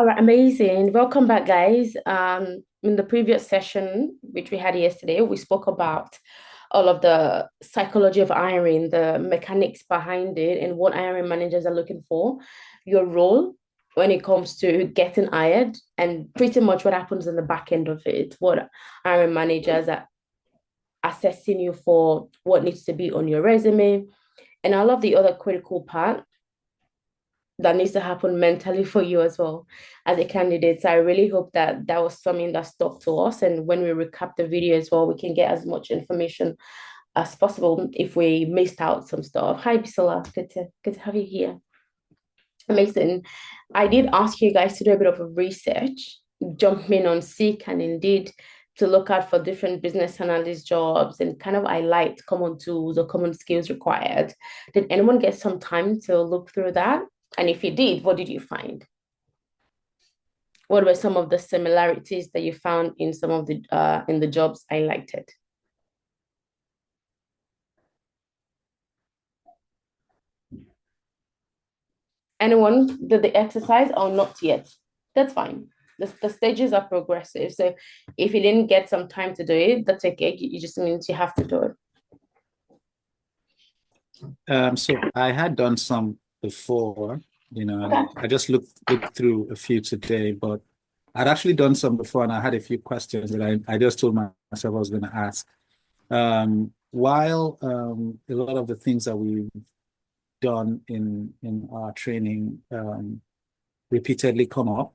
All right, amazing. Welcome back, guys. In the previous session, which we had yesterday, we spoke about all of the psychology of hiring, the mechanics behind it, and what hiring managers are looking for, your role when it comes to getting hired, and pretty much what happens in the back end of it, what hiring managers are assessing you for, what needs to be on your resume, and all of the other critical part that needs to happen mentally for you as well as a candidate. So I really hope that that was something that stuck to us. And when we recap the video as well, we can get as much information as possible if we missed out some stuff. Hi, Bisola. Good to have you here. Amazing. I did ask you guys to do a bit of a research, jump in on Seek and Indeed to look out for different business analyst jobs and kind of highlight common tools or common skills required. Did anyone get some time to look through that? And if you did, what did you find? What were some of the similarities that you found in some of the in the jobs highlighted? Anyone did the exercise or not yet? That's fine. The stages are progressive. So if you didn't get some time to do it, that's okay. You just means you have to do it. So I had done some before, Okay. I just looked through a few today, but I'd actually done some before and I had a few questions that I just told myself I was going to ask. While a lot of the things that we've done in our training repeatedly come up,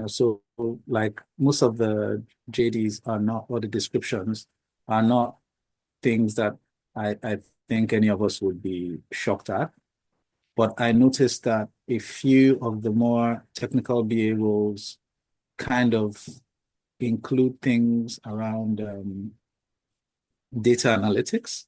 so like most of the JDs are not, or the descriptions are not things that I think any of us would be shocked at. But I noticed that a few of the more technical BA roles kind of include things around data analytics.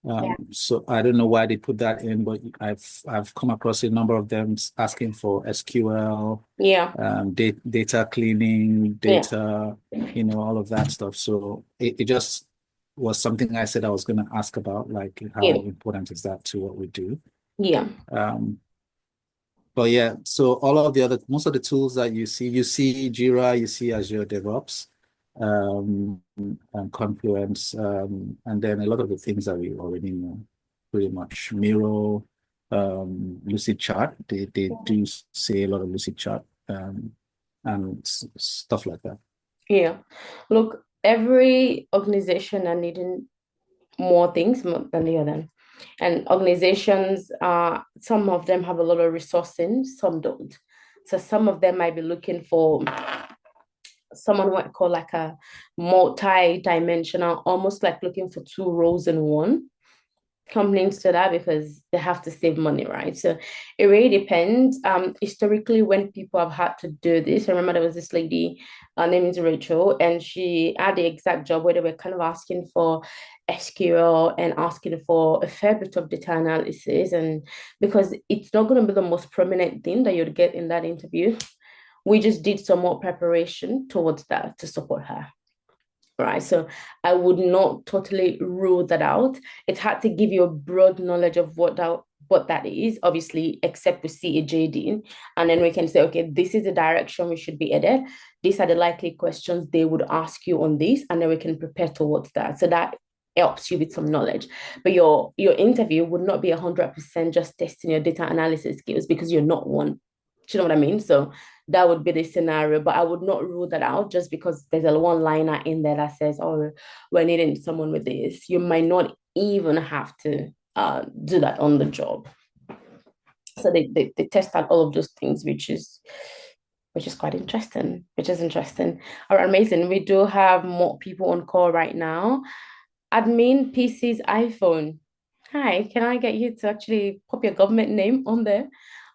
Yeah. So I don't know why they put that in, but I've come across a number of them asking for SQL, Yeah. data cleaning, Yeah. data, all of that stuff. So it just was something I said I was going to ask about, like how Yeah. important is that to what we do? Yeah. Um, but yeah, so all of the other, most of the tools that you see Jira, you see Azure DevOps, and Confluence, and then a lot of the things that we already know, pretty much Miro, Lucid Chart. They do say a lot of Lucid Chart, and stuff like that. Yeah. Look, every organization are needing more things than the other. And organizations, some of them have a lot of resourcing, some don't. So some of them might be looking for someone what I call like a multi-dimensional, almost like looking for two roles in one. Companies to that because they have to save money, right? So it really depends. Historically, when people have had to do this, I remember there was this lady, her name is Rachel, and she had the exact job where they were kind of asking for SQL and asking for a fair bit of data analysis. And because it's not going to be the most prominent thing that you'd get in that interview, we just did some more preparation towards that to support her, right? So I would not totally rule that out. It's hard to give you a broad knowledge of what that is, obviously, except we see a JD, and then we can say, okay, this is the direction we should be headed. These are the likely questions they would ask you on this, and then we can prepare towards that. So that helps you with some knowledge. But your interview would not be 100% just testing your data analysis skills because you're not one. Do you know what I mean? So that would be the scenario, but I would not rule that out just because there's a one liner in there that says, oh, we're needing someone with this. You might not even have to do that on the job. So they test out all of those things, which is quite interesting, which is interesting. All right, amazing. We do have more people on call right now. Admin PC's iPhone. Hi, can I get you to actually pop your government name on there?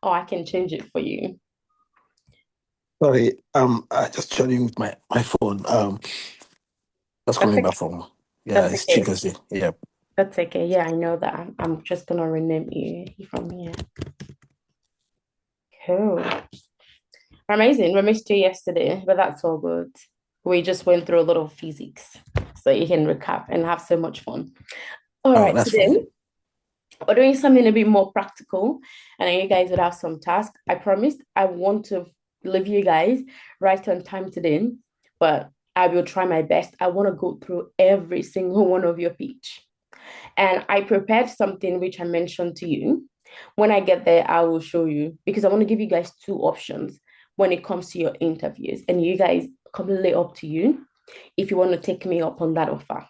Or I can change it for you. Sorry, I just chatting with my phone. Just That's coming okay. back from, yeah, That's it's okay. Chickasee. Yeah. That's okay. Yeah, I know that. I'm just gonna rename you from here. Cool. Amazing. We missed you yesterday, but that's all good. We just went through a lot of physics, so you can recap and have so much fun. All Oh, right, that's so fine. then or doing something a bit more practical, and then you guys would have some tasks. I promised I want to leave you guys right on time today, but I will try my best. I want to go through every single one of your pitch. And I prepared something which I mentioned to you. When I get there, I will show you because I want to give you guys two options when it comes to your interviews. And you guys, completely up to you if you want to take me up on that offer.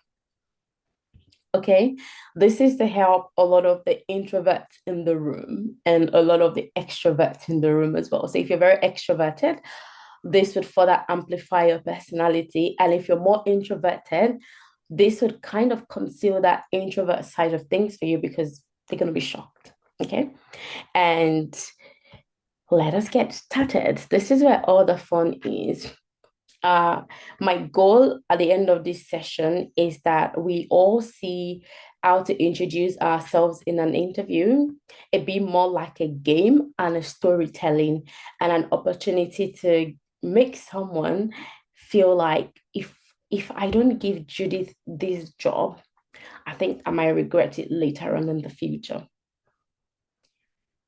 Okay, this is to help a lot of the introverts in the room and a lot of the extroverts in the room as well. So if you're very extroverted, this would further amplify your personality. And if you're more introverted, this would kind of conceal that introvert side of things for you because they're going to be shocked. Okay, and let us get started. This is where all the fun is. My goal at the end of this session is that we all see how to introduce ourselves in an interview. It be more like a game and a storytelling and an opportunity to make someone feel like if I don't give Judith this job, I think I might regret it later on in the future.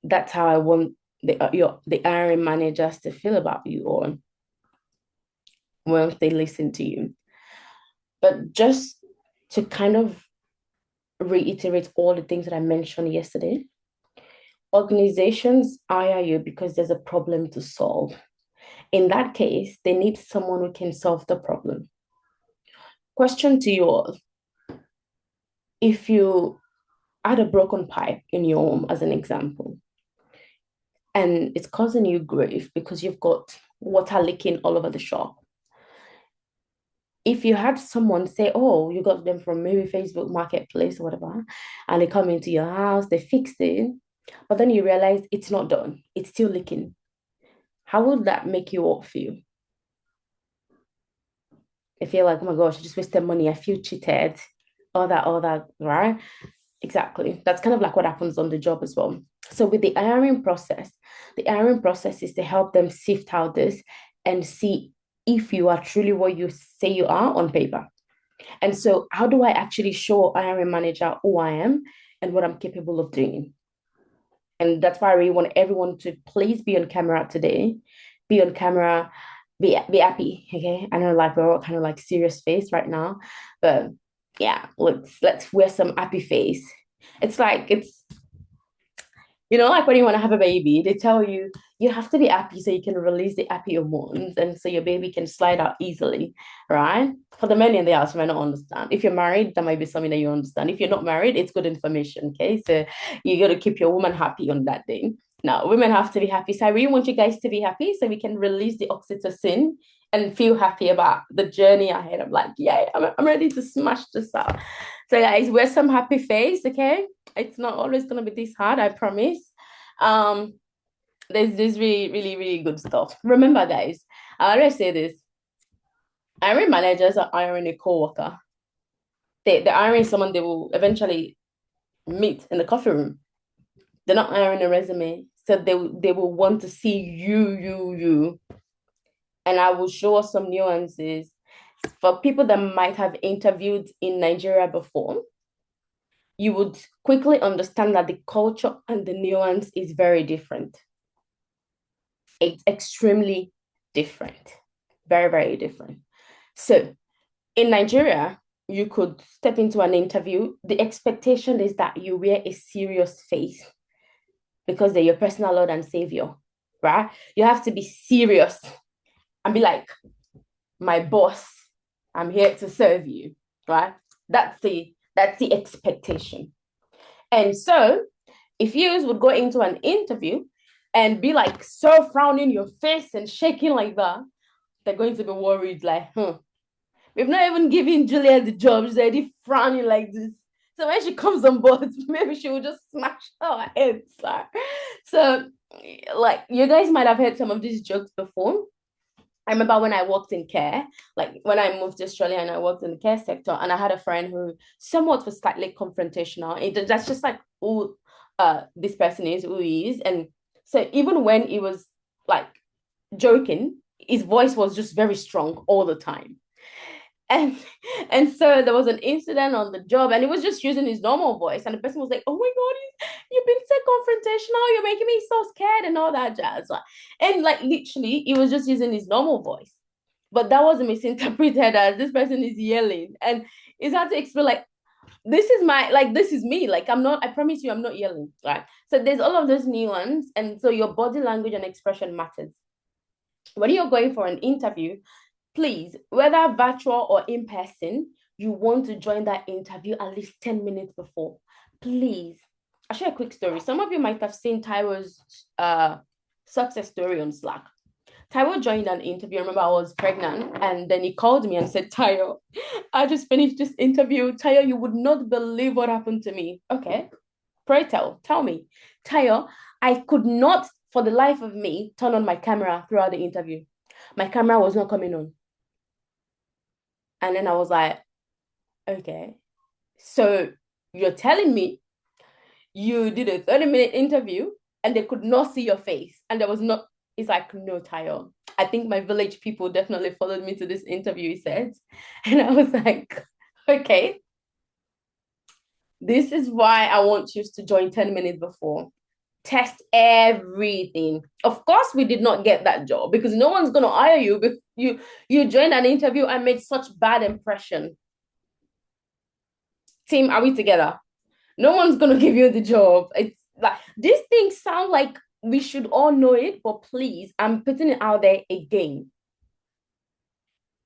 That's how I want the hiring managers to feel about you all once they listen to you. But just to kind of reiterate all the things that I mentioned yesterday, organizations hire you because there's a problem to solve. In that case, they need someone who can solve the problem. Question to you all. If you had a broken pipe in your home, as an example, and it's causing you grief because you've got water leaking all over the shop, if you had someone say, oh, you got them from maybe Facebook Marketplace or whatever, and they come into your house, they fixed it, but then you realize it's not done, it's still leaking, how would that make you all feel? I feel like, oh my gosh, I just wasted money, I feel cheated, all that, right? Exactly. That's kind of like what happens on the job as well. So with the hiring process is to help them sift out this and see if you are truly what you say you are on paper. And so how do I actually show a hiring manager who I am and what I'm capable of doing? And that's why I really want everyone to please be on camera today. Be on camera, be happy. Okay. I know like we're all kind of like serious face right now, but yeah, let's wear some happy face. It's like like when you want to have a baby, they tell you you have to be happy so you can release the happy hormones and so your baby can slide out easily, right? For the men in the house, you might not understand. If you're married, that might be something that you understand. If you're not married, it's good information, okay? So you got to keep your woman happy on that day. Now, women have to be happy. So I really want you guys to be happy so we can release the oxytocin and feel happy about the journey ahead. I'm like, yeah, I'm ready to smash this out. So guys, wear some happy face, okay? It's not always going to be this hard, I promise. There's this really, really, really good stuff. Remember, guys, I always say this. Hiring managers are hiring a co-worker. They're hiring someone they will eventually meet in the coffee room. They're not hiring a resume. So they will want to see you. And I will show us some nuances. For people that might have interviewed in Nigeria before, you would quickly understand that the culture and the nuance is very different. It's extremely different. Very, very different. So in Nigeria, you could step into an interview. The expectation is that you wear a serious face because they're your personal Lord and Savior, right? You have to be serious and be like, my boss, I'm here to serve you, right? That's the expectation. And so if you would go into an interview and be like so frowning your face and shaking like that, they're going to be worried like, we've not even given Julia the job. She's already frowning like this. So when she comes on board, maybe she will just smash our heads. So like you guys might have heard some of these jokes before. I remember when I worked in care, like when I moved to Australia and I worked in the care sector, and I had a friend who somewhat was slightly confrontational. That's just like who this person is, who he is. And so even when he was like joking, his voice was just very strong all the time. And and so there was an incident on the job, and he was just using his normal voice. And the person was like, "Oh my God, you've been so confrontational, you're making me so scared," and all that jazz. And like literally, he was just using his normal voice. But that was misinterpreted as this person is yelling. And it's hard to explain, like, this is my, like, this is me. Like, I'm not, I promise you, I'm not yelling. Right. So there's all of those nuance. And so your body language and expression matters. When you're going for an interview, please, whether virtual or in person, you want to join that interview at least 10 minutes before. Please. I'll share a quick story. Some of you might have seen Tyro's success story on Slack. Tyro joined an interview. I remember I was pregnant, and then he called me and said, Tyro, I just finished this interview. Tyro, you would not believe what happened to me. Okay, pray tell me. Tyro, I could not, for the life of me, turn on my camera throughout the interview. My camera was not coming on. And then I was like, okay, so you're telling me you did a 30-minute interview and they could not see your face, and there was not, it's like, no, Tayo. I think my village people definitely followed me to this interview, he said. And I was like, okay, this is why I want you to join 10 minutes before. Test everything. Of course, we did not get that job because no one's gonna hire you, but you joined an interview and made such bad impression. Team, are we together? No one's gonna give you the job. It's like these things sound like we should all know it, but please, I'm putting it out there again.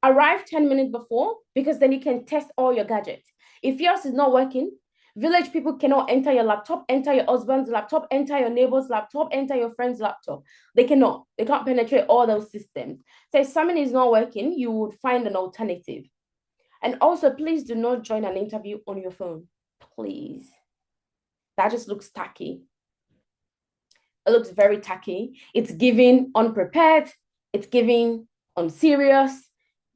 Arrive 10 minutes before, because then you can test all your gadgets. If yours is not working, village people cannot enter your laptop, enter your husband's laptop, enter your neighbor's laptop, enter your friend's laptop. They cannot. They can't penetrate all those systems. So if something is not working, you would find an alternative. And also, please do not join an interview on your phone. Please. That just looks tacky. It looks very tacky. It's giving unprepared. It's giving unserious.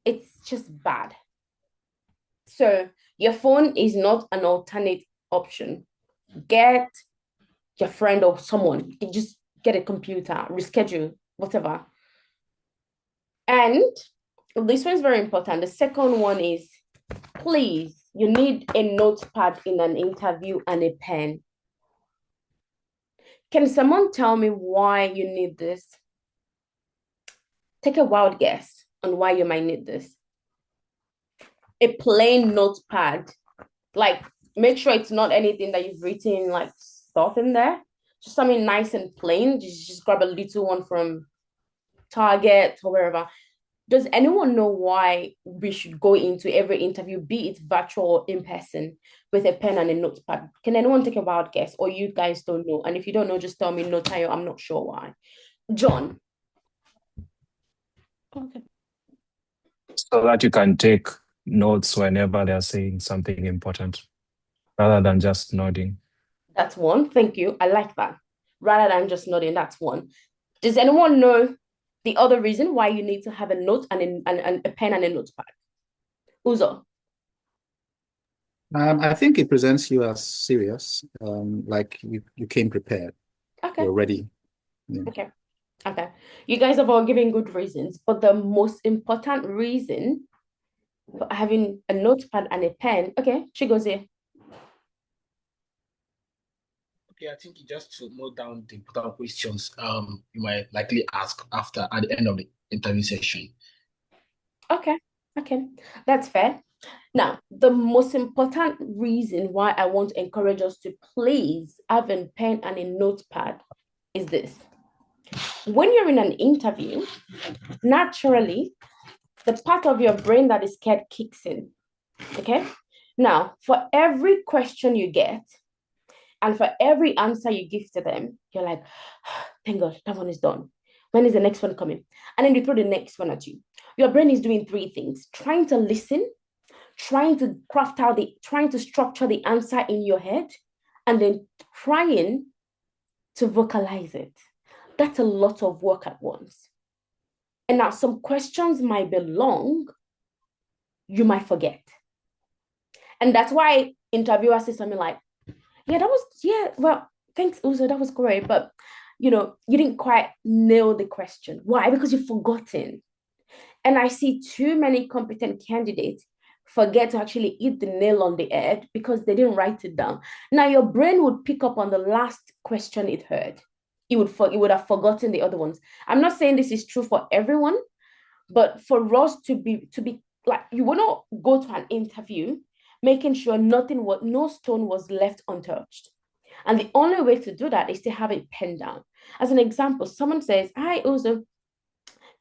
It's just bad. So your phone is not an alternate option. Get your friend or someone. You can just get a computer, reschedule, whatever. And this one's very important. The second one is, please, you need a notepad in an interview and a pen. Can someone tell me why you need this? Take a wild guess on why you might need this. A plain notepad. Like, make sure it's not anything that you've written, like, stuff in there. Just something nice and plain. Just grab a little one from Target or wherever. Does anyone know why we should go into every interview, be it virtual or in person, with a pen and a notepad? Can anyone take a wild guess? Or you guys don't know? And if you don't know, just tell me, no, Tayo, I'm not sure why. John. Okay. So that you can take notes whenever they're saying something important, rather than just nodding. That's one. Thank you. I like that. Rather than just nodding, that's one. Does anyone know the other reason why you need to have a note and a pen and a notepad? Uzo. I think it presents you as serious, like you came prepared. Okay. You're ready. Yeah. Okay. You guys have all given good reasons, but the most important reason for having a notepad and a pen, okay, she goes here. Okay, I think just to note down the important questions you might likely ask after at the end of the interview session. Okay, that's fair. Now, the most important reason why I want to encourage us to please have a pen and a notepad is this. When you're in an interview, naturally, the part of your brain that is scared kicks in. Okay? Now, for every question you get, and for every answer you give to them, you're like, thank God, that one is done. When is the next one coming? And then you throw the next one at you. Your brain is doing three things: trying to listen, trying to trying to structure the answer in your head, and then trying to vocalize it. That's a lot of work at once. And now some questions might be long, you might forget. And that's why interviewers say something like, well, thanks, Uzo, that was great. But, you didn't quite nail the question. Why? Because you've forgotten. And I see too many competent candidates forget to actually hit the nail on the head because they didn't write it down. Now your brain would pick up on the last question it heard. It would have forgotten the other ones. I'm not saying this is true for everyone, but for us to be like, you want to go to an interview making sure no stone was left untouched. And the only way to do that is to have it penned down. As an example, someone says, "Hi, Uzo,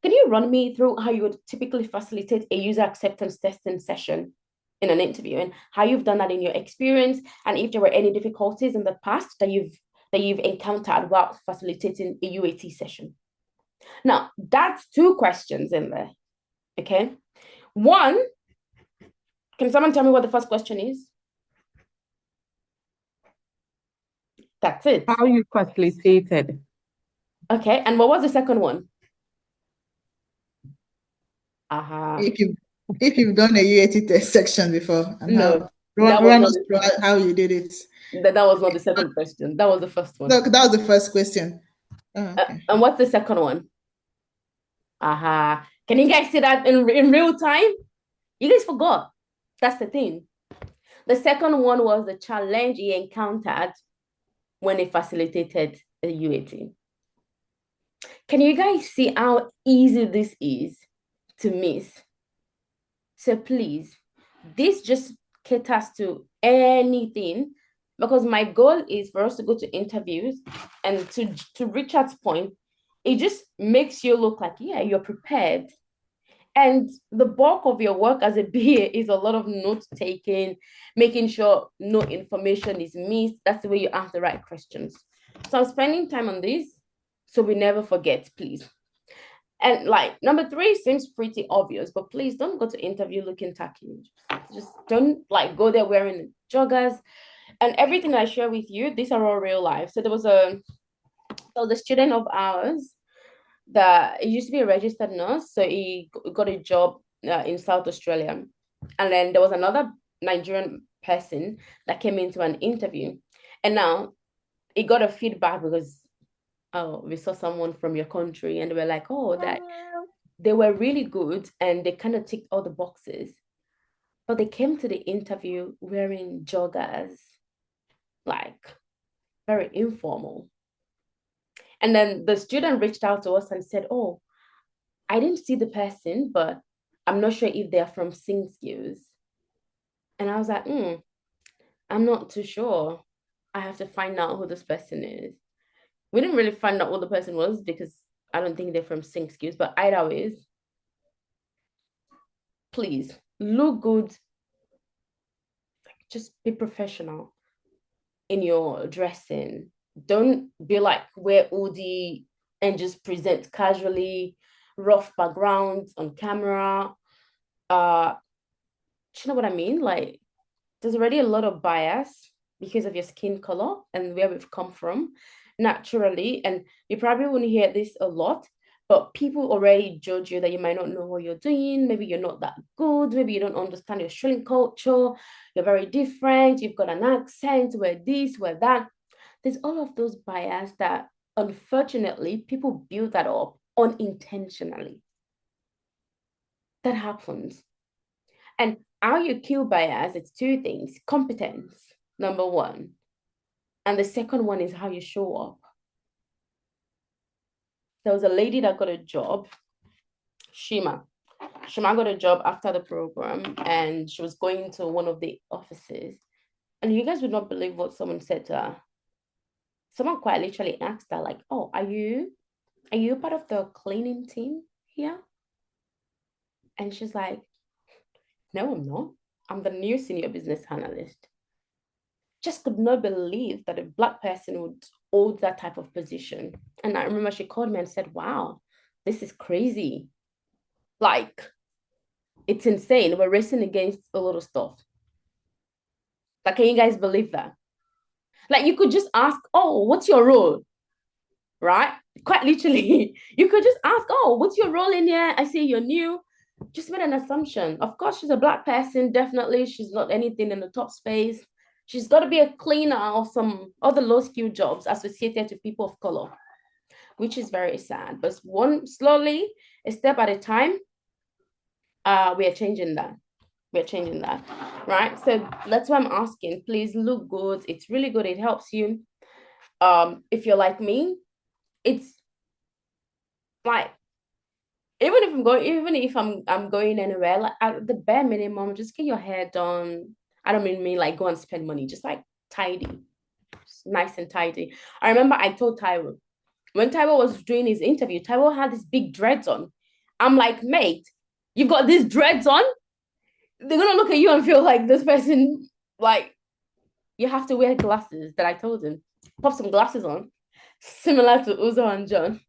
can you run me through how you would typically facilitate a user acceptance testing session in an interview, and how you've done that in your experience, and if there were any difficulties in the past that you've encountered while facilitating a UAT session?" Now, that's 2 questions in there. Okay. One, can someone tell me what the first question is? That's it. How you facilitated. Okay. And what was the second one? If you've done a UAT test section before, and No, run us through how you did it. That was not the second question. That was the first one. Look, that was the first question. Oh, okay. And what's the second one? Can you guys see that in real time? You guys forgot. That's the thing. The second one was the challenge he encountered when he facilitated a UAT. Can you guys see how easy this is to miss? So please, this just caters to anything, because my goal is for us to go to interviews, and to Richard's point, it just makes you look like, yeah, you're prepared. And the bulk of your work as a BA is a lot of note taking, making sure no information is missed. That's the way you ask the right questions. So I'm spending time on this so we never forget, please. And like number 3 seems pretty obvious, but please don't go to interview looking tacky. Just don't like go there wearing joggers. And everything I share with you, these are all real life. So there was a student of ours that he used to be a registered nurse. So he got a job in South Australia. And then there was another Nigerian person that came into an interview. And now he got a feedback because, oh, we saw someone from your country, and they were like, oh, that they were really good and they kind of ticked all the boxes. But they came to the interview wearing joggers, like very informal. And then the student reached out to us and said, oh, I didn't see the person, but I'm not sure if they're from Sing Skills. And I was like, I'm not too sure. I have to find out who this person is. We didn't really find out who the person was because I don't think they're from Sing Skills, but either way, please look good. Just be professional in your dressing. Don't be like wear hoodie and just present casually, rough backgrounds on camera. Do you know what I mean? Like, there's already a lot of bias because of your skin color and where we've come from naturally. And you probably wouldn't hear this a lot, but people already judge you that you might not know what you're doing. Maybe you're not that good. Maybe you don't understand your Australian culture. You're very different. You've got an accent, we're this, we're that. There's all of those bias that unfortunately people build that up unintentionally. That happens. And how you kill bias, it's 2 things. Competence, number 1. And the second one is how you show up. There was a lady that got a job, Shima. Shima got a job after the program, and she was going to one of the offices. And you guys would not believe what someone said to her. Someone quite literally asked her, like, oh, are you part of the cleaning team here? And she's like, no, I'm not. I'm the new senior business analyst. Just could not believe that a Black person would hold that type of position. And I remember she called me and said, wow, this is crazy. Like, it's insane. We're racing against a lot of stuff. Like, can you guys believe that? Like, you could just ask, oh, what's your role? Right? Quite literally, you could just ask, oh, what's your role in here? I see you're new. Just made an assumption. Of course, she's a Black person. Definitely, she's not anything in the top space. She's got to be a cleaner or some other low-skill jobs associated to people of color, which is very sad. But slowly, a step at a time, we are changing that. We're changing that, right? So that's why I'm asking. Please look good. It's really good. It helps you. If you're like me, it's like even if I'm going anywhere, like at the bare minimum, just get your hair done. I don't mean like go and spend money, just like tidy, just nice and tidy. I remember I told Taiwo when Taiwo was doing his interview, Taiwo had this big dreads on. I'm like, mate, you've got these dreads on. They're gonna look at you and feel like this person, like you have to wear glasses. That I told him, pop some glasses on, similar to Uzo and John.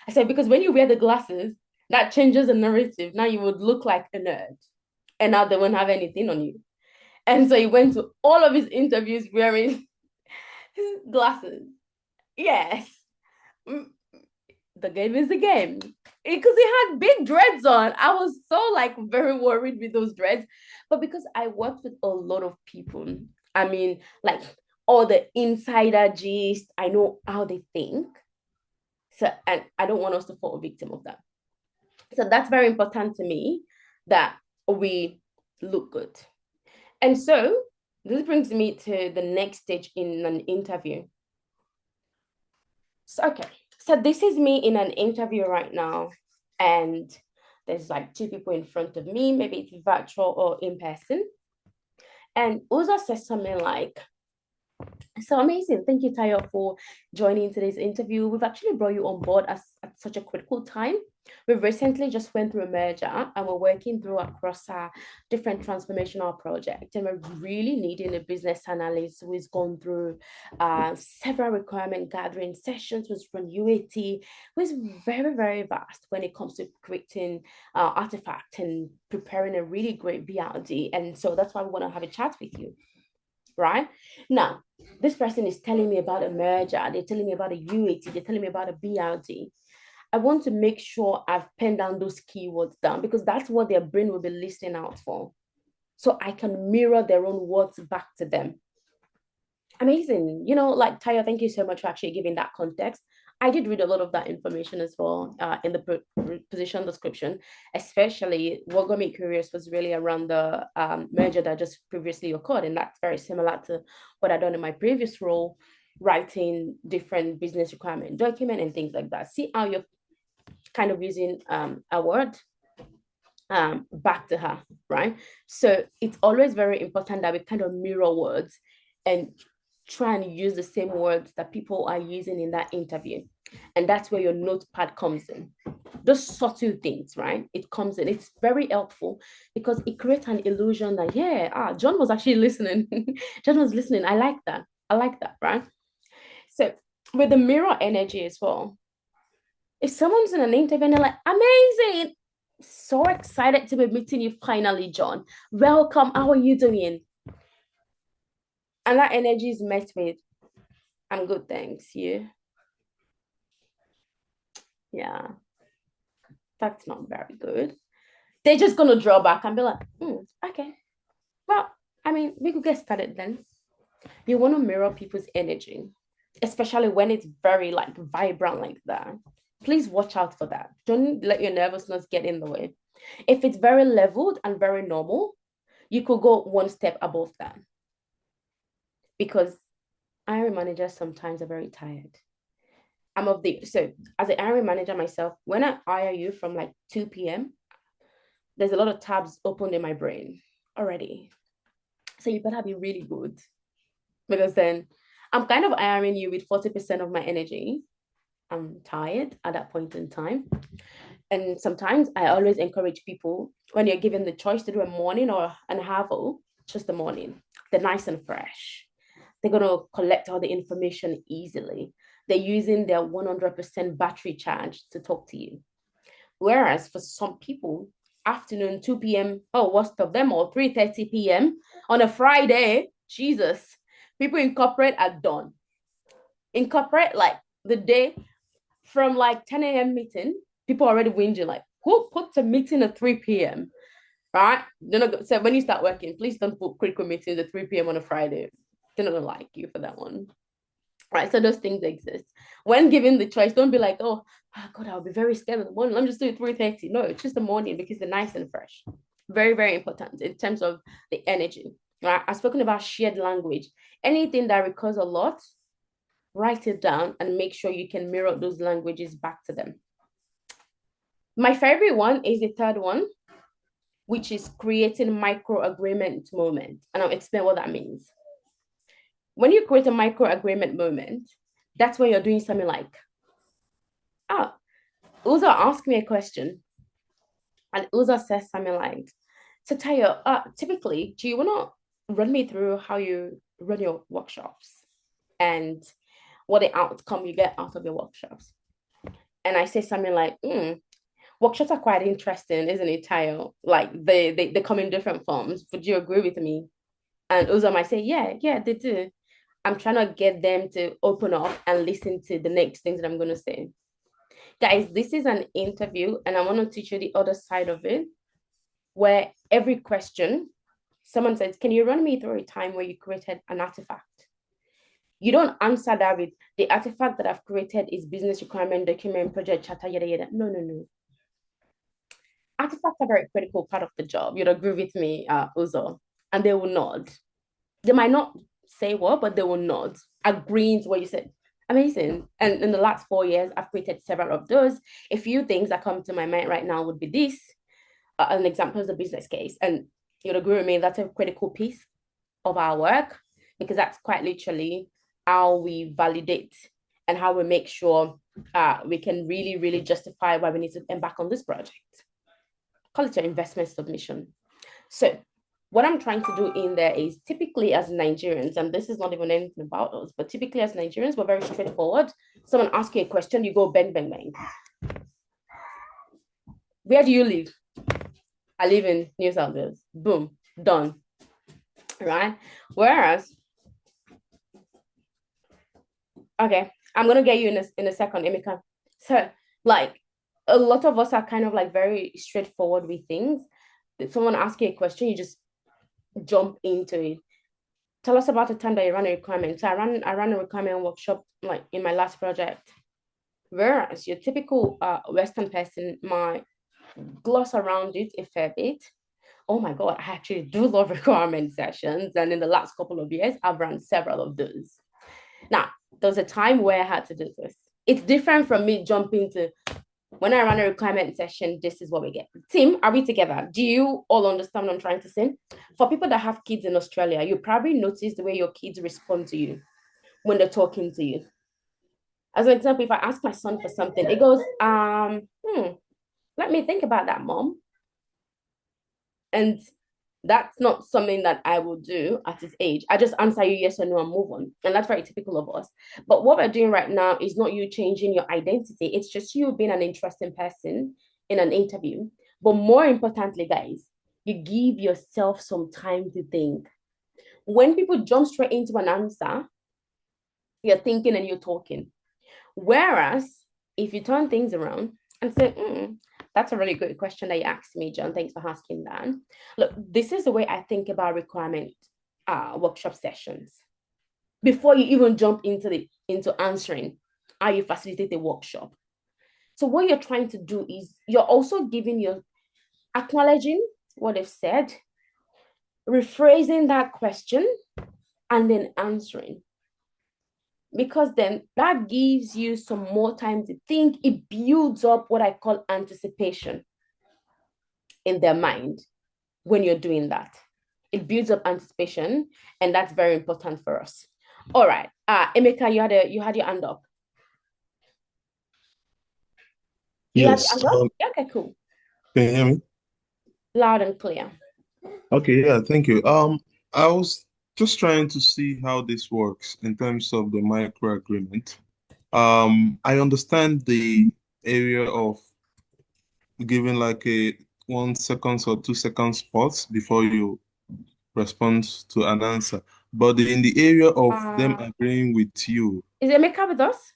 I said, because when you wear the glasses, that changes the narrative. Now you would look like a nerd. And now they won't have anything on you. And so he went to all of his interviews wearing glasses. Yes. The game is the game. Because he had big dreads on. I was so like very worried with those dreads. But because I worked with a lot of people, I mean, like all the insider gist, I know how they think. So, and I don't want us to fall a victim of that. So that's very important to me that we look good. And so this brings me to the next stage in an interview. So, okay. So this is me in an interview right now. And there's like two people in front of me, maybe it's virtual or in person. And Uzo says something like, so amazing. Thank you, Tayo, for joining today's interview. We've actually brought you on board at such a critical time. We've recently just went through a merger and we're working through across our different transformational projects. And we're really needing a business analyst who has gone through several requirement gathering sessions, who's run UAT, who is very, very vast when it comes to creating artifacts and preparing a really great BRD. And so that's why we want to have a chat with you. Right now, this person is telling me about a merger, they're telling me about a UAT, they're telling me about a BRD. I want to make sure I've penned down those keywords down because that's what their brain will be listening out for. So I can mirror their own words back to them. Amazing. Like Taya, thank you so much for actually giving that context. I did read a lot of that information as well in the position description, especially what got me curious was really around the merger that just previously occurred. And that's very similar to what I've done in my previous role, writing different business requirement document and things like that. See how you're kind of using a word back to her, right? So it's always very important that we kind of mirror words and try and use the same words that people are using in that interview. And that's where your notepad comes in. Those subtle things, right? It comes in. It's very helpful because it creates an illusion that, John was actually listening. John was listening. I like that, right? So with the mirror energy as well, if someone's in an interview and they're like, amazing, so excited to be meeting you finally, John. Welcome. How are you doing? And that energy is met with, I'm good, thanks. You? Yeah, that's not very good. They're just going to draw back and be like, okay. Well, I mean, we could get started then. You want to mirror people's energy, especially when it's very like vibrant like that. Please watch out for that. Don't let your nervousness get in the way. If it's very leveled and very normal, you could go one step above that. Because hiring managers sometimes are very tired. So as an hiring manager myself, when I hire you from like 2 p.m., there's a lot of tabs open in my brain already. So you better be really good. Because then I'm kind of hiring you with 40% of my energy. I'm tired at that point in time. And sometimes I always encourage people when you're given the choice to do a morning or an half-hour, just the morning. They're nice and fresh. They're going to collect all the information easily. They're using their 100% battery charge to talk to you. Whereas for some people, afternoon, 2 p.m., what's of them, or 3:30 p.m. on a Friday, Jesus, people in corporate are done. In corporate, like the day from like 10 a.m. meeting, people are already whinging, like, who puts a meeting at 3 p.m.? Right? So when you start working, please don't put critical meetings at 3 p.m. on a Friday. They're not gonna like you for that one. Right? So those things exist. When given the choice, don't be like, oh God, I'll be very scared in the morning. Let me just do it 3:30. No, it's just the morning because they're nice and fresh. Very, very important in terms of the energy. Right? I've spoken about shared language. Anything that requires a lot, write it down and make sure you can mirror those languages back to them. My favorite one is the third one, which is creating micro agreement moment. And I'll explain what that means. When you create a micro agreement moment, that's when you're doing something like, Uzo asked me a question, and Uzo says something like, so Tayo, typically, do you want to run me through how you run your workshops and what the outcome you get out of your workshops? And I say something like, workshops are quite interesting, isn't it, Tayo? Like they come in different forms. Would you agree with me? And Uzo might say, yeah, they do. I'm trying to get them to open up and listen to the next things that I'm going to say. Guys, this is an interview, and I want to teach you the other side of it, where every question, someone says, can you run me through a time where you created an artifact? You don't answer that with the artifact that I've created is business requirement, document, project, charter, yada, yada. No. Artifacts are a very critical part of the job. You'd agree with me, Uzo. And they will nod. They might not say what, but they will nod, agreeing to what you said. Amazing. And in the last 4 years, I've created several of those. A few things that come to my mind right now would be this. An example is a business case. And you'll agree with me, that's a critical piece of our work, because that's quite literally how we validate and how we make sure we can really, really justify why we need to embark on this project. Call it your investment submission. So what I'm trying to do in there is, typically as Nigerians, and this is not even anything about us, but typically as Nigerians, we're very straightforward. Someone asks you a question, you go bang, bang, bang. Where do you live? I live in New South Wales. Boom, done. Right? Whereas, okay, I'm gonna get you in a second, Emeka. So, like, a lot of us are kind of like very straightforward with things. If someone asks you a question, you just jump into it. Tell us about the time that you ran a requirement. So I ran a requirement workshop like in my last project. Whereas your typical Western person might gloss around it a fair bit. Oh my God, I actually do love requirement sessions. And in the last couple of years, I've run several of those. Now, there was a time where I had to do this. It's different from me jumping to, when I run a requirement session, this is what we get. Team, are we together? Do you all understand what I'm trying to say? For people that have kids in Australia, you probably notice the way your kids respond to you when they're talking to you. As an example, if I ask my son for something, it goes, let me think about that, mom. And that's not something that I will do at his age. I just answer you yes or no and move on. And that's very typical of us. But what we're doing right now is not you changing your identity. It's just you being an interesting person in an interview. But more importantly, guys, you give yourself some time to think. When people jump straight into an answer, you're thinking and you're talking. Whereas if you turn things around and say, that's a really good question that you asked me, John. Thanks for asking that. Look, this is the way I think about requirement workshop sessions. Before you even jump into answering how you facilitate a workshop. So what you're trying to do is you're also acknowledging what they've said, rephrasing that question, and then answering. Because then that gives you some more time to think. It builds up what I call anticipation in their mind when you're doing that. It builds up anticipation, and that's very important for us. All right. Emeka, you had your hand up. Yes. Okay, cool. Can you hear me? Loud and clear. Okay, yeah, thank you. I was just trying to see how this works in terms of the micro agreement. I understand the area of giving like a 1 second or 2 second pause before you respond to an answer. But in the area of them agreeing with you, is Emeka with us?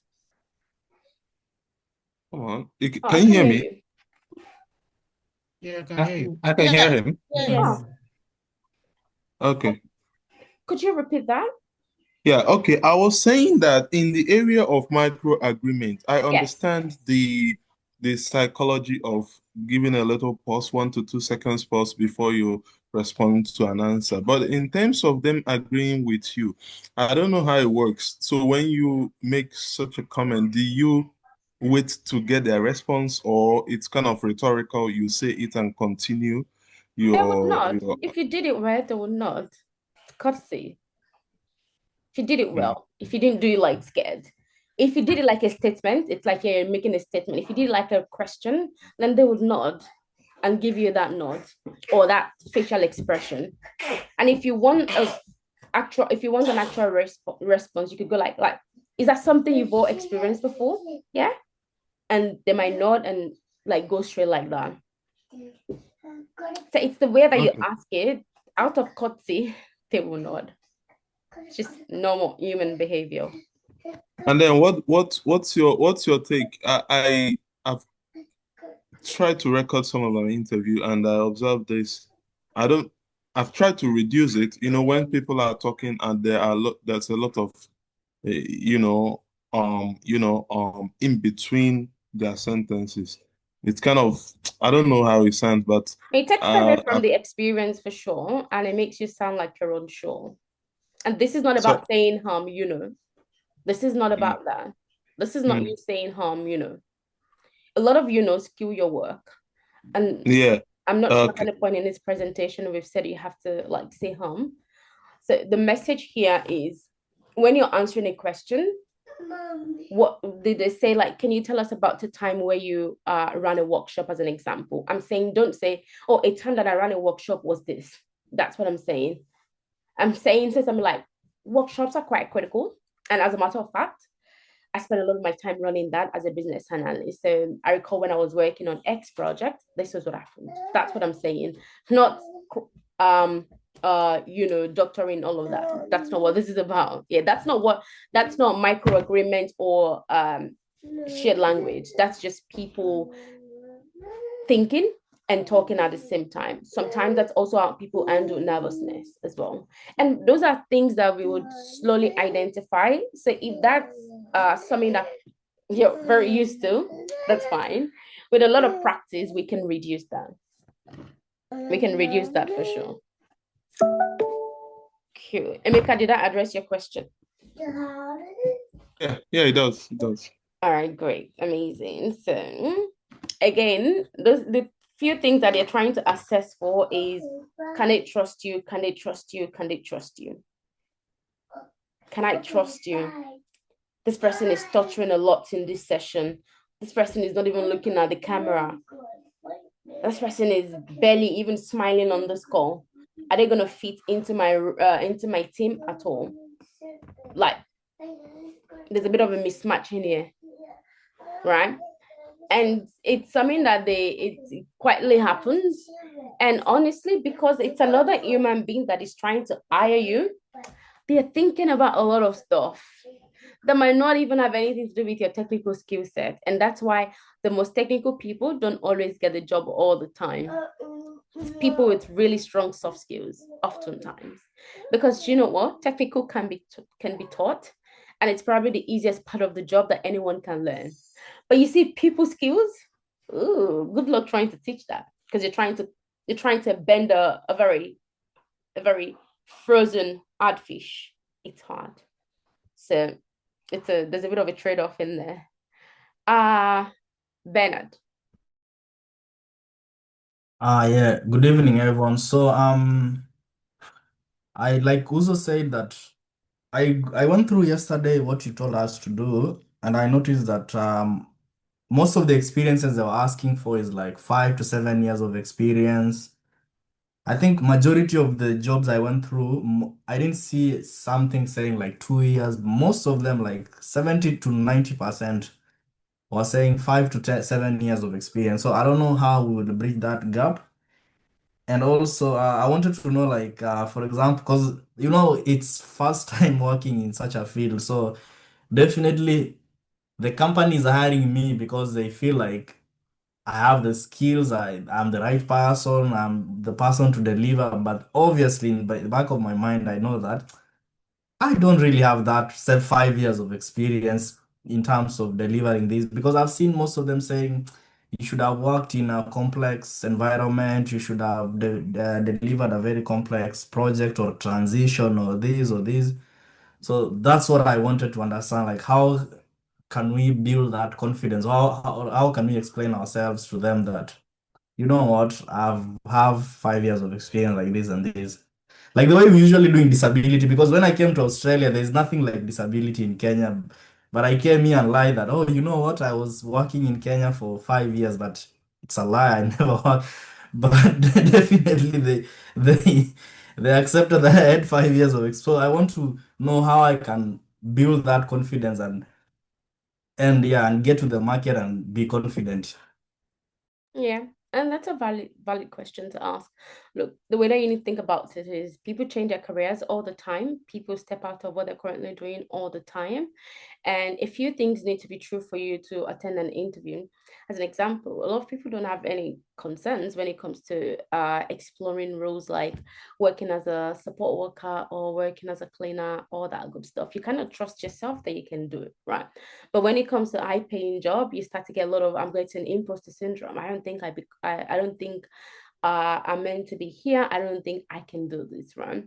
come on, can you hear me? Yeah, I can hear you. I can hear him. Yes. Okay. Could you repeat that? Yeah, okay. I was saying that in the area of micro agreement, I Yes. understand the the psychology of giving a little pause, 1 to 2 seconds pause before you respond to an answer. But in terms of them agreeing with you, I don't know how it works. So when you make such a comment, do you wait to get their response, or it's kind of rhetorical? You say it and continue They would your not. your. If you did it well, they would not. It's courtesy. If you did it Mm. well, if you didn't do it like scared, if you did it like a statement, it's like you're making a statement. If you did it like a question, then they would nod and give you that nod or that facial expression. And if you want an actual response, you could go like, is that something you've all experienced before? Yeah. And they might nod and like go straight like that. So it's the way that you Okay. ask it. Out of courtesy, they will nod. It's just normal human behavior. And then what's your take? I've tried to record some of our interview, and I observed this. I don't. I've tried to reduce it. When people are talking and there's a lot of, in between their sentences. It's kind of, I don't know how it sounds, but It takes away from I've, the experience for sure, and it makes you sound like you're unsure. And this is not so about saying This is not mm, about that. This is not mm, you saying A lot of skill your work. And yeah, I'm not sure at okay, any point in this presentation we've said you have to like say So the message here is when you're answering a question, what did they say? Like, can you tell us about the time where you ran a workshop as an example? I'm saying don't say, oh, a time that I ran a workshop was this. That's what I'm saying. I'm saying say something like workshops are quite critical. And as a matter of fact, I spent a lot of my time running that as a business analyst. So I recall when I was working on X project, this was what happened. That's what I'm saying. Not doctoring all of that. That's not what this is about. Yeah, that's not micro agreement or shared language. That's just people thinking and talking at the same time. Sometimes that's also how people handle nervousness as well. And those are things that we would slowly identify. So if that's something that you're very used to, that's fine. With a lot of practice, we can reduce that. We can reduce that for sure. Cool. Emeka, did that address your question? yeah, it does. All right, great, amazing. So again, the few things that they're trying to assess for is, can they trust you? Can they trust you? Can they trust you? Can I trust you? This person is stuttering a lot in this session. This person is not even looking at the camera. This person is barely even smiling on this call. Are they gonna fit into my team at all? Like, there's a bit of a mismatch in here, right? And it's something that it quietly happens. And honestly, because it's another human being that is trying to hire you, they're thinking about a lot of stuff that might not even have anything to do with your technical skill set. And that's why the most technical people don't always get the job all the time. It's people with really strong soft skills, oftentimes. Because you know what? Technical can be taught, and it's probably the easiest part of the job that anyone can learn. But you see, people skills, ooh, good luck trying to teach that, because you're trying to bend a very frozen hard fish. It's hard. So there's a bit of a trade-off in there. Bernard. Yeah, good evening, everyone. So, I like Uzo said that I went through yesterday what you told us to do, and I noticed that most of the experiences they were asking for is like 5 to 7 years of experience. I think majority of the jobs I went through, I didn't see something saying like 2 years. Most of them, like 70 to 90%, was saying 5 to 7 years of experience. So I don't know how we would bridge that gap. And also, I wanted to know, like, for example, because it's first time working in such a field, so definitely the companies are hiring me because they feel like I have the skills, I'm the right person, I'm the person to deliver. But obviously, in the back of my mind, I know that I don't really have that, say, 5 years of experience in terms of delivering this, because I've seen most of them saying You should have worked in a complex environment. You should have delivered a very complex project or transition or this or this. So that's what I wanted to understand. Like, how can we build that confidence? How can we explain ourselves to them that, you know what, I've have 5 years of experience like this and this. Like the way we usually do in disability, because when I came to Australia, there's nothing like disability in Kenya. But I came here and lied that, oh, you know what, I was working in Kenya for 5 years, but it's a lie. I never worked. But definitely they they accepted that I had 5 years of experience. So I want to know how I can build that confidence and yeah, and get to the market and be confident. Yeah, and that's a valid question to ask. Look, the way that you need to think about it is people change their careers all the time. People step out of what they're currently doing all the time. And a few things need to be true for you to attend an interview. As an example, a lot of people don't have any concerns when it comes to exploring roles like working as a support worker or working as a cleaner, all that good stuff. You kind of trust yourself that you can do it, right? But when it comes to high paying job, you start to get a lot of I'm getting imposter syndrome. I don't think I don't think I'm meant to be here. I don't think I can do this, right?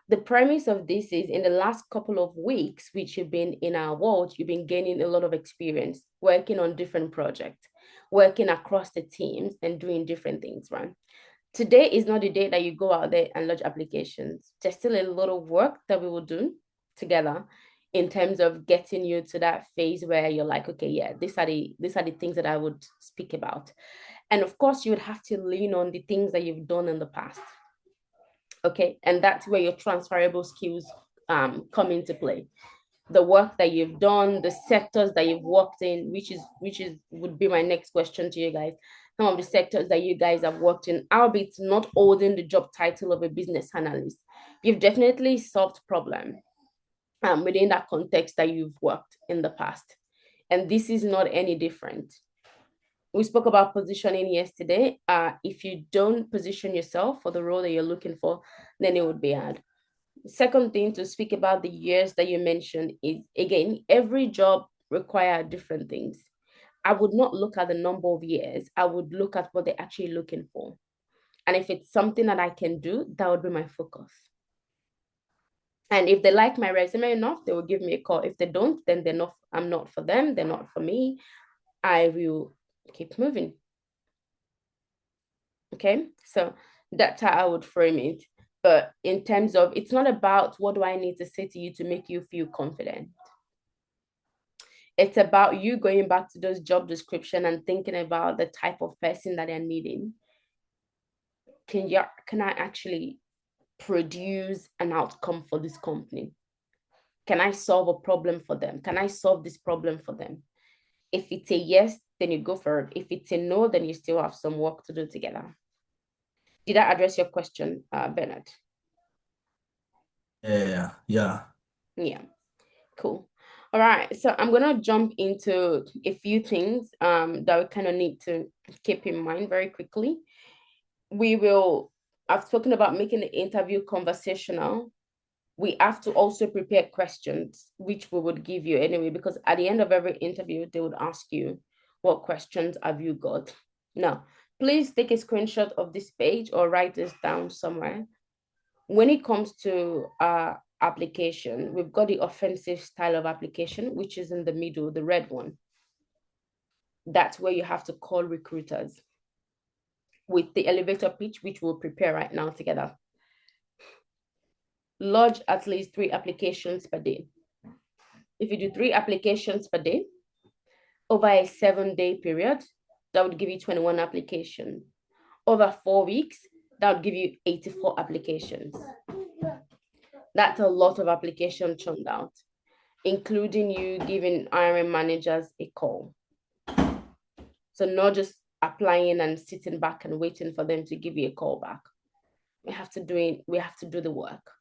The premise of this is in the last couple of weeks, which you've been in our world, you've been gaining a lot of experience working on different projects, working across the teams and doing different things, right? Today is not the day that you go out there and lodge applications. There's still a lot of work that we will do together in terms of getting you to that phase where you're like, okay, yeah, these are the things that I would speak about. And of course, you would have to lean on the things that you've done in the past. Okay. And that's where your transferable skills come into play. The work that you've done, the sectors that you've worked in, which is would be my next question to you guys. Some of the sectors that you guys have worked in, albeit not holding the job title of a business analyst, you've definitely solved problem within that context that you've worked in the past. And this is not any different. We spoke about positioning yesterday. If you don't position yourself for the role that you're looking for, then it would be hard. Second thing to speak about the years that you mentioned is, again, every job requires different things. I would not look at the number of years. I would look at what they're actually looking for. And if it's something that I can do, that would be my focus. And if they like my resume enough, they will give me a call. If they don't, then I'm not for them. They're not for me. I will keep moving. Okay. So that's how I would frame it. But in terms of, it's not about what do I need to say to you to make you feel confident. It's about you going back to those job description and thinking about the type of person that they're needing. Can I actually produce an outcome for this company? Can I solve a problem for them? Can I solve this problem for them? If it's a yes, then you go for it. If it's a no, then you still have some work to do together. Did I address your question, Bernard? Yeah. Yeah, cool. All right, so I'm gonna jump into a few things that we kind of need to keep in mind very quickly. I've spoken about making the interview conversational. We have to also prepare questions, which we would give you anyway, because at the end of every interview, they would ask you, what questions have you got? Now, please take a screenshot of this page or write this down somewhere. When it comes to application, we've got the offensive style of application, which is in the middle, the red one. That's where you have to call recruiters with the elevator pitch, which we'll prepare right now together. Lodge at least 3 applications per day. If you do 3 applications per day over a 7-day period, that would give you 21 applications. Over 4 weeks, that would give you 84 applications. That's a lot of applications churned out, including you giving hiring managers a call. So not just applying and sitting back and waiting for them to give you a call back. We have to do the work.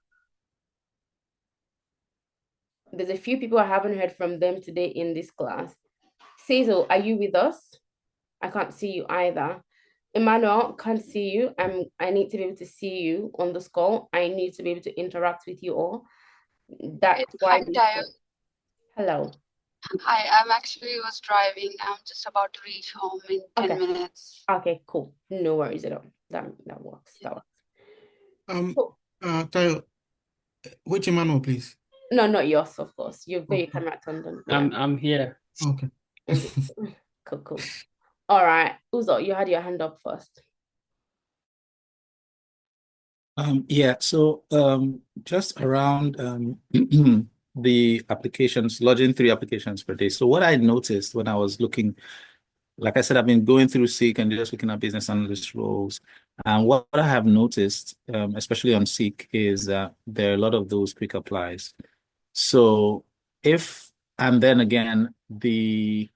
There's a few people I haven't heard from them today in this class. Cecil, are you with us? I can't see you either. Emmanuel, can't see you. I need to be able to see you on this call. I need to be able to interact with you all. That's why. Hello. Hi, I'm actually was driving. I'm just about to reach home in 10 Okay. minutes. Okay, cool. No worries at all. That works. That works. Cool. Tayo, which Emmanuel, please? No, not yours, of course. You've got your Okay. camera turned on. Yeah. I'm here. Okay. Okay. Cool, cool. All right. Uzo, you had your hand up first. Yeah, so just around the applications, lodging 3 applications per day. So what I noticed when I was looking, like I said, I've been going through Seek and just looking at business analyst roles. And what I have noticed, especially on Seek, is that there are a lot of those quick applies. So and then again, you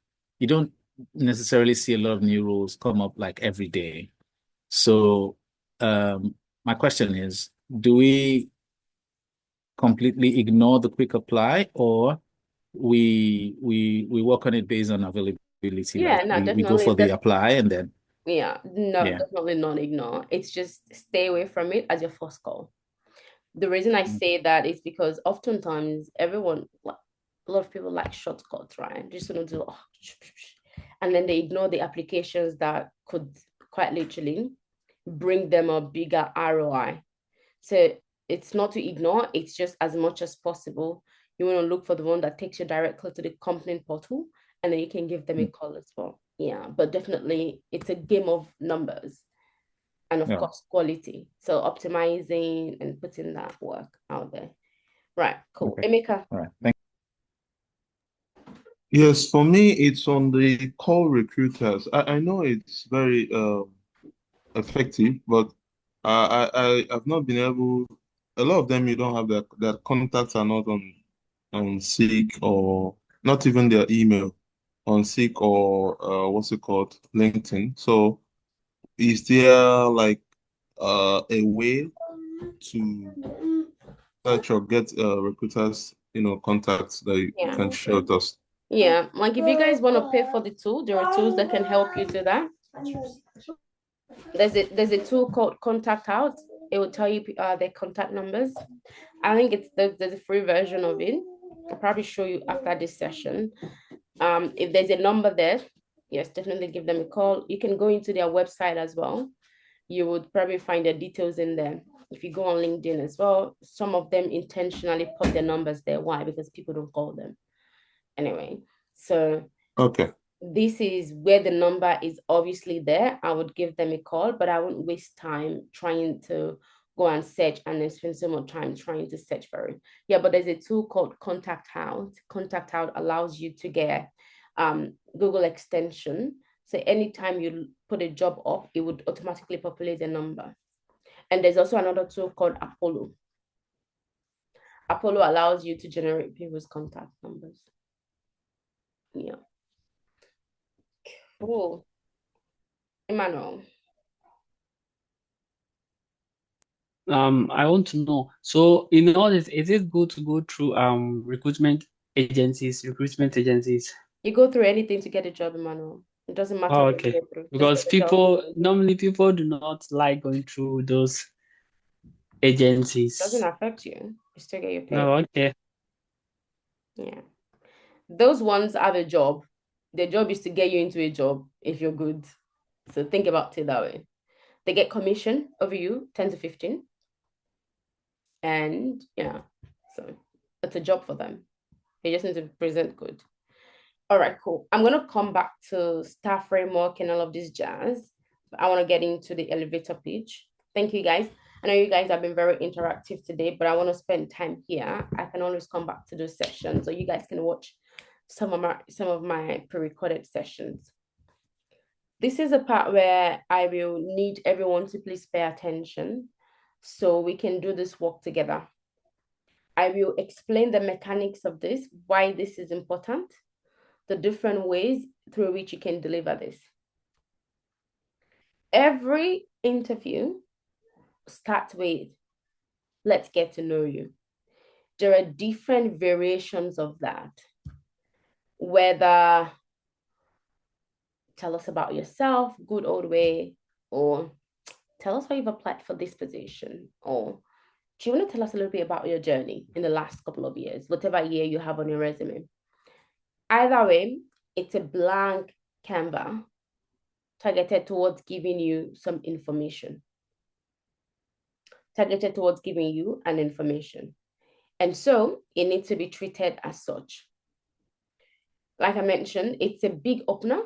don't necessarily see a lot of new roles come up like every day. So my question is, do we completely ignore the quick apply, or we work on it based on availability? Yeah, Like no, we go definitely. for the apply and then Yeah, no, yeah. definitely not ignore. It's just stay away from it as your first call. The reason I say that is because oftentimes everyone, a lot of people like shortcuts, right? Just want to do, and then they ignore the applications that could quite literally bring them a bigger ROI. So it's not to ignore, it's just as much as possible. You want to look for the one that takes you directly to the company portal, and then you can give them a call as well. Yeah, but definitely it's a game of numbers and of Yeah. course quality. So optimizing and putting that work out there. Right, cool. Okay. Emeka. All right. Thank Yes, for me, it's on the call recruiters. I know it's very effective, but I've not been able. A lot of them you don't have their contacts are not on Seek, or not even their email on Seek, or what's it called, LinkedIn. So is there like a way to search or get recruiters, contacts that you Yeah. can share with us? Yeah, like if you guys want to pay for the tool, there are tools that can help you do that. There's a tool called Contact Out. It will tell you their contact numbers. I think there's a free version of it. I'll probably show you after this session. If there's a number there, yes, definitely give them a call. You can go into their website as well. You would probably find their details in there. If you go on LinkedIn as well, some of them intentionally put their numbers there. Why? Because people don't call them. Anyway, so Okay. this is where the number is obviously there. I would give them a call, but I wouldn't waste time trying to go and search and then spend so much time trying to search for it. Yeah, but there's a tool called Contact Out. Contact Out allows you to get Google extension. So anytime you put a job up, it would automatically populate the number. And there's also another tool called Apollo. Apollo allows you to generate people's contact numbers. Yeah. Cool. Emmanuel. I want to know. So in all this, is it good to go through recruitment agencies? You go through anything to get a job, Emmanuel. It doesn't matter Oh, what you okay. go through. Just Because get a job. normally people do not like going through those It doesn't agencies. affect you. You still get your pay. Oh, okay. Yeah. Those ones have a job. Their job is to get you into a job if you're good. So think about it that way. They get commission over you, 10 to 15. And yeah, so it's a job for them. They just need to present good. All right, cool. I'm gonna come back to star framework and all of this jazz. But I want to get into the elevator pitch. Thank you guys. I know you guys have been very interactive today, but I want to spend time here. I can always come back to those sessions, so you guys can watch some of my pre-recorded sessions. This is a part where I will need everyone to please pay attention so we can do this work together. I will explain the mechanics of this, why this is important, the different ways through which you can deliver this. Every interview starts with, let's get to know you. There are different variations of that. Whether tell us about yourself, good old way, or tell us why you've applied for this position, or do you want to tell us a little bit about your journey in the last couple of years, whatever year you have on your resume? Either way, it's a blank Canva targeted towards giving you some information, targeted towards giving you an information. And so it needs to be treated as such. Like I mentioned, it's a big opener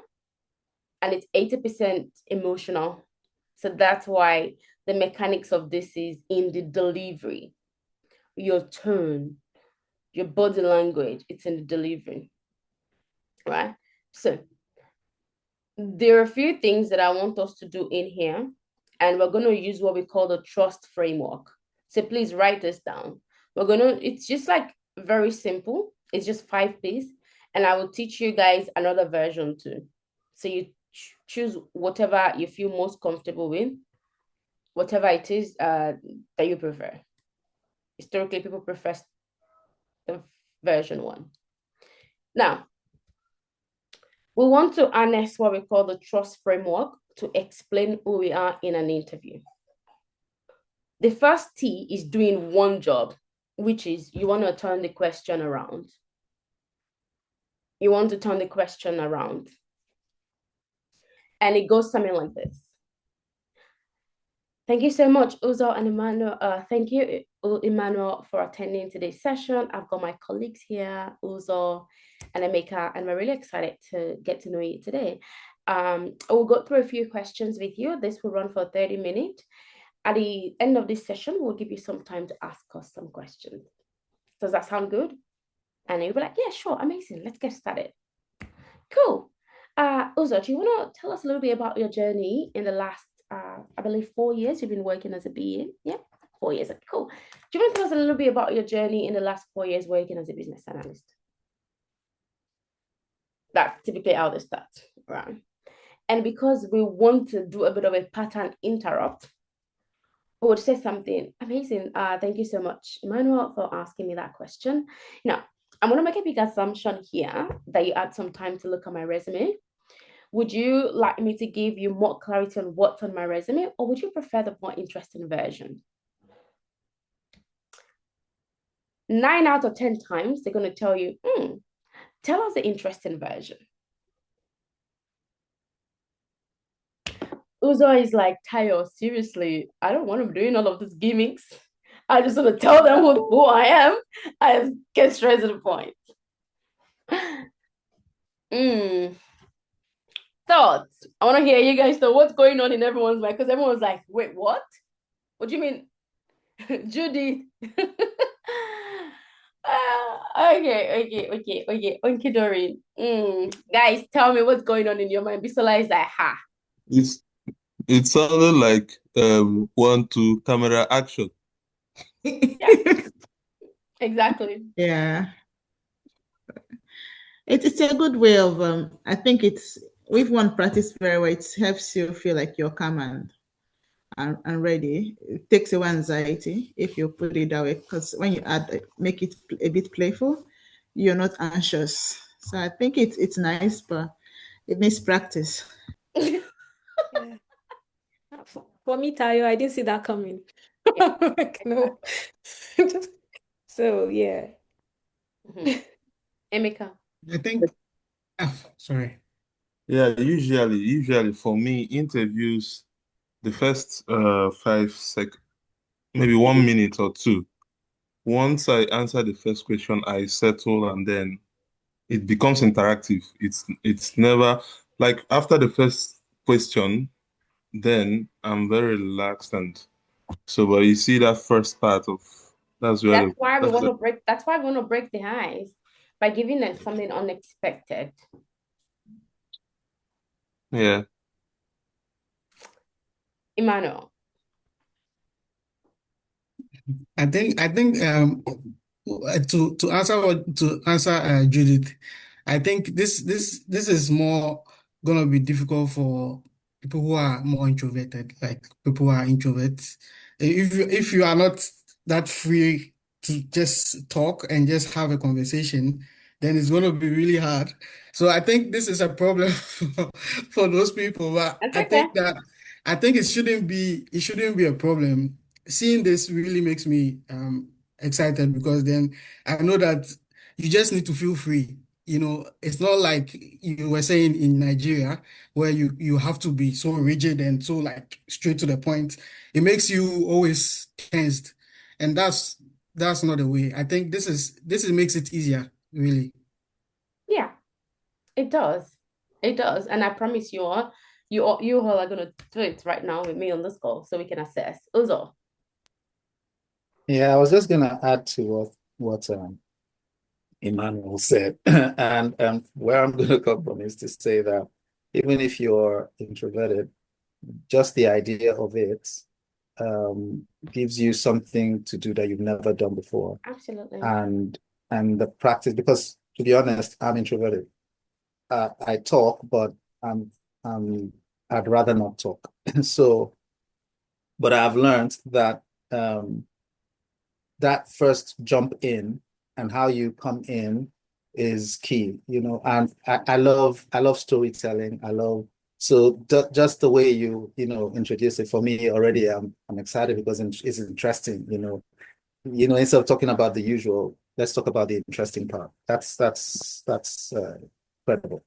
and it's 80% emotional. So that's why the mechanics of this is in the delivery, your tone, your body language, it's in the delivery, right? So there are a few things that I want us to do in here, and we're going to use what we call the trust framework. So please write this down. It's just like very simple. It's just 5 P's, and I will teach you guys another version too. So you choose whatever you feel most comfortable with, whatever it is that you prefer. Historically, people prefer the version 1. Now, we want to harness what we call the trust framework to explain who we are in an interview. The first T is doing one job, which is you want to turn the question around. You want to turn the question around. And it goes something like this. Thank you so much, Uzo and Emmanuel. Thank you, Emmanuel, for attending today's session. I've got my colleagues here, Uzo and Emeka, and we're really excited to get to know you today. I will go through a few questions with you. This will run for 30 minutes. At the end of this session, we'll give you some time to ask us some questions. Does that sound good? And you'll be like, yeah, sure, amazing. Let's get started. Cool. Uzo, do you want to tell us a little bit about your journey in the last, I believe, 4 years you've been working as a BA? Yeah, 4 years. Cool. Do you want to tell us a little bit about your journey in the last 4 years working as a business analyst? That's typically how they start, right? And because we want to do a bit of a pattern interrupt, I would say something amazing. Thank you so much, Emmanuel, for asking me that question. Now, I'm going to make a big assumption here that you had some time to look at my resume. Would you like me to give you more clarity on what's on my resume, or would you prefer the more interesting version? 9 out of 10 times, they're going to tell you, tell us the interesting version. Uzo is like, Tayo, seriously, I don't want to be doing all of these gimmicks. I just want to tell them who I am. I get straight to the point. Thoughts. I want to hear you guys know what's going on in everyone's mind, because everyone's like, wait, what? What do you mean? Judy. Okay, Doreen. Guys, tell me what's going on in your mind. Bisola is like, ha. It sounded like 1, 2, camera action. Yeah. Exactly. Yeah. It's a good way of I think it's if one practice very well, it helps you feel like you're calm and ready. It takes away anxiety if you put it that way, because when you make it a bit playful, you're not anxious. So I think it's nice, but it needs practice. Yeah. For me, Tayo, I didn't see that coming. Yeah. Like, no. So yeah. Emeka. I think, sorry. Yeah, usually for me, interviews, the first 5 seconds, maybe 1 minute or two. Once I answer the first question, I settle, and then it becomes interactive. It's never like after the first question, then I'm very relaxed, and so but you see that first part of that's where That's why we want to break. That's why we want to break the ice by giving them something unexpected. yeah. Emmanuel. I think to answer Judith, I think this is more gonna be difficult for people who are more introverted, like people who are introverts. If you are not that free to just talk and just have a conversation, then it's gonna be really hard. So I think this is a problem for those people. But That's I think it shouldn't be a problem. Seeing this really makes me excited, because then I know that you just need to feel free. it's not like you were saying in Nigeria where you have to be so rigid and so like straight to the point. It makes you always tensed, and that's not the way. I think this is makes it easier, really. Yeah, it does. It does. And I promise you all are gonna do it right now with me on this call so we can assess. Uzo. Yeah, I was just gonna add to what Emmanuel said, and where I'm gonna come from is to say that even if you're introverted, just the idea of it gives you something to do that you've never done before, Absolutely. and the practice. Because to be honest, I'm introverted. I talk, but I'm I'd rather not talk. So, but I've learned that that first jump in and how you come in is key, and I love storytelling. Just the way you introduce it for me already, I'm excited because it's interesting, instead of talking about the usual, let's talk about the interesting part. That's incredible.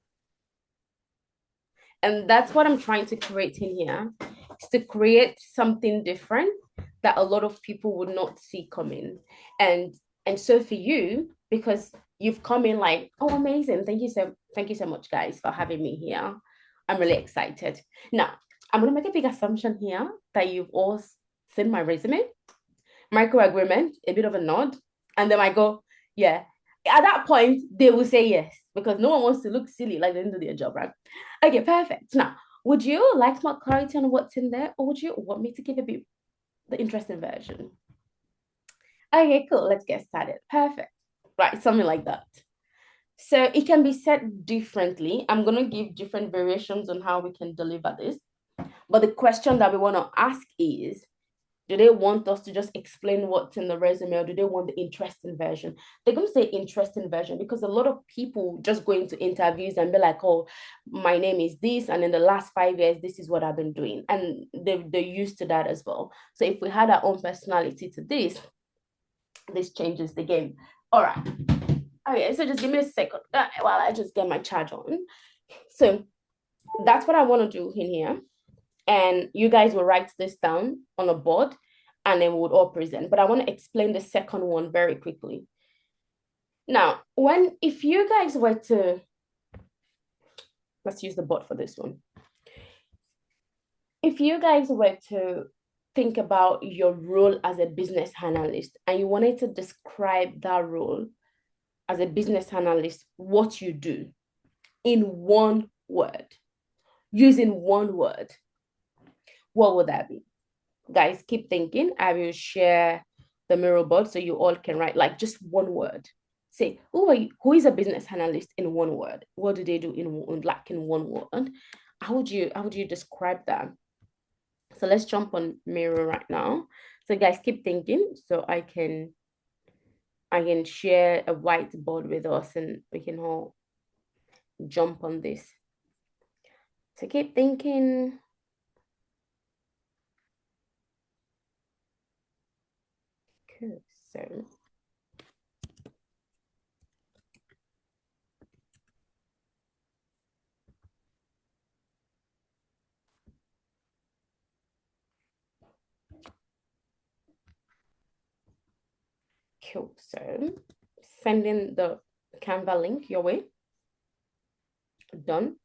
And that's what I'm trying to create in here, is to create something different that a lot of people would not see coming. And so for you, because you've come in like, oh, amazing. Thank you so much, guys, for having me here. I'm really excited. Now, I'm gonna make a big assumption here that you've all seen my resume, micro agreement, a bit of a nod, and then I go, yeah. At that point, they will say yes because no one wants to look silly like they didn't do their job, right? Okay, perfect. Now, would you like more clarity on what's in there, or would you want me to give a bit the interesting version? Okay, cool. Let's get started. Perfect. Right, something like that. So it can be said differently. I'm going to give different variations on how we can deliver this. But the question that we want to ask is, do they want us to just explain what's in the resume, or do they want the interesting version? They're going to say interesting version because a lot of people just go into interviews and be like, oh, my name is this, and in the last 5 years, this is what I've been doing. And they're used to that as well. So if we had our own personality to this changes the game. All right. Okay, so just give me a second while I just get my charge on. So that's what I want to do in here. And you guys will write this down on a board and then we would all present. But I want to explain the second one very quickly. Now, if you guys were to, let's use the board for this one. If you guys were to think about your role as a business analyst and you wanted to describe that role as a business analyst, what you do in one word, using one word, what would that be? Guys, keep thinking. I will share the mirror board so you all can write like just one word. Say, who is a business analyst in one word? What do they do in one word? How would you describe that? So let's jump on mirror right now. So guys, keep thinking so I can share a whiteboard with us and we can all jump on this. So keep thinking. Cool. So cool. So sending the Canva link your way. Done.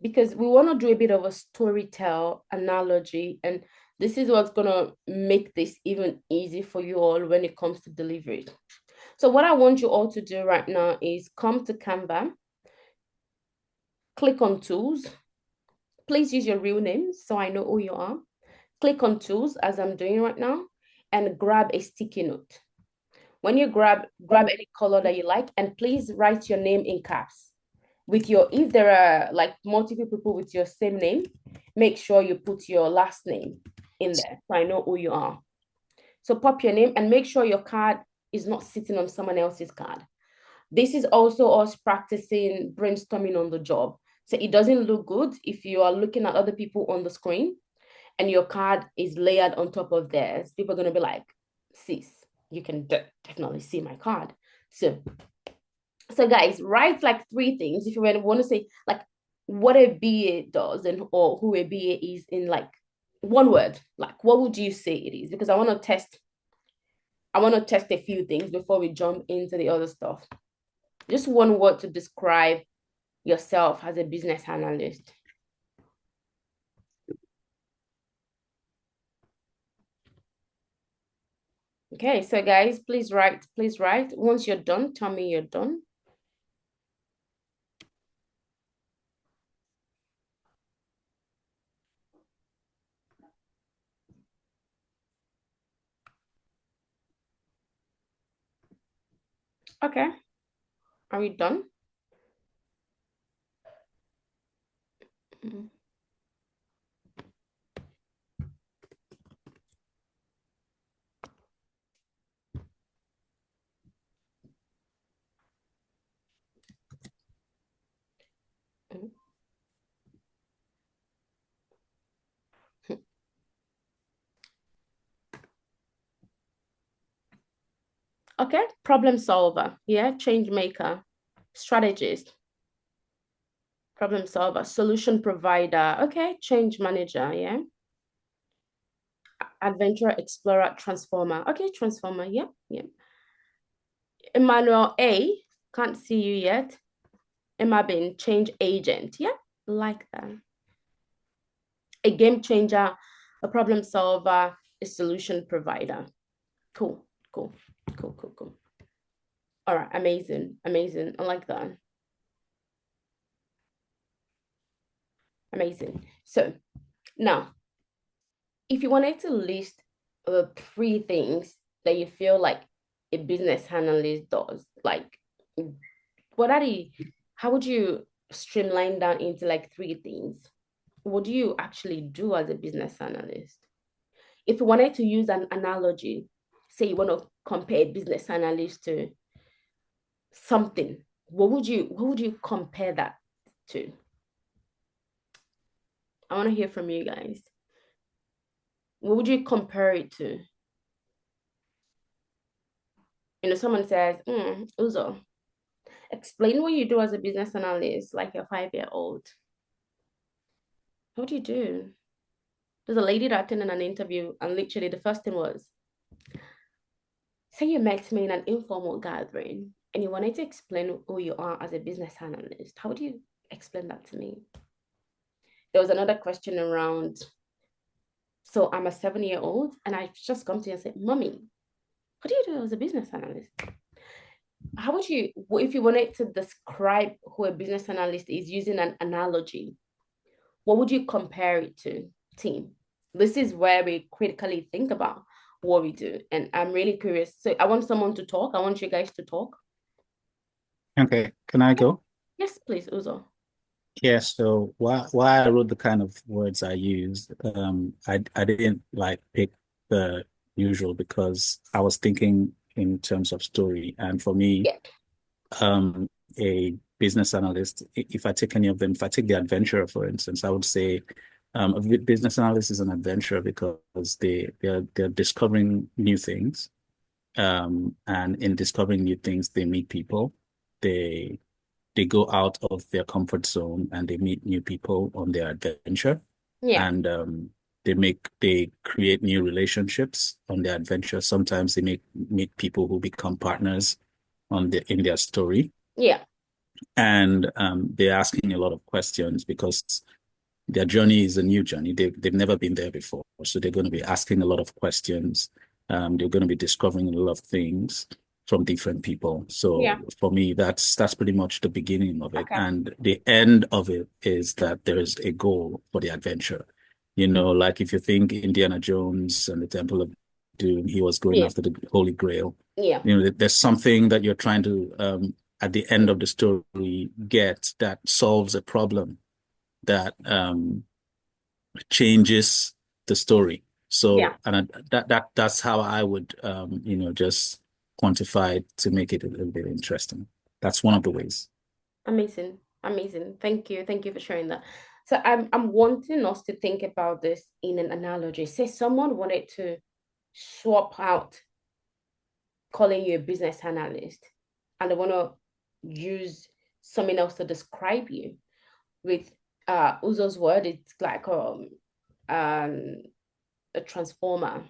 Because we want to do a bit of a storytell analogy, and this is what's going to make this even easy for you all when it comes to delivery. So what I want you all to do right now is come to Canva, click on tools. Please use your real name so I know who you are. Click on tools as I'm doing right now and grab a sticky note. When you grab any color that you like, and please write your name in caps. If there are like multiple people with your same name, make sure you put your last name in there so I know who you are. So pop your name and make sure your card is not sitting on someone else's card. This is also us practicing brainstorming on the job. So it doesn't look good if you are looking at other people on the screen and your card is layered on top of theirs. People are going to be like, sis, you can definitely see my card. So guys, write like three things if you want to say like what a BA does and or who a BA is in like one word. Like what would you say it is? Because I want to test a few things before we jump into the other stuff. Just one word to describe yourself as a business analyst. Okay, so guys, please write. Once you're done, tell me you're done. Okay, are we done? Okay, problem solver, yeah, change maker, strategist, problem solver, solution provider, okay, change manager, yeah, adventurer, explorer, transformer, okay, transformer, yeah. Emmanuel A, can't see you yet. Emma Bin, change agent, yeah, like that. A game changer, a problem solver, a solution provider. Cool. All right, amazing. I like that. Amazing. So now, if you wanted to list the three things that you feel like a business analyst does, like how would you streamline down into like three things? What do you actually do as a business analyst? If you wanted to use an analogy, say you want to compare a business analyst to something, what would you compare that to? I want to hear from you guys. What would you compare it to? Someone says, Uzo, explain what you do as a business analyst, like a 5-year-old. What do you do? There's a lady that attended an interview, and literally the first thing was, say you met me in an informal gathering and you wanted to explain who you are as a business analyst. How would you explain that to me? There was another question around, so I'm a 7-year-old and I've just come to you and said, Mommy, what do you do as a business analyst? How would you, if you wanted to describe who a business analyst is using an analogy, what would you compare it to, team? This is where we critically think about what we do. And I'm really curious. So I want someone to talk. I want you guys to talk. Okay, can I go? Yes, please, Uzo. Yeah, so why I wrote the kind of words I used, I didn't like pick the usual because I was thinking in terms of story. And for me, a business analyst, if I take any of them, if I take the adventurer, for instance, I would say a business analyst is an adventurer because they're discovering new things. And in discovering new things, they meet people. They go out of their comfort zone and they meet new people on their adventure. Yeah. And they create new relationships on their adventure. Sometimes they meet people who become partners in their story. Yeah. And they're asking a lot of questions because their journey is a new journey. They've never been there before. So they're going to be asking a lot of questions. They're going to be discovering a lot of things from different people. So for me, that's pretty much the beginning of it. Okay. And the end of it is that there is a goal for the adventure. Like if you think Indiana Jones and the Temple of Doom, he was going after the Holy Grail. Yeah. There's something that you're trying to, at the end of the story, get that solves a problem that changes the story. So, and that's how I would, just quantify it to make it a little bit interesting. That's one of the ways. Amazing. Thank you for sharing that. So I'm wanting us to think about this in an analogy. Say someone wanted to swap out calling you a business analyst and they want to use something else to describe you. With Uzo's word, it's like a transformer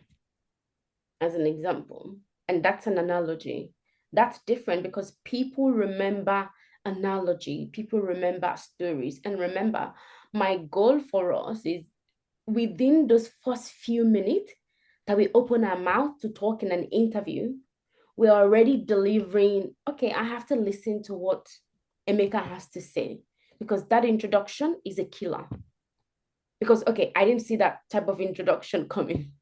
as an example. And that's an analogy. That's different because people remember analogy, people remember stories. And remember, my goal for us is within those first few minutes that we open our mouth to talk in an interview, we're already delivering, okay, I have to listen to what Emeka has to say, because that introduction is a killer. Because, okay, I didn't see that type of introduction coming.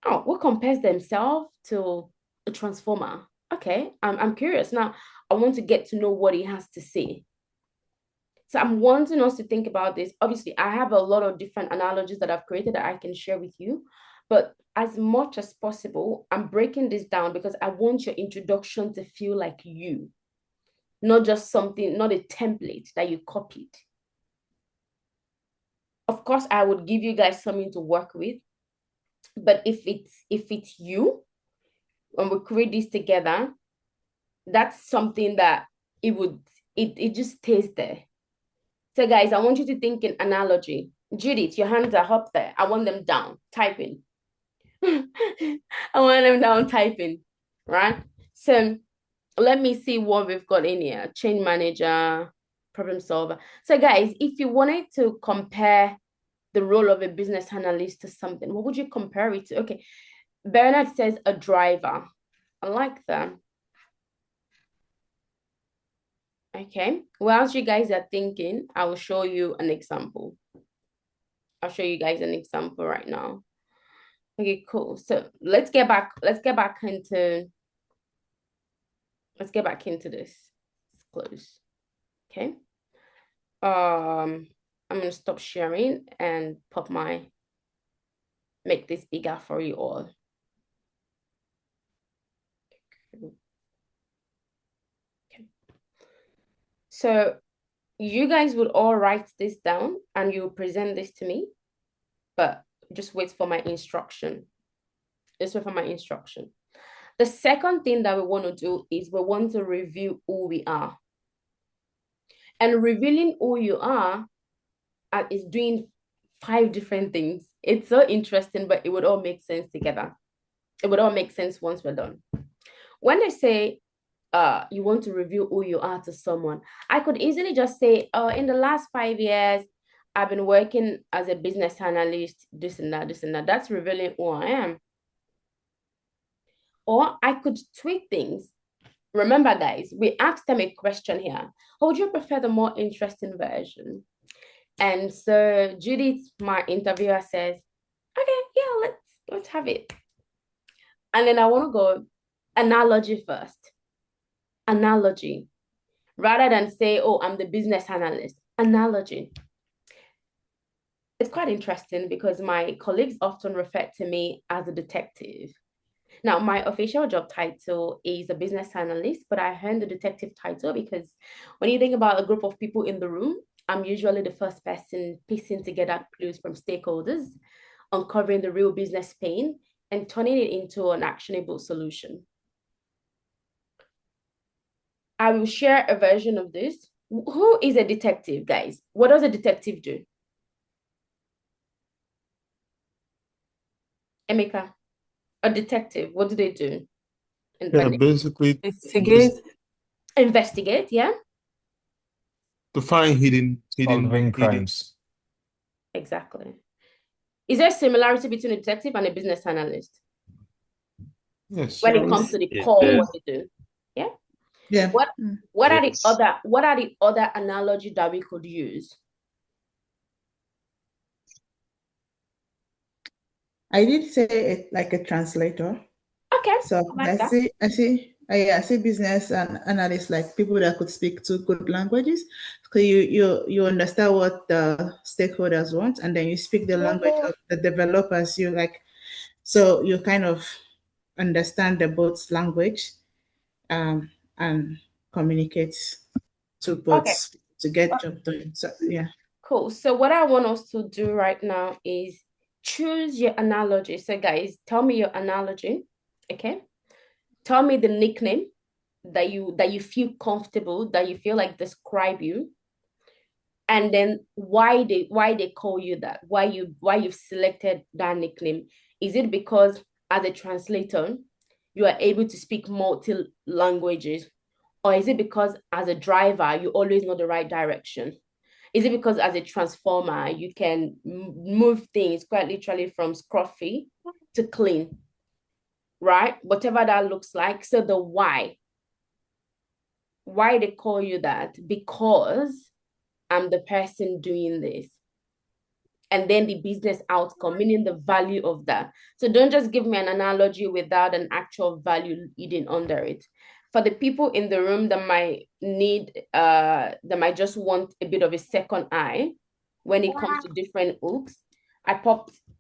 Oh, what compares themselves to a transformer? Okay, I'm curious. Now, I want to get to know what he has to say. So I'm wanting us to think about this. Obviously, I have a lot of different analogies that I've created that I can share with you. But as much as possible, I'm breaking this down because I want your introduction to feel like you, not just something, not a template that you copied. Of course, I would give you guys something to work with. But if it's you, when we create this together, that's something that it just stays there. So guys, I want you to think in analogy. Judith, your hands are up there. I want them down, typing. I want them down typing, right? So let me see what we've got in here. Change manager, problem solver. So guys, if you wanted to compare the role of a business analyst to something, what would you compare it to? Okay, Bernard says a driver. I like that. Okay, whilst you guys are thinking, I will show you an example. I'll show you guys an example right now. Okay, cool. So let's get back into this. Let's close. Okay. I'm gonna stop sharing and make this bigger for you all. Okay. So you guys would all write this down and you present this to me, but just wait for my instruction. Just wait for my instruction. The second thing that we want to do is we want to review who we are. And revealing who you are is doing 5 different things. It's so interesting, but it would all make sense together. It would all make sense once we're done. When they say you want to reveal who you are to someone, I could easily just say, in the last 5 years, I've been working as a business analyst, this and that, this and that. That's revealing who I am. Or I could tweak things. Remember, guys, we asked them a question here. How would you prefer the more interesting version? And so Judith, my interviewer, says, okay, yeah, let's have it. And then I want to go analogy first. Analogy. Rather than say, oh, I'm the business analyst. Analogy. It's quite interesting because my colleagues often refer to me as a detective. Now, my official job title is a business analyst, but I earned the detective title because when you think about a group of people in the room, I'm usually the first person piecing together clues from stakeholders, uncovering the real business pain, and turning it into an actionable solution. I will share a version of this. Who is a detective, guys? What does a detective do? Emeka, a detective, what do they do? Yeah, basically investigate, yeah? To find hidden crimes. Exactly. Is there a similarity between a detective and a business analyst? Yes. When it comes to the core of what they do. Yeah? Yeah. What are the other analogy that we could use? I did say it like a translator. Okay. So I see business and analysts like people that could speak 2 good languages. So you understand what the stakeholders want, and then you speak the language of the developers. So you kind of understand the both language, and communicate to both to get job done. So yeah. Cool. So what I want us to do right now is choose your analogy. So guys, tell me your analogy. Okay. Tell me the nickname. that you feel comfortable, that you feel like describe you, and then why they call you that, why you've selected that nickname. Is it because as a translator you are able to speak multi languages, or is it because as a driver you always know the right direction? Is it because as a transformer you can move things quite literally from scruffy to clean, right? Whatever that looks like. So the why they call you that, because I'm the person doing this. And then the business outcome, meaning the value of that. So don't just give me an analogy without an actual value hidden under it. For the people in the room that might that might just want a bit of a second eye when it comes to different hooks,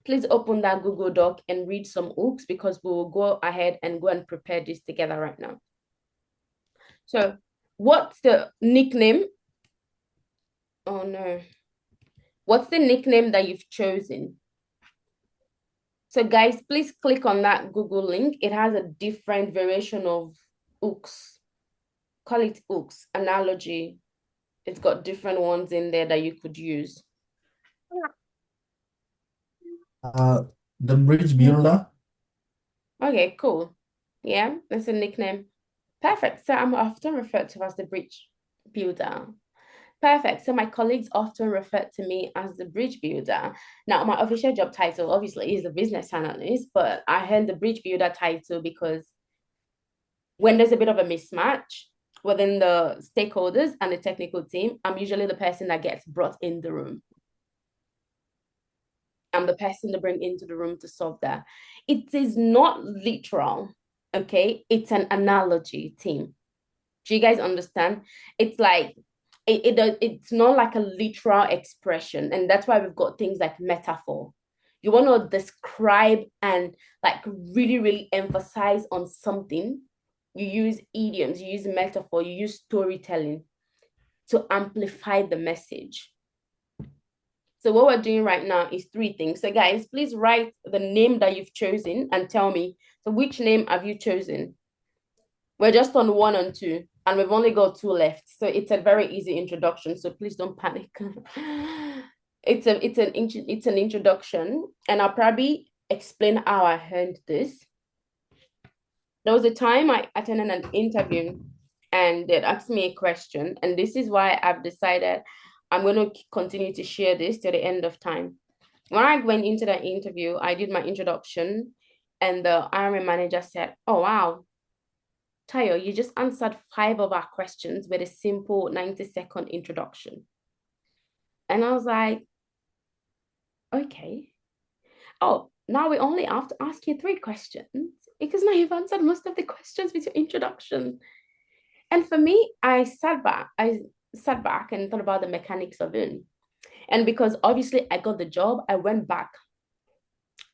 please open that Google Doc and read some hooks, because we will go ahead and go and prepare this together right now. So what's the nickname? Oh no. What's the nickname that you've chosen? So guys, please click on that Google link. It has a different variation of hooks. Call it hooks, analogy. It's got different ones in there that you could use. The bridge builder. Okay, cool. Yeah, that's a nickname. Perfect. So I'm often referred to as the bridge builder. Perfect. So my colleagues often refer to me as the bridge builder. Now, my official job title obviously is a business analyst, but I had the bridge builder title because when there's a bit of a mismatch within the stakeholders and the technical team, I'm usually the person that gets brought in the room. I'm the person to bring into the room to solve that. It is not literal, okay? It's an analogy, team. Do you guys understand? It's like it's not like a literal expression, and that's why we've got things like metaphor. You want to describe and like really, really emphasize on something. You use idioms, you use metaphor, you use storytelling to amplify the message. So what we're doing right now is three things. So guys, please write the name that you've chosen and tell me. So which name have you chosen? We're just on 1 and 2, and we've only got 2 left. So it's a very easy introduction. So please don't panic. It's an introduction, and I'll probably explain how I heard this. There was a time I attended an interview, and they'd asked me a question, and this is why I've decided I'm going to continue to share this to the end of time. When I went into that interview, I did my introduction, and the hiring manager said, "Oh wow, Tayo, you just answered 5 of our questions with a simple 90-second introduction." And I was like, okay. Oh, now we only have to ask you 3 questions, because now you've answered most of the questions with your introduction. And for me, I sat back and thought about the mechanics of it. And because obviously I got the job, I went back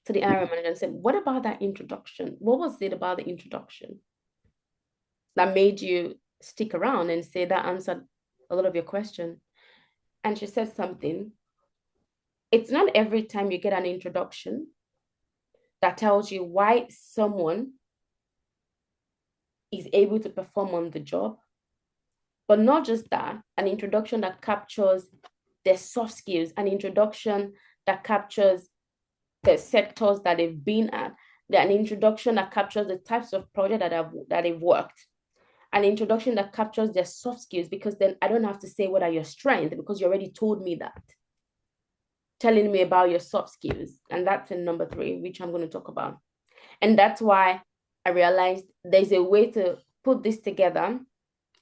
to the hiring manager and said, what about that introduction? What was it about the introduction that made you stick around and say that answered a lot of your question? And she said something. It's not every time you get an introduction that tells you why someone is able to perform on the job, but not just that, an introduction that captures their soft skills, an introduction that captures the sectors that they've been at, an introduction that captures the types of projects that they've worked, an introduction that captures their soft skills, because then I don't have to say what are your strengths, because you already told me that. Telling me about your soft skills. And that's in number 3, which I'm going to talk about. And that's why I realized there's a way to put this together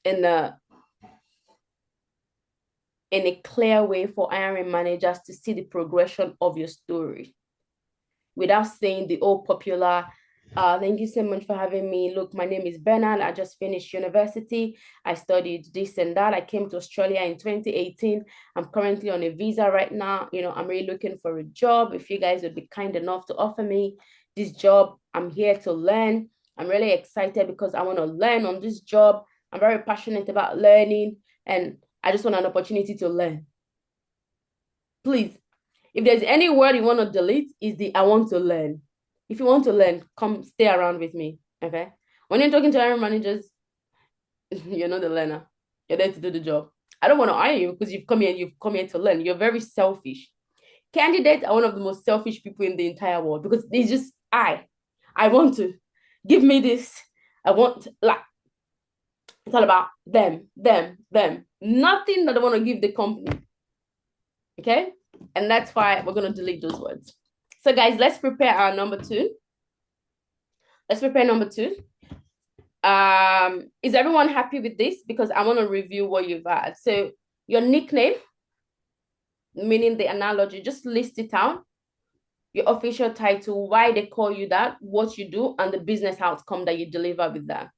in a clear way for hiring managers to see the progression of your story without saying the old popular, thank you so much for having me. Look, my name is Bernard. I just finished university. I studied this and that. I came to Australia in 2018. I'm currently on a visa right now. You know, I'm really looking for a job. If you guys would be kind enough to offer me this job, I'm here to learn. I'm really excited because I want to learn on this job. I'm very passionate about learning, and I just want an opportunity to learn. Please, if there's any word you want to delete, is the I want to learn. If you want to learn, come stay around with me, okay? When you're talking to hiring managers, You're not the learner. You're there to do the job. I don't want to hire you because you've come here to learn. You're very selfish. Candidates are one of the most selfish people in the entire world because they just I want to give me this. I want like it's all about them, them, them. Nothing that I want to give the company. Okay? And that's why we're going to delete those words. So, guys, let's prepare our number two. Let's prepare number two. Is everyone happy with this? Because I want to review what you've had. So, your nickname, meaning the analogy, just list it out. Your official title, why they call you that, what you do, and the business outcome that you deliver with that.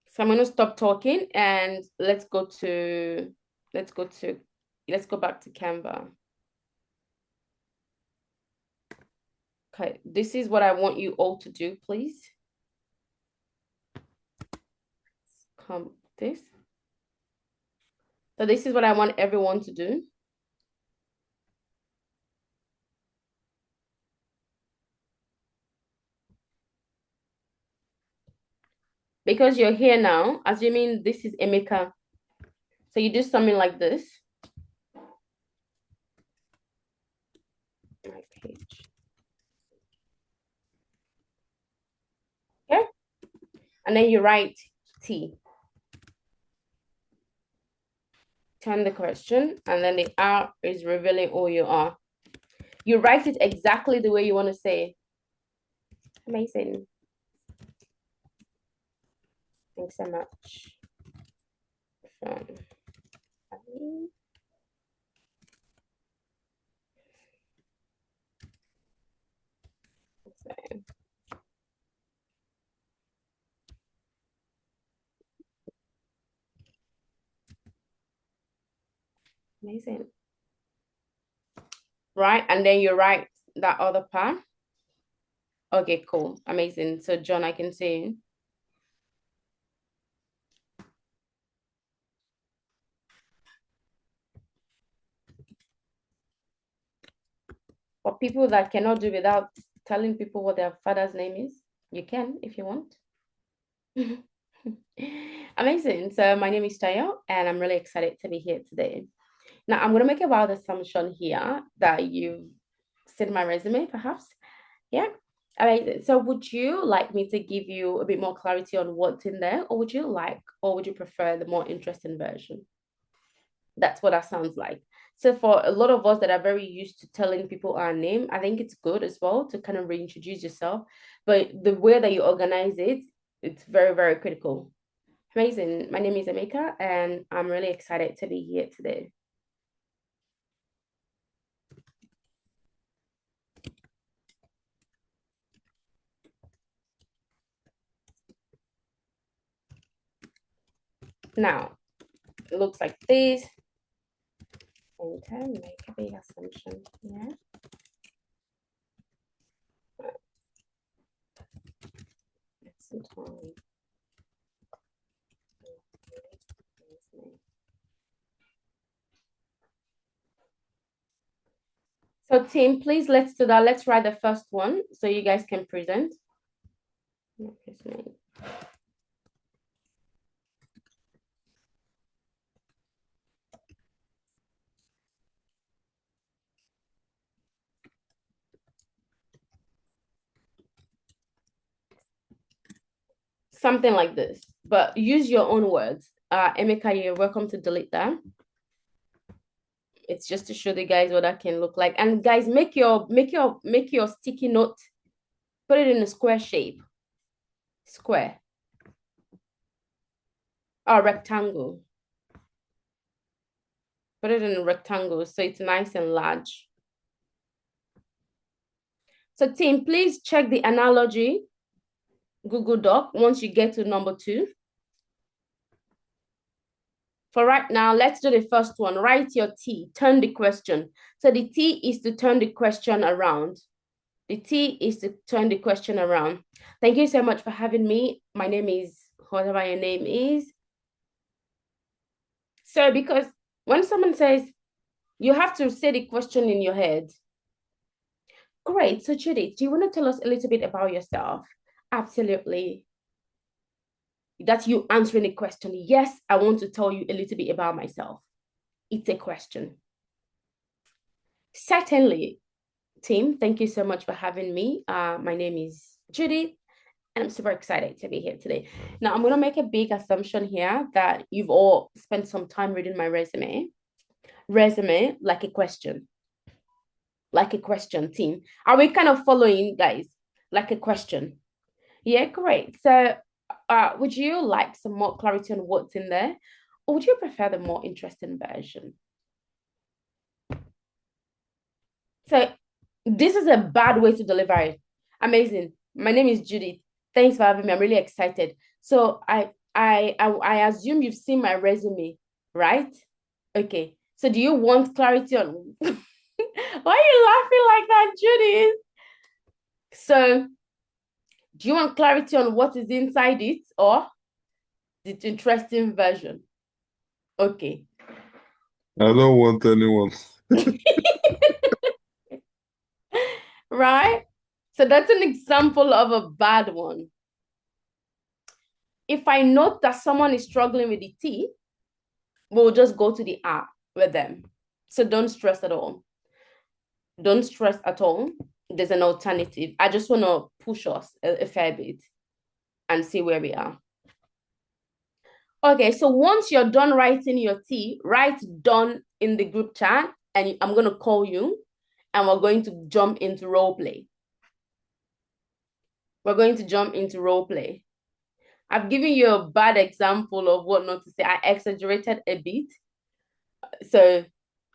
So I'm going to stop talking and let's go back to Canva. Okay, this is what I want you all to do, please. Come this. So this is what I want everyone to do. Because you're here now, assuming this is Emeka. So you do something like this. My page. Okay. And then you write T. Turn the question, and then the R is revealing who you are. You write it exactly the way you want to say. Amazing. Thanks so much. Amazing. Right, and then you write that other part. Okay, cool. Amazing. So John, I can see. For people that cannot do without telling people what their father's name is, you can if you want. Amazing. So my name is Tayo, and I'm really excited to be here today. Now, I'm going to make a wild assumption here that you've seen my resume, perhaps. Yeah. Amazing. So would you like me to give you a bit more clarity on what's in there, or would you prefer the more interesting version? That's what that sounds like. So for a lot of us that are very used to telling people our name, I think it's good as well to kind of reintroduce yourself. But the way that you organize it, it's very, very critical. Amazing. My name is Emeka, and I'm really excited to be here today. Now, it looks like this. Okay, make a big assumption here. Some time. So team, please let's do that. Let's write the first one so you guys can present. Something like this, but use your own words. Emeka, you're welcome to delete that. It's just to show the guys what that can look like. And guys, make your sticky note, put it in a square shape. Square. Or rectangle. Put it in a rectangle so it's nice and large. So team, please check the analogy Google Doc once you get to number 2. For right now, let's do the first one. Write your T, turn the question. So the T is to turn the question around. The T is to turn the question around. Thank you so much for having me. My name is, whatever your name is. So because when someone says, you have to say the question in your head. Great, so Judith, do you want to tell us a little bit about yourself? Absolutely. That's you answering a question. Yes, I want to tell you a little bit about myself. It's a question. Certainly, team, thank you so much for having me. My name is Judy, and I'm super excited to be here today. Now, I'm going to make a big assumption here that you've all spent some time reading my resume. Resume, like a question. Like a question, team. Are we kind of following, guys? Like a question. Yeah, great. So, would you like some more clarity on what's in there? Or would you prefer the more interesting version? So, this is a bad way to deliver it. Amazing. My name is Judith. Thanks for having me. I'm really excited. So, I assume you've seen my resume, right? Okay. So, do you want clarity on why are you laughing like that, Judith? So, do you want clarity on what is inside it or the interesting version? Okay. I don't want anyone. Right? So that's an example of a bad one. If I note that someone is struggling with the T, we'll just go to the R with them. So don't stress at all. Don't stress at all. There's an alternative. I just want to push us a fair bit and see where we are. Okay, so once you're done writing your T, write done in the group chat, and I'm going to call you, and we're going to jump into role play. We're going to jump into role play. I've given you a bad example of what not to say. I exaggerated a bit. So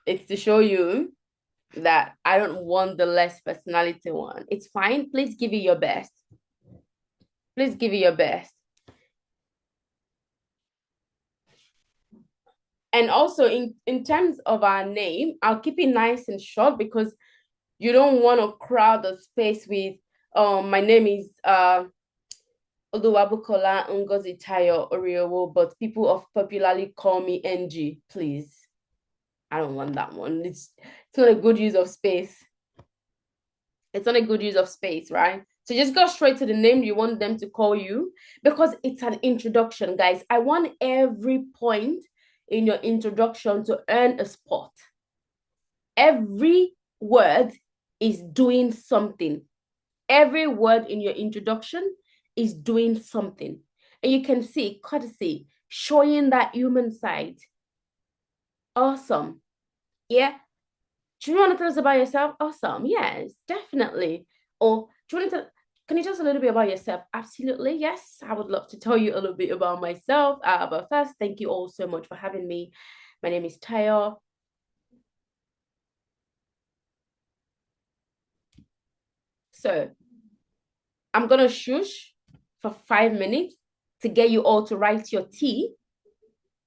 it's to show you that I don't want the less personality one. It's fine. Please give it your best. Please give it your best. And also in terms of our name, I'll keep it nice and short because you don't want to crowd the space with my name is Oluwabukola Ngozi Tayo Oriowo, but people popularly call me NG, please. I don't want that one. It's not a good use of space. It's not a good use of space, right? So just go straight to the name you want them to call you because it's an introduction, guys. I want every point in your introduction to earn a spot. Every word is doing something. Every word in your introduction is doing something. And you can see courtesy, showing that human side. Awesome. Yeah. Do you want to tell us about yourself? Awesome. Yes, definitely. Or do you want to can you tell us a little bit about yourself? Absolutely. Yes, I would love to tell you a little bit about myself. But first, thank you all so much for having me. My name is Tayo. So I'm gonna shush for 5 minutes to get you all to write your T.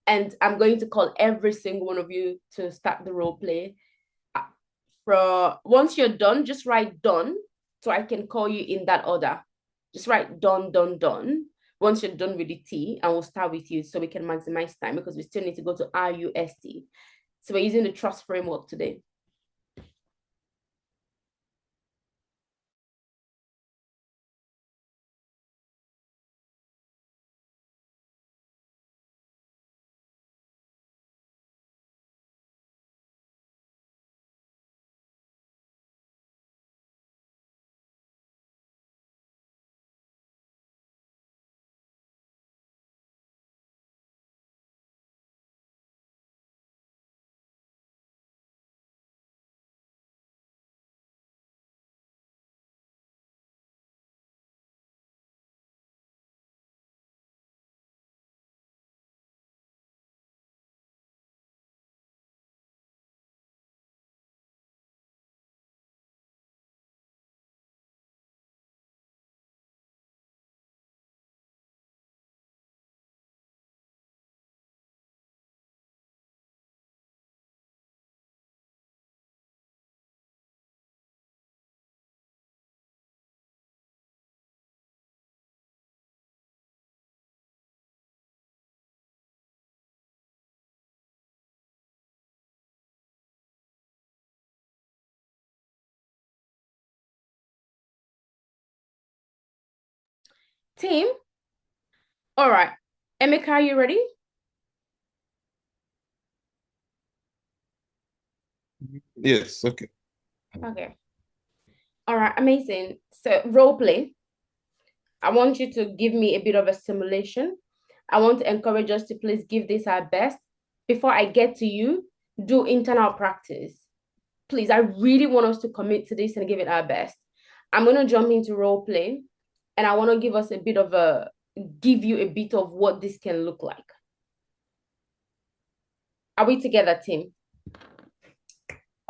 And I'm going to call every single one of you to start the role play. Once you're done, just write done so I can call you in that order. Just write done, done, done. Once you're done with the T, and we'll start with you so we can maximize time because we still need to go to RUST. So we're using the trust framework today. Team, all right. Emeka, are you ready? Yes, okay. Okay. All right, amazing. So role play. I want you to give me a bit of a simulation. I want to encourage us to please give this our best. Before I get to you, do internal practice. Please, I really want us to commit to this and give it our best. I'm going to jump into role play and I want to give you a bit of what this can look like. Are we together, team?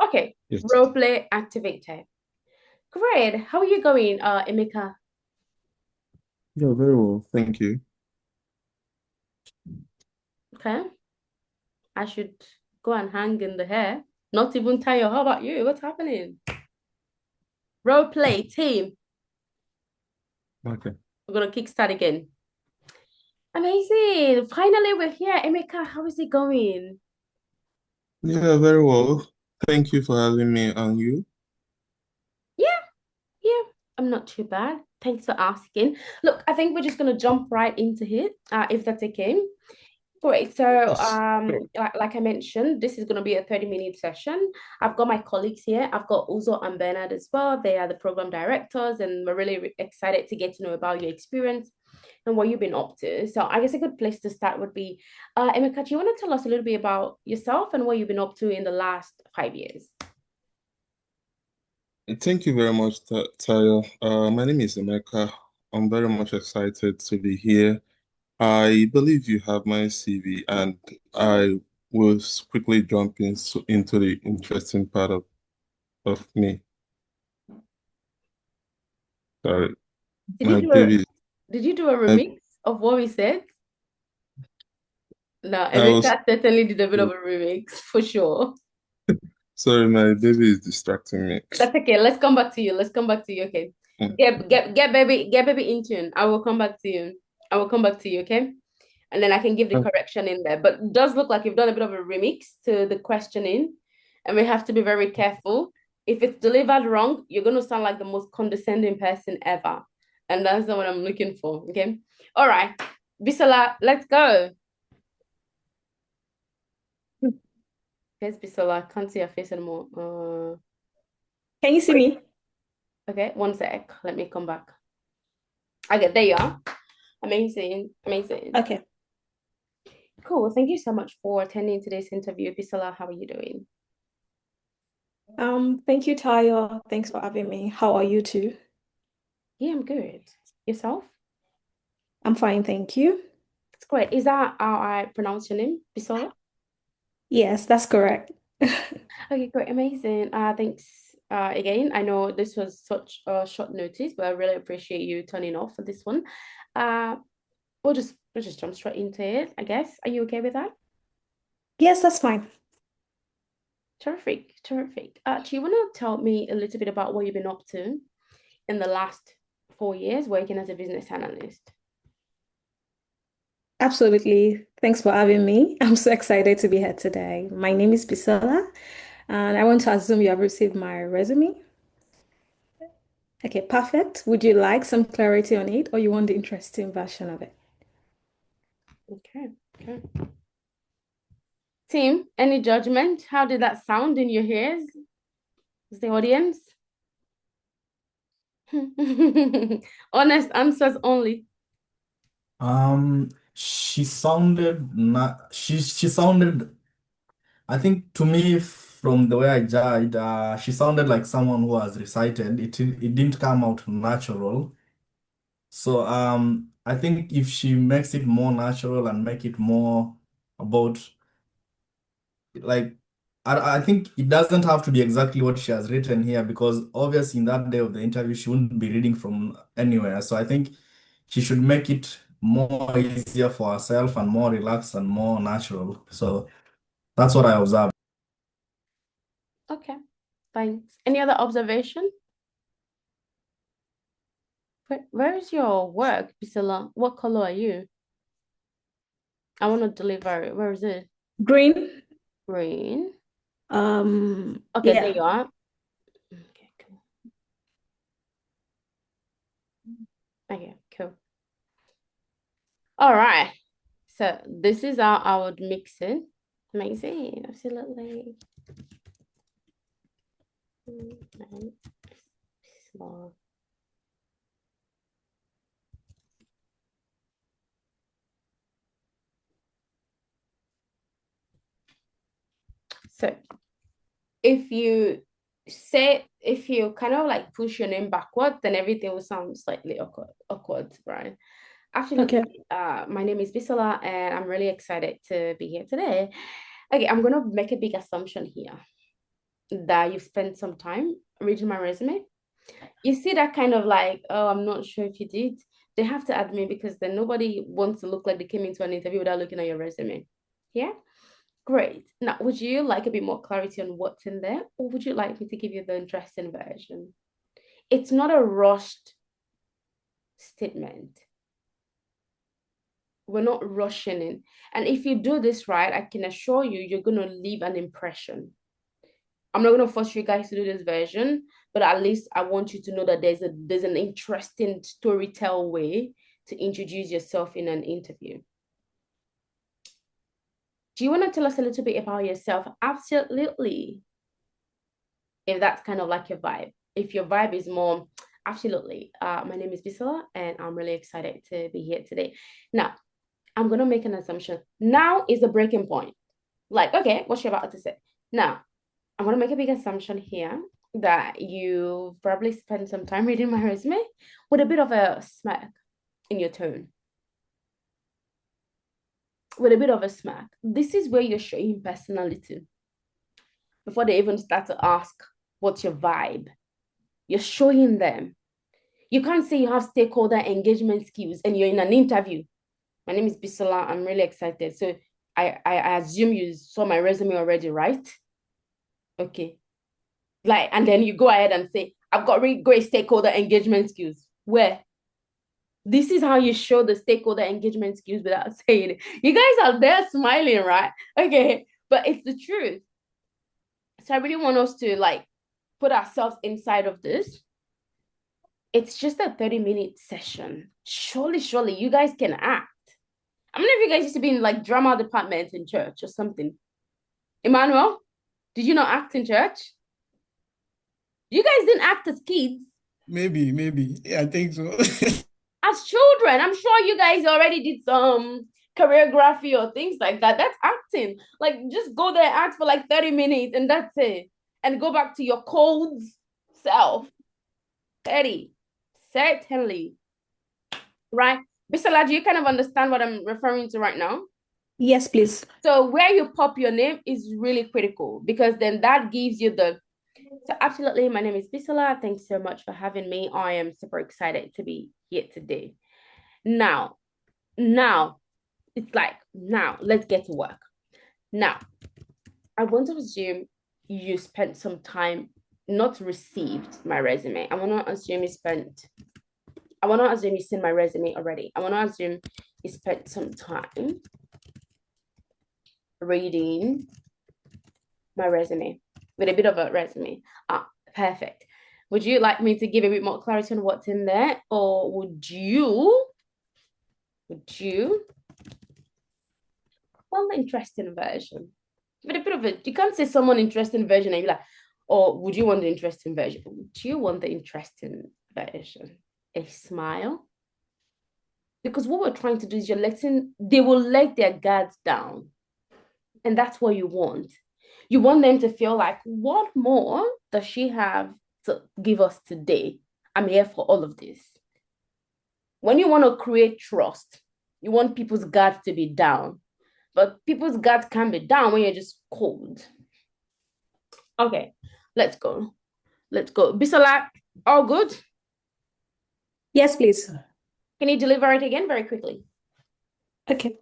Okay, Yes. role play activated. Great. How are you going, Emeka? Yeah, very well. Thank you. Okay. I should go and hang in the hair. Not even Tayo. How about you? What's happening? Role play team. Okay. We're gonna kickstart again. Amazing. Finally, we're here. Emeka, how is it going? Yeah, very well. Thank you for having me, and you? Yeah, I'm not too bad. Thanks for asking. Look, I think we're just gonna jump right into it, if that's okay. Great. So, Yes. Sure. like I mentioned, this is going to be a 30-minute session. I've got my colleagues here. I've got Uzo and Bernard as well. They are the program directors, and we're really excited to get to know about your experience and what you've been up to. So, I guess a good place to start would be, Emeka, do you want to tell us a little bit about yourself and what you've been up to in the last 5 years? Thank you very much, Tayo. My name is Emeka. I'm very much excited to be here. I believe you have my CV, and I will quickly jump into the interesting part of me. Sorry, Did you my do a baby. Did you do a My, remix of what we said? No, I was Emeka certainly did a bit of a remix for sure. sorry, my baby is distracting me. That's okay. Let's come back to you. Let's come back to you. Okay. Mm. Get baby in tune. I will come back to you. I will come back to you. Okay. And then I can give the correction in there. But it does look like you've done a bit of a remix to the questioning, and we have to be very careful. If it's delivered wrong, you're gonna sound like the most condescending person ever, and that's not what I'm looking for. Okay. All right, Bisola, let's go. Yes, Bisola, I can't see your face anymore. Can you see me? Okay, one sec. Let me come back. Okay, there you are. Amazing, amazing. Okay. Cool. Thank you so much for attending today's interview. Bisola, how are you doing? Thank you, Tayo. Thanks for having me. How are you too? Yeah, I'm good. Yourself? I'm fine, thank you. That's great. Is that how I pronounce your name, Bisola? Yes, that's correct. Okay, great, amazing. Thanks again. I know this was such a short notice, but I really appreciate you turning off for this one. Uh, we'll just jump straight into it, I guess. Are you okay with that? Yes, that's fine. Terrific, terrific. Do you want to tell me a little bit about what you've been up to in the last 4 years working as a business analyst? Absolutely. Thanks for having me. I'm so excited to be here today. My name is Bisola, and I want to assume you have received my resume. Okay, perfect. Would you like some clarity on it, or you want the interesting version of it? Okay, okay. Team, any judgment? How did that sound in your ears? Is the audience? Honest answers only. She sounded not she sounded, I think, to me, from the way I judged, she sounded like someone who has recited. It didn't come out natural. So I think if she makes it more natural and make it more about, like, I think it doesn't have to be exactly what she has written here, because obviously in that day of the interview she wouldn't be reading from anywhere. So I think she should make it more easier for herself and more relaxed and more natural. So that's what I observed. Okay, thanks. Any other observation? Where is your work, Priscilla? What color are you? I want to deliver it. Where is it? Green. Green. Okay, there you Yeah. are. Okay, cool. Okay, cool. All right. So this is how I would mix it. Amazing. Absolutely. And small. So if you kind of like push your name backward, then everything will sound slightly awkward, right? Absolutely. Okay. My name is Bisola, and I'm really excited to be here today. Okay, I'm gonna make a big assumption here that you've spent some time reading my resume. You see that kind of like, oh, I'm not sure if you did. They have to add me because then nobody wants to look like they came into an interview without looking at your resume. Yeah? Great. Now, would you like a bit more clarity on what's in there, or would you like me to give you the interesting version? It's not a rushed statement. We're not rushing in. And if you do this right, I can assure you, you're going to leave an impression. I'm not going to force you guys to do this version, but at least I want you to know that there's an interesting storytell way to introduce yourself in an interview. Do you want to tell us a little bit about yourself? Absolutely. If that's kind of like your vibe. If your vibe is more, absolutely. My name is Bisola, and I'm really excited to be here today. Now, I'm going to make an assumption. Now is the breaking point. Like, okay, what you're about to say. Now, I'm going to make a big assumption here that you probably spent some time reading my resume with a bit of a smirk in your tone. With a bit of a smirk. This is where you're showing personality. Before they even start to ask, what's your vibe? You're showing them. You can't say you have stakeholder engagement skills and you're in an interview. My name is Bisola. I'm really excited. So I assume you saw my resume already, right? Okay. Like, and then you go ahead and say, I've got really great stakeholder engagement skills. Where? This is how you show the stakeholder engagement skills without saying it. You guys are there smiling, right? Okay. But it's the truth. So I really want us to like put ourselves inside of this. It's just a 30-minute session. Surely, you guys can act. How many of you guys used to be in like drama department in church or something? Emmanuel, did you not act in church? You guys didn't act as kids. Maybe. Yeah, I think so. As children, I'm sure you guys already did some choreography or things like that. That's acting. Like, just go there, act for like 30 minutes, and that's it. And go back to your cold self. 30. Certainly. Right? Bisola, do you kind of understand what I'm referring to right now? Yes, please. So where you pop your name is really critical because then that gives you the. So absolutely, my name is Bisola. Thanks so much for having me. I am super excited to be here today. Now, it's like, now let's get to work. Now, I want to assume you spent some time, not received my resume. I want to assume you've seen my resume already. I want to assume you spent some time reading my resume with a bit of a resume. Perfect. Would you like me to give a bit more clarity on what's in there, or would you want the interesting version? With a bit of a, you can't say someone interesting version and you're like, or would you want the interesting version? Would you want the interesting version? A smile? Because what we're trying to do is they will let their guards down. And that's what you want. You want them to feel like, what more does she have to give us today? I'm here for all of this. When you want to create trust, you want people's guards to be down. But people's guards can be down when you're just cold. Okay, let's go. Bisola, all good? Yes, please. Can you deliver it again very quickly? Okay.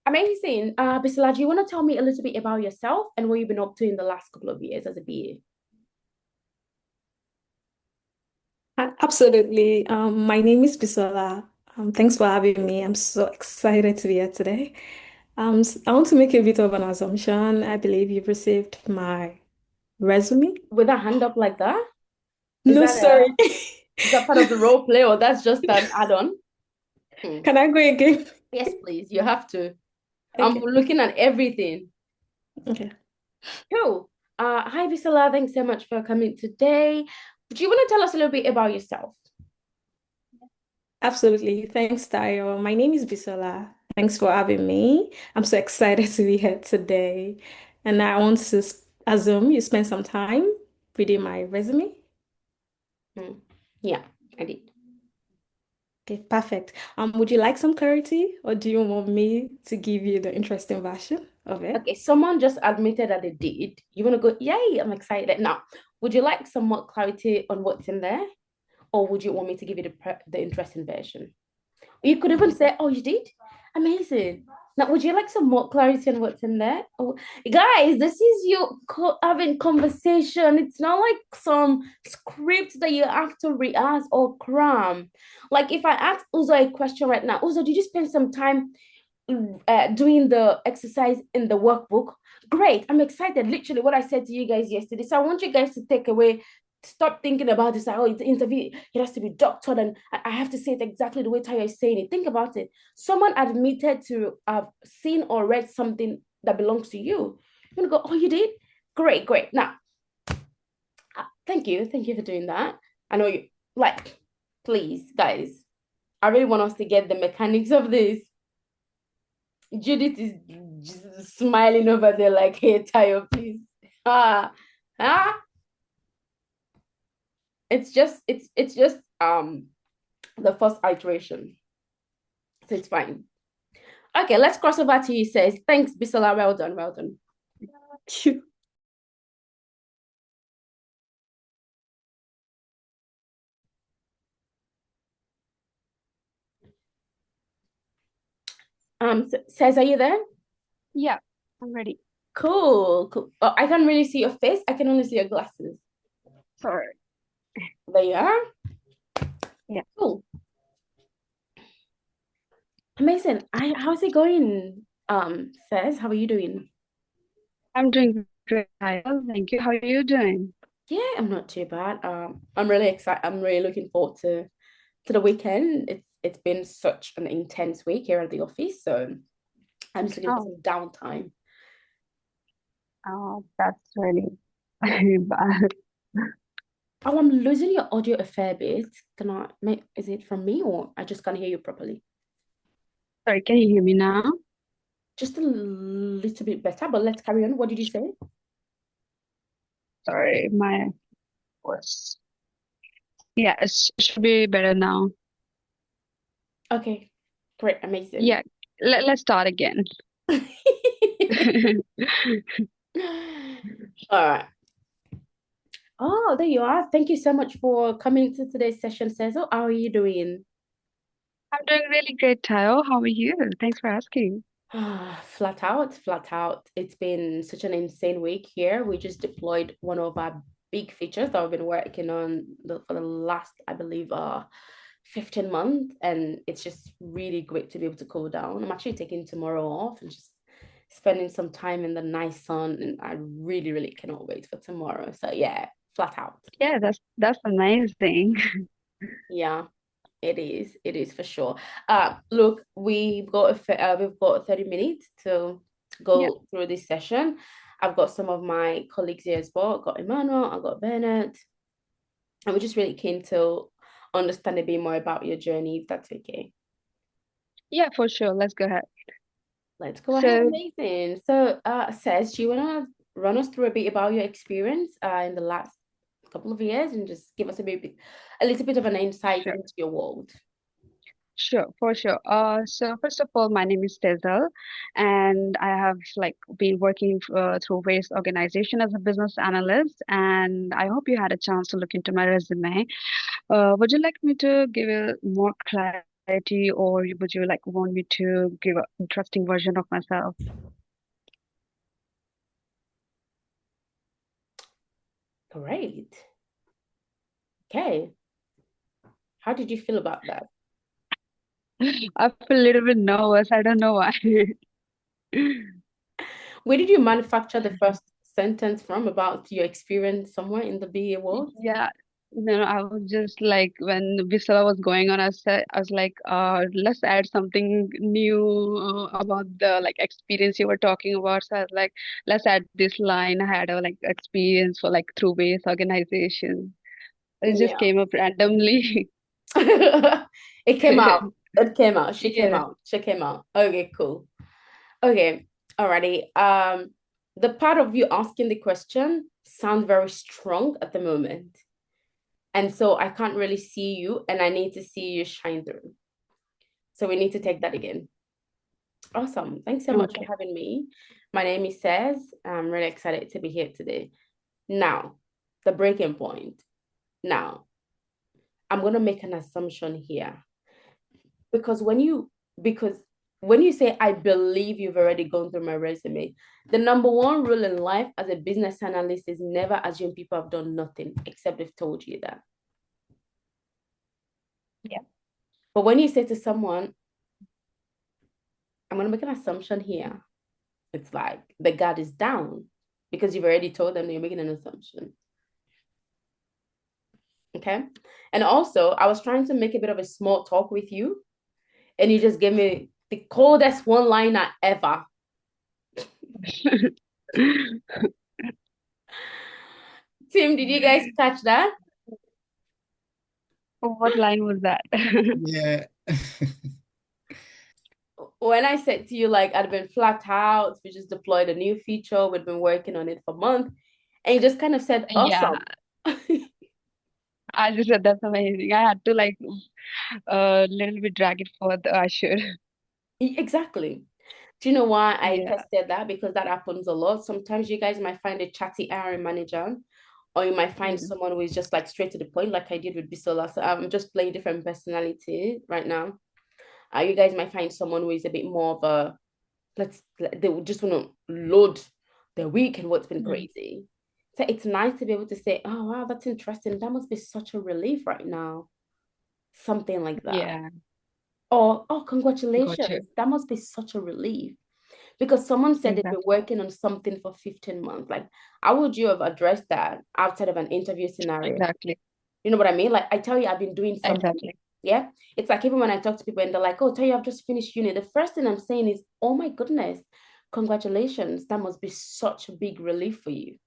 Amazing. Bisola, do you want to tell me a little bit about yourself and what you've been up to in the last couple of years as a BA? Absolutely. My name is Bisola. Thanks for having me. I'm so excited to be here today. I want to make a bit of an assumption. I believe you've received my resume. With a hand up like that? No, sorry. Is that part of the role play or that's just an add-on? Hmm. Can I go again? Yes, please. You have to. I'm Okay. looking at everything. Okay. Cool. Hi, Bisola. Thanks so much for coming today. Do you want to tell us a little bit about yourself? Absolutely. Thanks, Tayo. My name is Bisola. Thanks for having me. I'm so excited to be here today. And I want to assume you spent some time reading my resume. Hmm. Yeah, I did. Okay, perfect. Would you like some clarity or do you want me to give you the interesting version of it? Okay, someone just admitted that they did. You want to go, yay, I'm excited. Now, would you like some more clarity on what's in there? Or would you want me to give you the interesting version? You could even say, oh, you did? Amazing. Now, would you like some more clarity on what's in there? Oh, guys, this is you having conversation. It's not like some script that you have to rehearse or cram. Like if I ask Uzo a question right now, Uzo, did you spend some time doing the exercise in the workbook? Great. I'm excited. Literally what I said to you guys yesterday. So I want you guys to take away, stop thinking about this. Like, oh, it's an interview. It has to be doctored and I have to say it exactly the way Taya is saying it. Think about it. Someone admitted to have seen or read something that belongs to you. You're going to go, oh, you did? Great, great. Now, thank you. Thank you for doing that. I know you, like, please, guys, I really want us to get the mechanics of this. Judith is just smiling over there like, hey, Tayo, please. Ah, ah. It's just the first iteration. So it's fine. Okay, let's cross over to you, says. Thanks, Bisola. Well done, well done. Says, are you there? Yeah, I'm ready. Cool, cool. Oh, I can't really see your face. I can only see your glasses. Sorry. There you are. Yeah. Cool. Amazing. How's it going? Says, how are you doing? I'm doing great. Thank you. How are you doing? Yeah, I'm not too bad. I'm really excited. I'm really looking forward to the weekend. It's been such an intense week here at the office, so I'm just looking for Oh, some downtime. that's really bad. Oh, I'm losing your audio a fair bit. Is it from me or I just can't hear you properly? Sorry, can you hear me now? Just a little bit better, but let's carry on. What did you say? Sorry, my voice. Yeah, it should be better now. Okay, great, amazing. Yeah, let's start again. All right. Oh, there you are. Thank you so much for coming to today's session, Cecil. How are you doing? I'm doing really great, Tayo. How are you? Thanks for asking. Flat out, flat out. It's been such an insane week here. We just deployed one of our big features that we've been working on for the last, I believe, 15 months. And it's just really great to be able to cool down. I'm actually taking tomorrow off and just spending some time in the nice sun. And I really, really cannot wait for tomorrow. So yeah, flat out. Yeah, that's amazing. Yeah. It is. It is for sure. Look, we've got 30 minutes to Yeah, go through this session. I've got some of my colleagues here as well. I've got Emmanuel, I've got Bernard, and we're just really keen to understand a bit more about your journey, if that's okay. yeah, for sure. Let's go ahead. Let's go ahead. So, Amazing. So, Sez, do you want to run us through a bit about your experience in the last couple of years and just give us a little bit of an insight sure. into your world? Sure, for sure. So first of all, my name is Tezel, and I have like been working through various organizations as a business analyst, and I hope you had a chance to look into my resume. Would you like me to give you more clarity, or would you like want me to give an interesting version of myself? Great. Okay. How did you feel about that? I feel a little bit nervous. I don't know why. Where did you manufacture the first sentence from about your experience somewhere in the BA world? Yeah, No, I was just like when Bisala was going on, I was like, let's add something new about the like experience you were talking about. So I was like, let's add this line. I had a like experience for like through base organization. It just Yeah. came up randomly. It came out. It came out. She came Yeah. out. She came out. Okay, cool. Okay, alrighty. The part of you asking the question sounds very strong at the moment. And so I can't really see you, and I need to see you shine through. So we need to take that again. Awesome. Thanks so much for Okay. having me. My name is Saz. I'm really excited to be here today. Now, the breaking point. Now, I'm going to make an assumption here because when you say I believe you've already gone through my resume, the number one rule in life as a business analyst is never assume people have done nothing except they've told you that. Yeah. But when you say to someone, I'm going to make an assumption here, it's like the guard is down because you've already told them that you're making an assumption. Okay. And also, I was trying to make a bit of a small talk with you, and you just gave me the coldest one liner ever. Tim, did you guys catch that? What line was that? Yeah. When I said to you, like, I'd been flat out, we just deployed a new feature, we'd been working on it for months, and you just kind of said, Yeah, awesome. I just said that's amazing. I had to like little bit drag it further. I should. Exactly. Do you know why I Yeah. tested that? Because that happens a lot. Sometimes you guys might find a chatty hiring manager, or you might find Mm. someone who is just like straight to the point, like I did with Bisola. So I'm just playing different personality right now. You guys might find someone who is a bit more of a they would just want to load their week and what's been Mm. crazy. So it's nice to be able to say, oh wow, that's interesting. That must be such a relief right now. Something like that. Yeah. Or oh, Got you. congratulations. That must be such a relief. Because someone said they've been Exactly. working on something for 15 months. Like, how would you have addressed that outside of an interview scenario? Exactly. You know what I mean? Like, I tell you, I've been doing something. Exactly. Yeah. It's like even when I talk to people and they're like, oh, tell you I've just finished uni. The first thing I'm saying is, oh my goodness, congratulations. That must be such a big relief for you,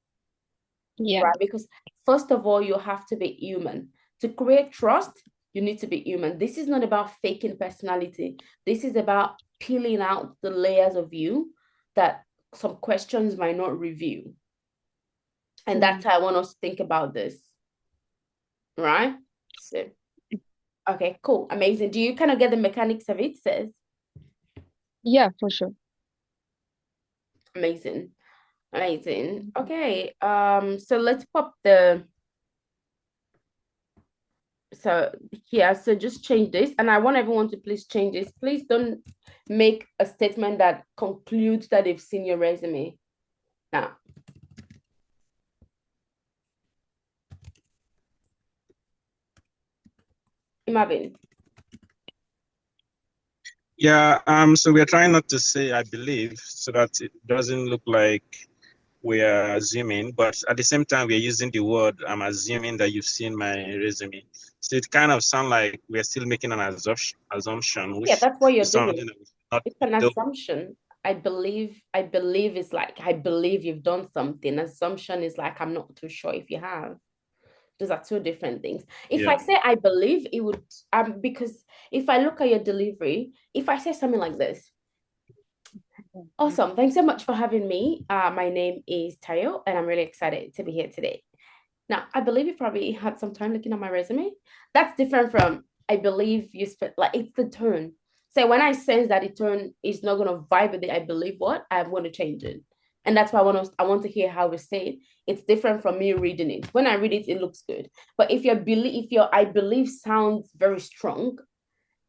Yeah. right? Because first of all, you have to be human. To create trust, you need to be human. This is not about faking personality. This is about peeling out the layers of you that some questions might not reveal. And Mm. that's how I want us to think about this, right? So, okay, cool, amazing. Do you kind of get the mechanics of it, Says? Yeah, for sure. Amazing, amazing. Mhm. Okay, so let's pop the so yeah, so just change this, and I want everyone to please change this. Please don't make a statement that concludes that they've seen your resume. Now, Marvin. Yeah, so we're trying not to say I believe so that it doesn't look like we are assuming, but at the same time we're using the word I'm assuming that you've seen my resume. So it kind of sounds like we're still making an assumption, Yeah, which that's what you're is something doing. that we should not It's an do. assumption. I believe is like I believe you've done something. Assumption is like I'm not too sure if you have. Those are two different things. If I Yeah. say I believe, it would because if I look at your delivery, if I say something like this, awesome. Thanks so much for having me. My name is Tayo, and I'm really excited to be here today. Now, I believe you probably had some time looking at my resume. That's different from I believe you spent like it's the tone. So when I sense that the tone is not gonna vibe with it, I believe what I'm going to change it. And that's why I want to hear how we say it. It's different from me reading it. When I read it, it looks good. But if your I believe sounds very strong,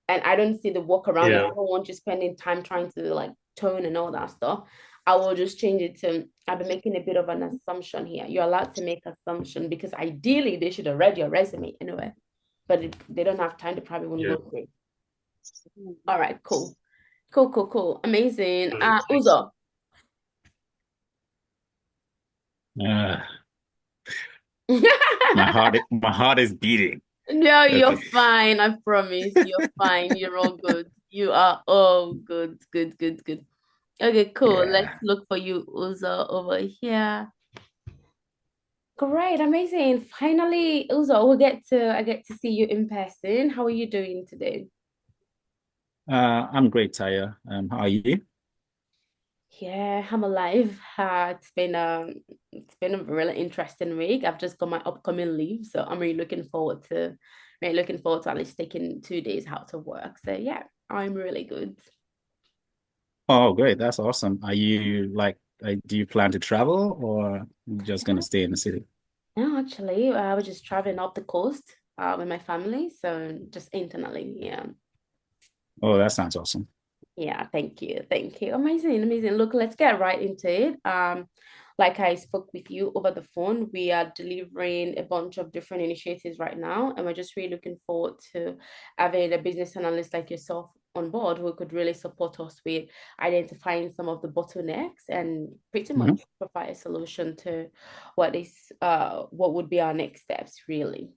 and I don't see the walk around it. I Yeah. don't want you spending time trying to like tone and all that stuff. I will just change it to I've been making a bit of an assumption here. You're allowed to make assumption because ideally they should have read your resume anyway, but they don't have time to probably want to Yeah. go through. All right, cool. Cool, cool, cool. Amazing. Thanks. Uzo. My my heart is beating. No, you're Okay. fine. I promise. You're fine. You're all good. You are all good. Good, good, good. Okay, cool. Let's Yeah. look for you, Uzo, over here. Great, amazing. Finally, Uzo, I get to see you in person. How are you doing today? I'm great, Taya. How are you? Yeah, I'm alive. It's been a really interesting week. I've just got my upcoming leave, so I'm really looking forward to at least taking 2 days out of work. So yeah, I'm really good. Oh, great. That's awesome. Are you like, do you plan to travel or you just gonna stay in the city? No, actually, I was just traveling up the coast with my family, so just internally, yeah. Oh, that sounds awesome. Yeah, thank you. Thank you. Amazing, amazing. Look, let's get right into it. Like I spoke with you over the phone, we are delivering a bunch of different initiatives right now, and we're just really looking forward to having a business analyst like yourself on board who could really support us with identifying some of the bottlenecks and pretty Mhm. much provide a solution to what would be our next steps, really.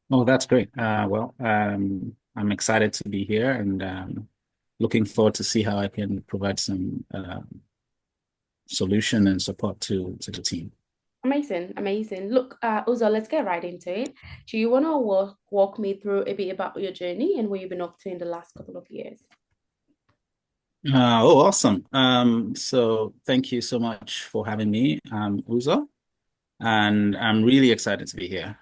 Oh, that's great. I'm excited to be here and looking forward to see how I can provide some solution and support to the team. Amazing, amazing. Look, Uzo, let's get right into it. Do you want to walk me through a bit about your journey and what you've been up to in the last couple of years? Oh, awesome. So thank you so much for having me, Uzo, and I'm really excited to be here.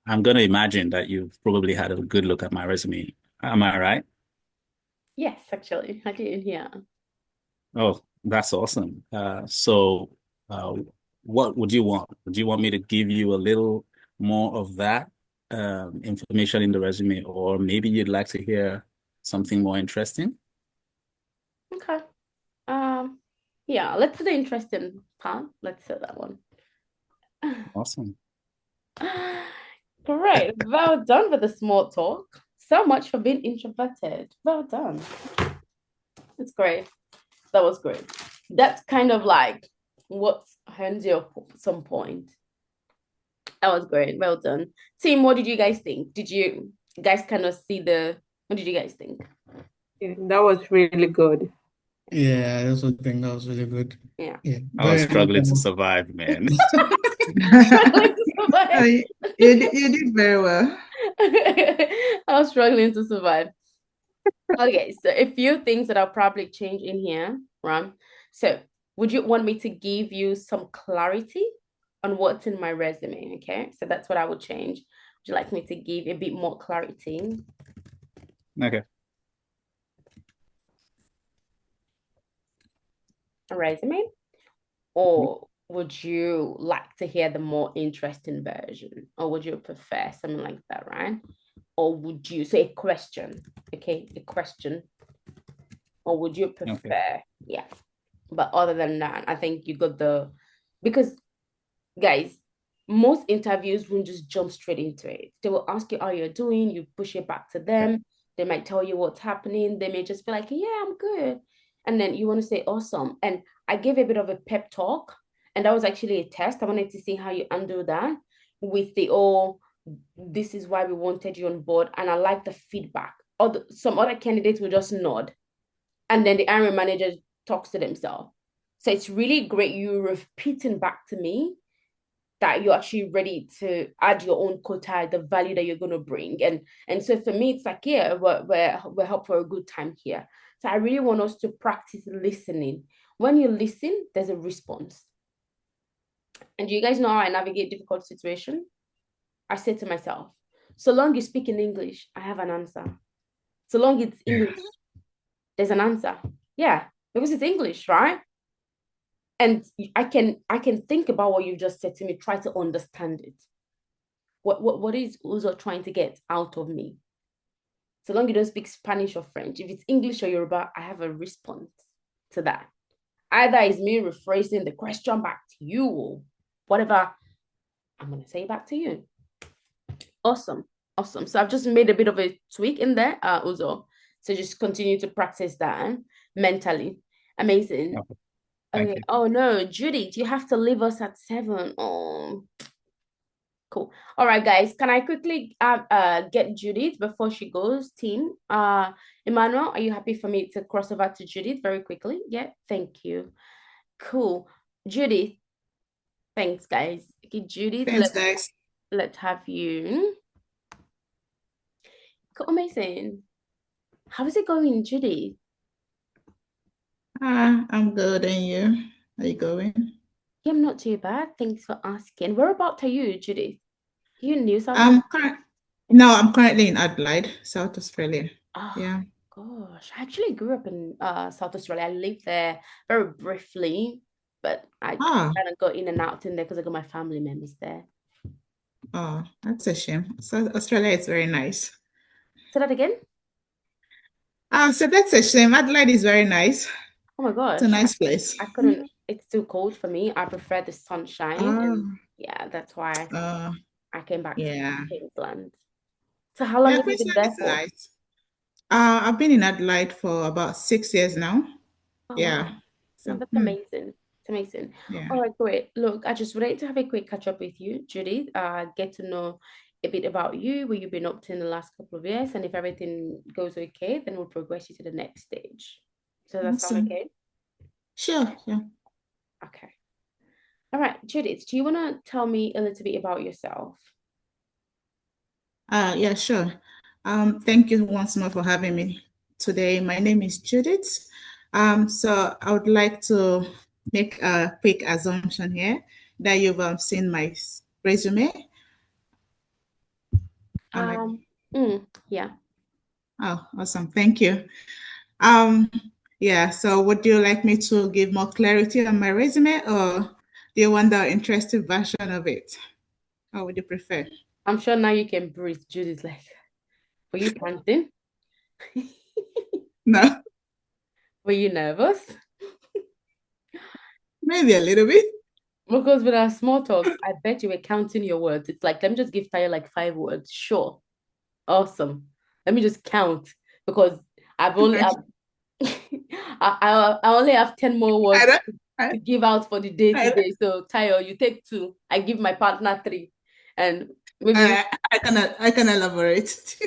I'm going to imagine that you've probably had a good look at my resume. Am I right? Yes, actually, I did. Yeah. Oh, that's awesome. Uh, what would you want? Would you want me to give you a little more of that information in the resume, or maybe you'd like to hear something more interesting? Okay. Um, yeah, let's do the interesting part. Let's do that one. Awesome. Great. Well done with the small talk. So much for being introverted. Well done. It's great. That was great. That's kind of like what hands you up at some point. That was great. Well done. Team, what did you guys think? Did you guys kind of see what did you guys think? Yeah, that was really good. Yeah, I also think that was really good. Yeah. Yeah, I was very struggling to much. survive, man. Struggling to survive. You did very well. I was struggling to survive. Okay, so a few things that I'll probably change in here, right? So, would you want me to give you some clarity on what's in my resume? Okay, so that's what I would change. Would you like me to give a bit more clarity? Okay. A resume? Or would you like to hear the more interesting version? Or would you prefer something like that, right? Or would you say a question? Okay, a question. Or would you Okay. prefer? Yeah. But other than that, I think you got because guys, most interviews won't just jump straight into it. They will ask you how you're doing, you push it back to Yeah. them. They might tell you what's happening. They may just be like, yeah, I'm good. And then you want to say, awesome. And I gave a bit of a pep talk, and that was actually a test. I wanted to see how you undo that with this is why we wanted you on board. And I like the feedback. Some other candidates will just nod, and then the hiring manager talks to themselves. So it's really great you repeating back to me that you're actually ready to add your own quota, the value that you're going to bring. And so for me, it's like, yeah, we're help for a good time here. So I really want us to practice listening. When you listen, there's a response. And do you guys know how I navigate difficult situation? I say to myself, so long you speak in English, I have an answer. So long it's English, there's an answer. Yeah, because it's English, right? And I can think about what you just said to me, try to understand it. What is Uzo trying to get out of me? So long you don't speak Spanish or French, if it's English or Yoruba, I have a response to that. Either it's me rephrasing the question back to you or whatever, I'm gonna say back to you. Awesome, awesome. So I've just made a bit of a tweak in there, Uzo. So just continue to practice that mentally. Amazing. Okay. Thank Okay. you. Oh no, Judy, you have to leave us at 7. Oh, Cool. All right, guys. Can I quickly get Judith before she goes, team? Emmanuel, are you happy for me to cross over to Judith very quickly? Yeah, thank you. Cool. Judith, thanks, guys. Okay, Judith, Thanks, guys. let's have you. Cool, amazing. How is it going, Judith? I'm good, and you? How you going? Yeah, I'm not too bad. Thanks for asking. Whereabouts are you, Judith? You in New South I'm Wales? no, I'm currently in Adelaide, South Australia. Oh, Yeah. gosh. I actually grew up in South Australia. I lived there very briefly, but I Ah, kind of got in and out in there because I got my family members there. oh, that's a shame. So Australia is very nice. Say that again? So that's a shame. Adelaide is very nice. Oh my It's a gosh. nice place. I couldn't, it's too cold for me. I prefer the sunshine. Oh, And yeah, that's why uh, I came back to yeah. Queensland. So how long Yeah, have you been Queensland there is for? nice. I've been in Adelaide for about 6 years now. Oh Yeah. wow. No, So, that's amazing. It's amazing. yeah. All right, great. Look, I just wanted to have a quick catch up with you, Judy. Get to know a bit about you, what you've been up to in the last couple of years, and if everything goes okay, then we'll progress you to the next stage. So that sound Awesome. okay? Sure, yeah. Okay. All right, Judith, do you want to tell me a little bit about yourself? Yeah, sure. Thank you once more for having me today. My name is Judith. So I would like to make a quick assumption here that you've seen my resume. Yeah. Oh, awesome. Thank you. Um, yeah, so would you like me to give more clarity on my resume, or do you want the interesting version of it? How would you prefer? I'm sure now you can breathe, Judith. Like, were you panting? No, Were you nervous? maybe a little bit. Because with our small talks, I bet you were counting your words. It's like, let me just give Tayo like 5 words. Sure. Awesome. Let me just count because I've only Okay. I only have 10 more I words don't, I, to give out for the day I, today. So Tayo, you take 2. I give my partner 3. And maybe you, I can elaborate.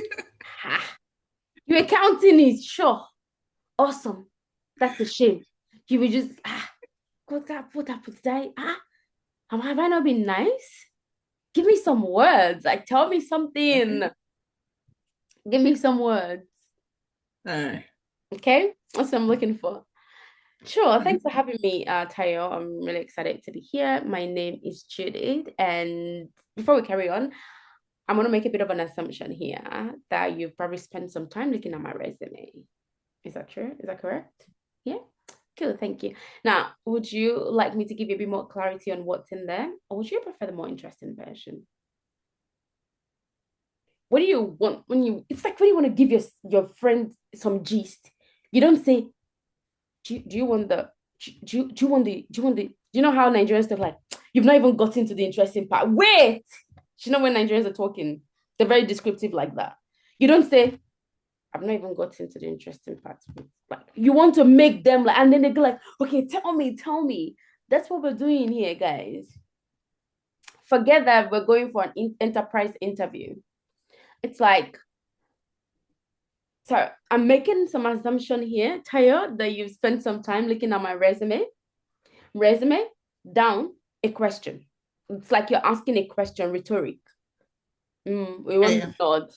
you were counting it. Sure. Awesome. That's a shame. You will just have I not been nice? Give me some words. Like tell me something. Give me some words. Okay? That's what I'm looking for. Sure. Thanks for having me, Tayo. I'm really excited to be here. My name is Judith. And before we carry on, I'm going to make a bit of an assumption here that you've probably spent some time looking at my resume. Is that true? Is that correct? Yeah? Cool. Thank you. Now, would you like me to give you a bit more clarity on what's in there? Or would you prefer the more interesting version? What do you want when you, it's like when you want to give your friend some gist, you don't say, do you want the, do you want the, do you know how Nigerians talk like, you've not even gotten to the interesting part. Wait! You know when Nigerians are talking, they're very descriptive like that. You don't say, I've not even gotten to the interesting part. Like, you want to make them like, and then they go like, okay, tell me. That's what we're doing here, guys. Forget that we're going for an enterprise interview. It's like, so I'm making some assumption here, Tayo, that you've spent some time looking at my resume. Resume down a question. It's like you're asking a question, rhetoric. We want Yeah. the nod.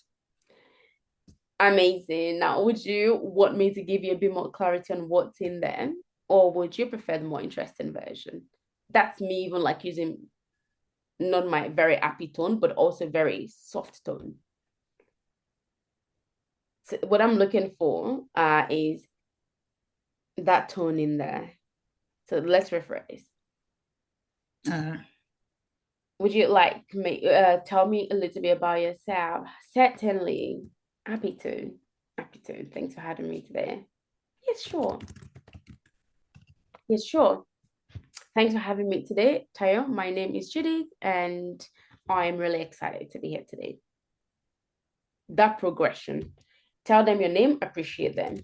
Amazing. Now, would you want me to give you a bit more clarity on what's in there, or would you prefer the more interesting version? That's me even like using not my very happy tone, but also very soft tone. So what I'm looking for is that tone in there. So let's rephrase. Would you like me tell me a little bit about yourself? Certainly. Happy to. Happy to. Thanks for having me today. Yes, sure. Yes, sure. Thanks for having me today, Tayo. My name is Judy, and I'm really excited to be here today. That progression. Tell them your name, appreciate them.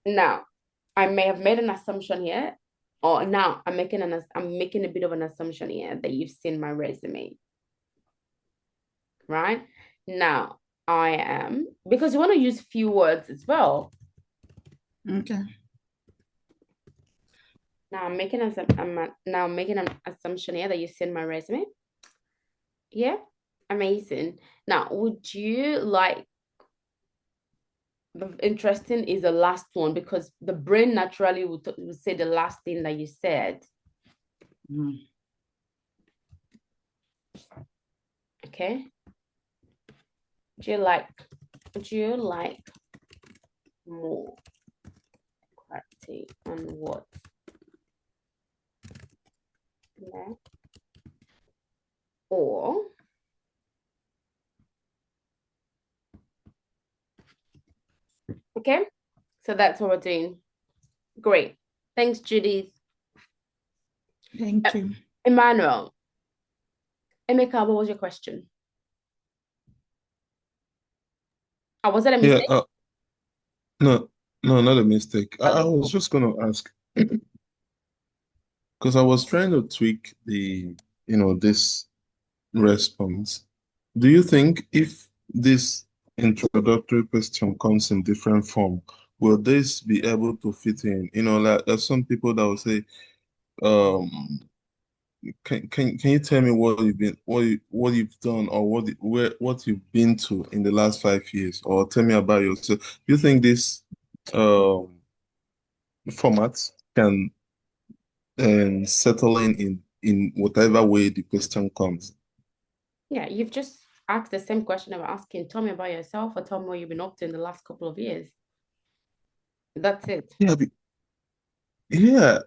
Now, I may have made an assumption here, or now I'm making a bit of an assumption here that you've seen my resume, right? Now I am, because you want to use few words as well. Okay. Now I'm making an assumption here that you've seen my resume. Yeah, amazing. Now, would you like, the interesting is the last one, because the brain naturally would say the last thing that you said. Okay. Would you like more clarity on what? Yeah. Or okay, so that's what we're doing. Great. Thanks, Judith. Thank you. Emmanuel. Emeka, what was your question? Oh, was that a mistake? Yeah, no, not a mistake. I was just gonna ask because I was trying to tweak this response. Do you think if this introductory question comes in different form, will this be able to fit in? Like there's some people that will say, can you tell me what you've done, or what you've been to in the last 5 years, or tell me about yourself? Do you think this format can settle in whatever way the question comes? Yeah, you've just asked the same question I'm asking. Tell me about yourself, or tell me what you've been up to in the last couple of years. That's it. Yeah,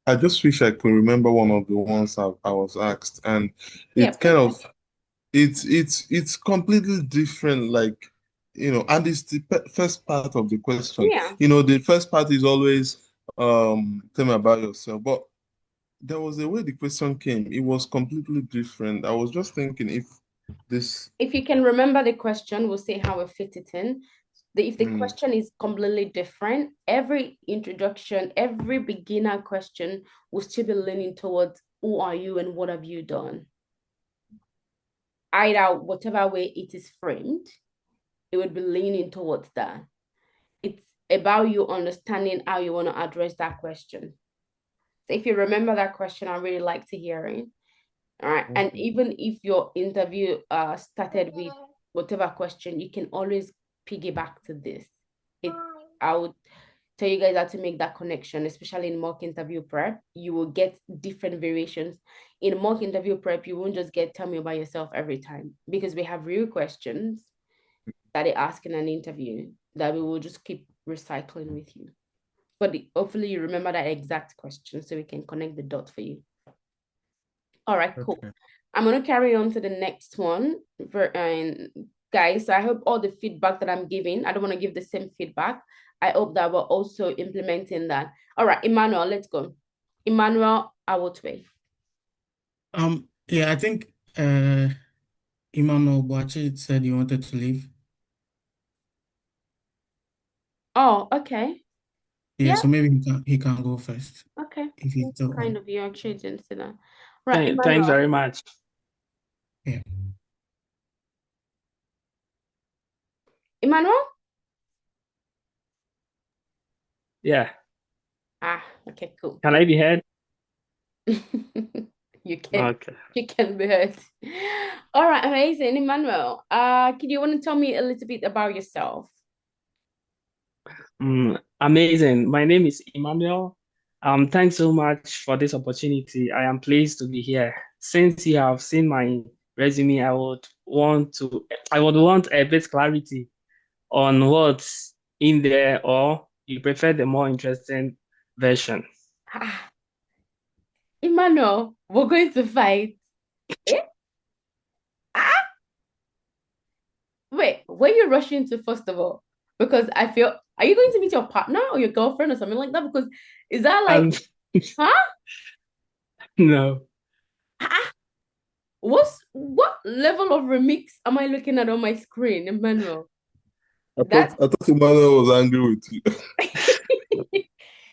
I just wish I could remember one of the ones I was asked, and Yeah, it's completely different. Like, and it's the first part of the question. Yeah. The first part is always tell me about yourself, but there was a way the question came. It was completely different. I was just thinking if you can remember the question, we'll see how we fit it in. If the question is completely different, every introduction, every beginner question will still be leaning towards who are you and what have you done. Either whatever way it is framed, it would be leaning towards that. It's about you understanding how you want to address that question. So if you remember that question, I really like to hear it. All right. And even if your interview started with whatever question, you can always piggyback to this. I would tell you guys how to make that connection, especially in mock interview prep. You will get different variations. In mock interview prep, you won't just get tell me about yourself every time, because we have real questions that they ask in an interview that we will just keep recycling with you. But hopefully you remember that exact question so we can connect the dots for you. All right, cool. Okay. I'm going to carry on to the next one. Guys, so I hope all the feedback that I'm giving, I don't want to give the same feedback. I hope that we're also implementing that. All right, Emmanuel, let's go. Emmanuel Awotwe. Yeah, I think Emmanuel Boachi said he wanted to leave. Oh, okay. Yeah, so maybe he can go first. Okay. If he's still kind on. of you actually didn't say that. Right. Thanks very much. Yeah. Emmanuel? Yeah. Okay, cool. Can I be heard? You can. Okay. You can be heard. All right, amazing. Emmanuel, can you want to tell me a little bit about yourself? Amazing. My name is Emmanuel. Thanks so much for this opportunity. I am pleased to be here. Since you have seen my resume, I would want a bit clarity on what's in there, or you prefer the more interesting version. Emmanuel, we're going to fight. Eh? Wait, where are you rushing to first of all? Because I feel, are you going to meet your partner or your girlfriend or something like that? Because is that like, huh? No. What level of remix am I looking at on my screen, Emmanuel? I thought Emmanuel was angry with you.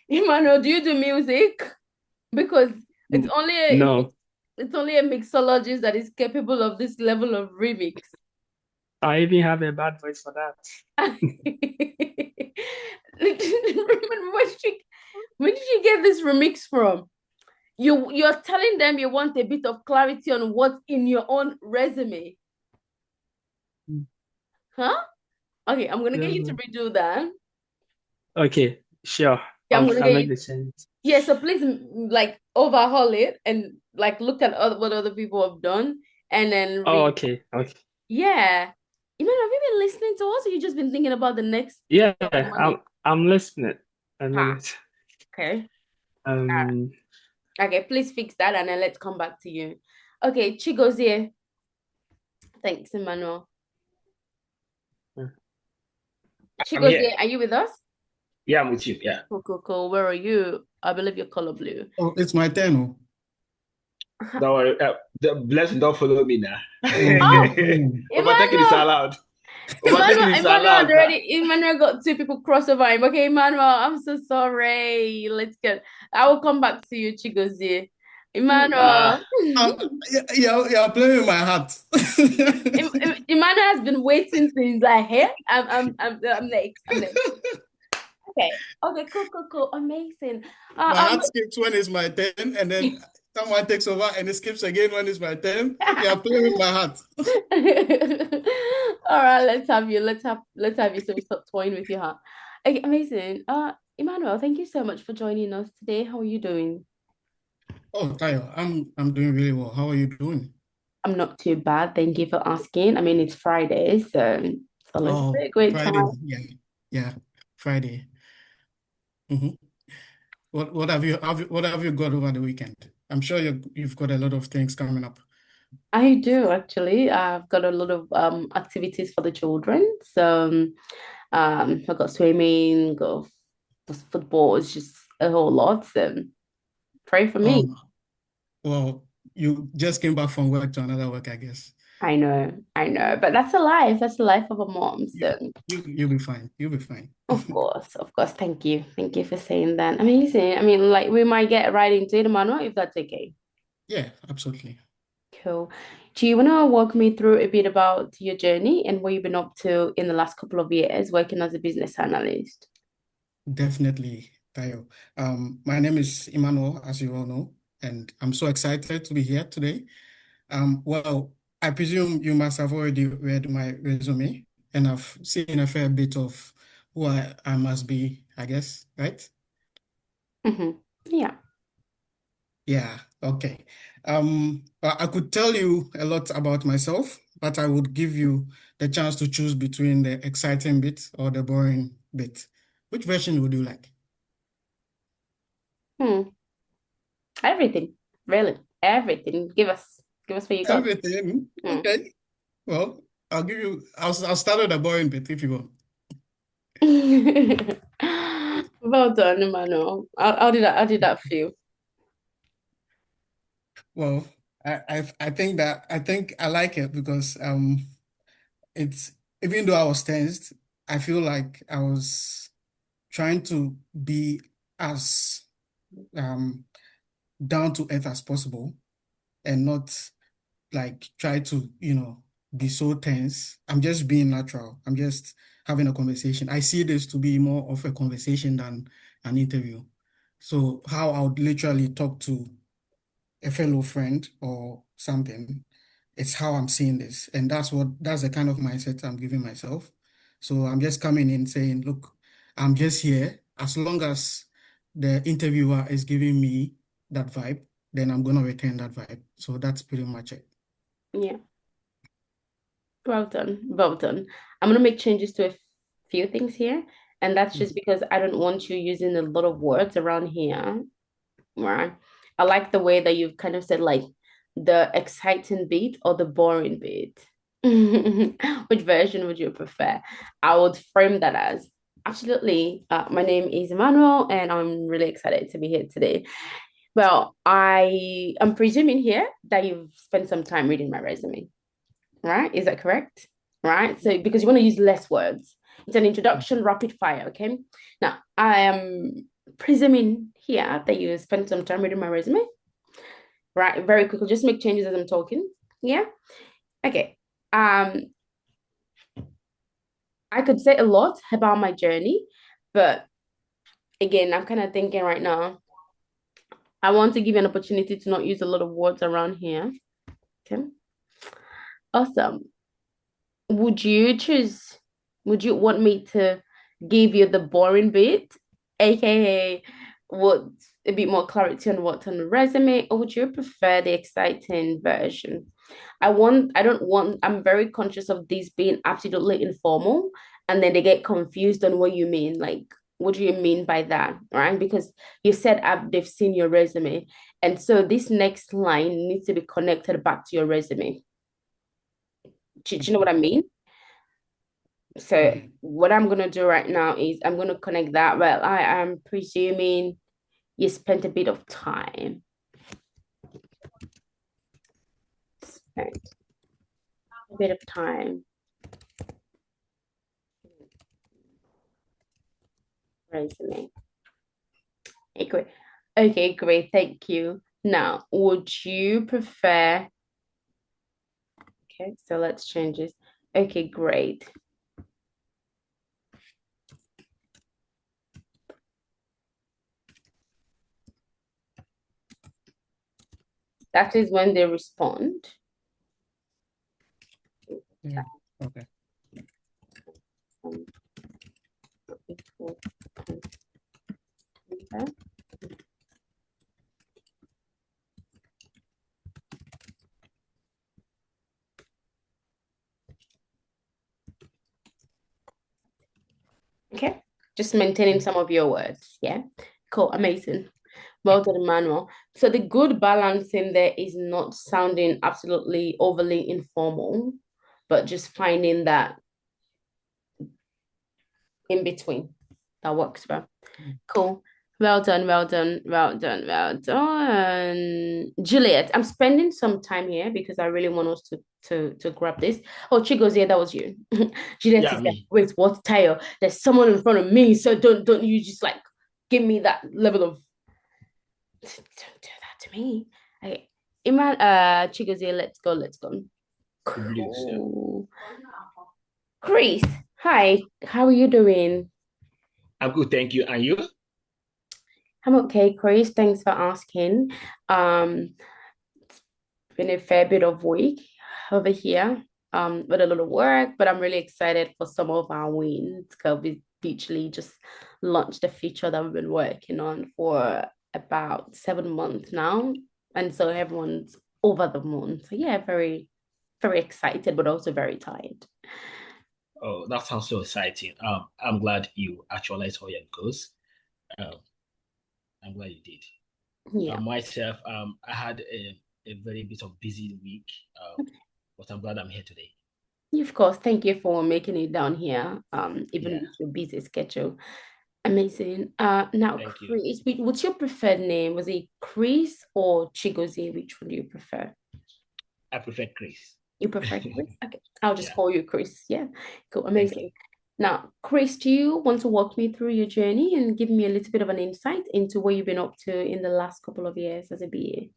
Emmanuel, do you do music? Because it's only No, it's only a mixologist that is capable of this level of remix. I even have a bad voice for that. Remember where did you get this remix from? You're telling them you want a bit of clarity on what's in your own resume. Huh? Okay, I'm gonna get you to redo that. Okay, sure. Yeah, I'm gonna I'll get make you. the change. Yeah, so please like overhaul it and like look at what other people have done and then Oh, read. okay. Okay. Yeah. Have you been listening to us or you just been thinking about the next Yeah, money? I'm listening. A Ha. minute. Okay. Um, Okay, please fix that and then let's come back to you. Okay, Chigozie. Thanks, Emmanuel. I'm here. Chigozie, are you with us? Yeah, I'm with you. Yeah. Cool. Where are you? I believe you're color blue. Oh, it's my turn. Don't worry. The blessing don't follow me now. Oh, Overtaking is Emmanuel. allowed. Overtaking is allowed now. Emmanuel got two people crossover him. Okay, Emmanuel, I'm so sorry. I will come back to you, Chigozie. Emmanuel. You're playing with my heart. Emmanuel has been waiting since like here. I'm next. Okay, cool. Amazing. My heart skips when it's my turn, and then someone takes over and it skips again when it's my turn. You're playing with my heart. All right, let's have you. Let's have you. So we stop toying with your heart. Okay, amazing. Emmanuel, thank you so much for joining us today. How are you doing? Oh, Tayo, I'm doing really well. How are you doing? I'm not too bad. Thank you for asking. I mean, it's Friday, so let's have a great Friday. time. Yeah, Friday. Mm-hmm. What have you got over the weekend? I'm sure you've got a lot of things coming up. I do actually. I've got a lot of activities for the children. So I've got swimming, got football. It's just a whole lot. So pray for me. Oh, well, you just came back from work to another work, I guess. I know, but that's a life. That's the life of a mom. So You'll be fine. You'll be fine. of course. Thank you for saying that. Amazing. I mean, like we might get right into it, Emmanuel, if that's okay. Yeah, absolutely. Cool. Do you want to walk me through a bit about your journey and what you've been up to in the last couple of years working as a business analyst? Definitely, Tayo. My name is Emmanuel, as you all know, and I'm so excited to be here today. Well, I presume you must have already read my resume and I've seen a fair bit of who I must be, I guess, right? Yeah. Yeah, okay. I could tell you a lot about myself, but I would give you the chance to choose between the exciting bit or the boring bit. Which version would you like? Everything, really. Everything. Give us what you got. Everything. Okay. Well, I'll start with the boring bit if you want. Well done, Emmanuel. How did that feel? Well, I think I like it because it's even though I was tensed, I feel like I was trying to be as um down to earth as possible and not like try to, be so tense. I'm just being natural. I'm just having a conversation. I see this to be more of a conversation than an interview. So how I would literally talk to a fellow friend or something, it's how I'm seeing this. And that's the kind of mindset I'm giving myself. So I'm just coming in saying, look, I'm just here. As long as the interviewer is giving me that vibe, then I'm gonna return that vibe. So that's pretty much it. Yeah. Well done. I'm gonna make changes to a few things here, and that's just because I don't want you using a lot of words around here. Right. I like the way that you've kind of said like the exciting bit or the boring bit. Which version would you prefer? I would frame that as absolutely. My name is Emmanuel, and I'm really excited to be here today. Well, I am presuming here that you've spent some time reading my resume, right? Is that correct? Right. So because you want to use less words, it's an introduction, rapid fire. Okay. Now I am presuming here that you spent some time reading my resume, right? Very quickly, just make changes as I'm talking. Yeah. Okay. I could say a lot about my journey, but again, I'm kind of thinking right now, I want to give you an opportunity to not use a lot of words around here. Okay. Awesome. Would you choose, would you want me to give you the boring bit, aka what a bit more clarity on what's on the resume, or would you prefer the exciting version? I don't want, I'm very conscious of this being absolutely informal, and then they get confused on what you mean. Like, what do you mean by that? Right? Because you said they've seen your resume. And so this next line needs to be connected back to your resume. Do you know what I mean? So what I'm gonna do right now is I'm gonna connect that. Well, I am presuming you spent a bit of time. Spent a bit of time. Resume. Okay, great. Okay, great. Thank you. Now, would you prefer? Okay, so let's change this. Okay, great. That is when they respond. Yeah. Okay. Okay, just maintaining some of your words. Yeah, cool, amazing. Well done, Emmanuel. So the good balance in there is not sounding absolutely overly informal, but just finding that in between that works well. Cool. Well done, well done, well done, well done. Juliet, I'm spending some time here because I really want us to grab this. Oh, Chigozie, that was you. Juliet Yeah, is like, me. wait, what, Tayo? There's someone in front of me, so don't you just like give me that level of don't do that to me. Okay. Iman, Chigozie, let's go, let's go. Blues, yeah. Cool. Chris, hi, how are you doing? I'm good, thank you. And you? I'm okay, Chris. Thanks for asking. It's been a fair bit of week over here, with a lot of work, but I'm really excited for some of our wins because we literally just launched a feature that we've been working on for about 7 months now, and so everyone's over the moon. So yeah, very, very excited, but also very tired. Oh, that sounds so exciting. I'm glad you actualized all your goals. Um, I'm glad you did. Yeah. Myself, I had a very bit of busy week, but I'm glad I'm here today. Of course, thank you for making it down here, even Yeah, with your busy schedule. Amazing. Now, thank you. Chris, what's your preferred name? Was it Chris or Chigozie? Which one do you prefer? I prefer Chris. You prefer Chris? Okay, I'll just Yeah, call you Chris. Yeah, cool, thank you. amazing. Now, Chris, do you want to walk me through your journey and give me a little bit of an insight into what you've been up to in the last couple of years as a BA?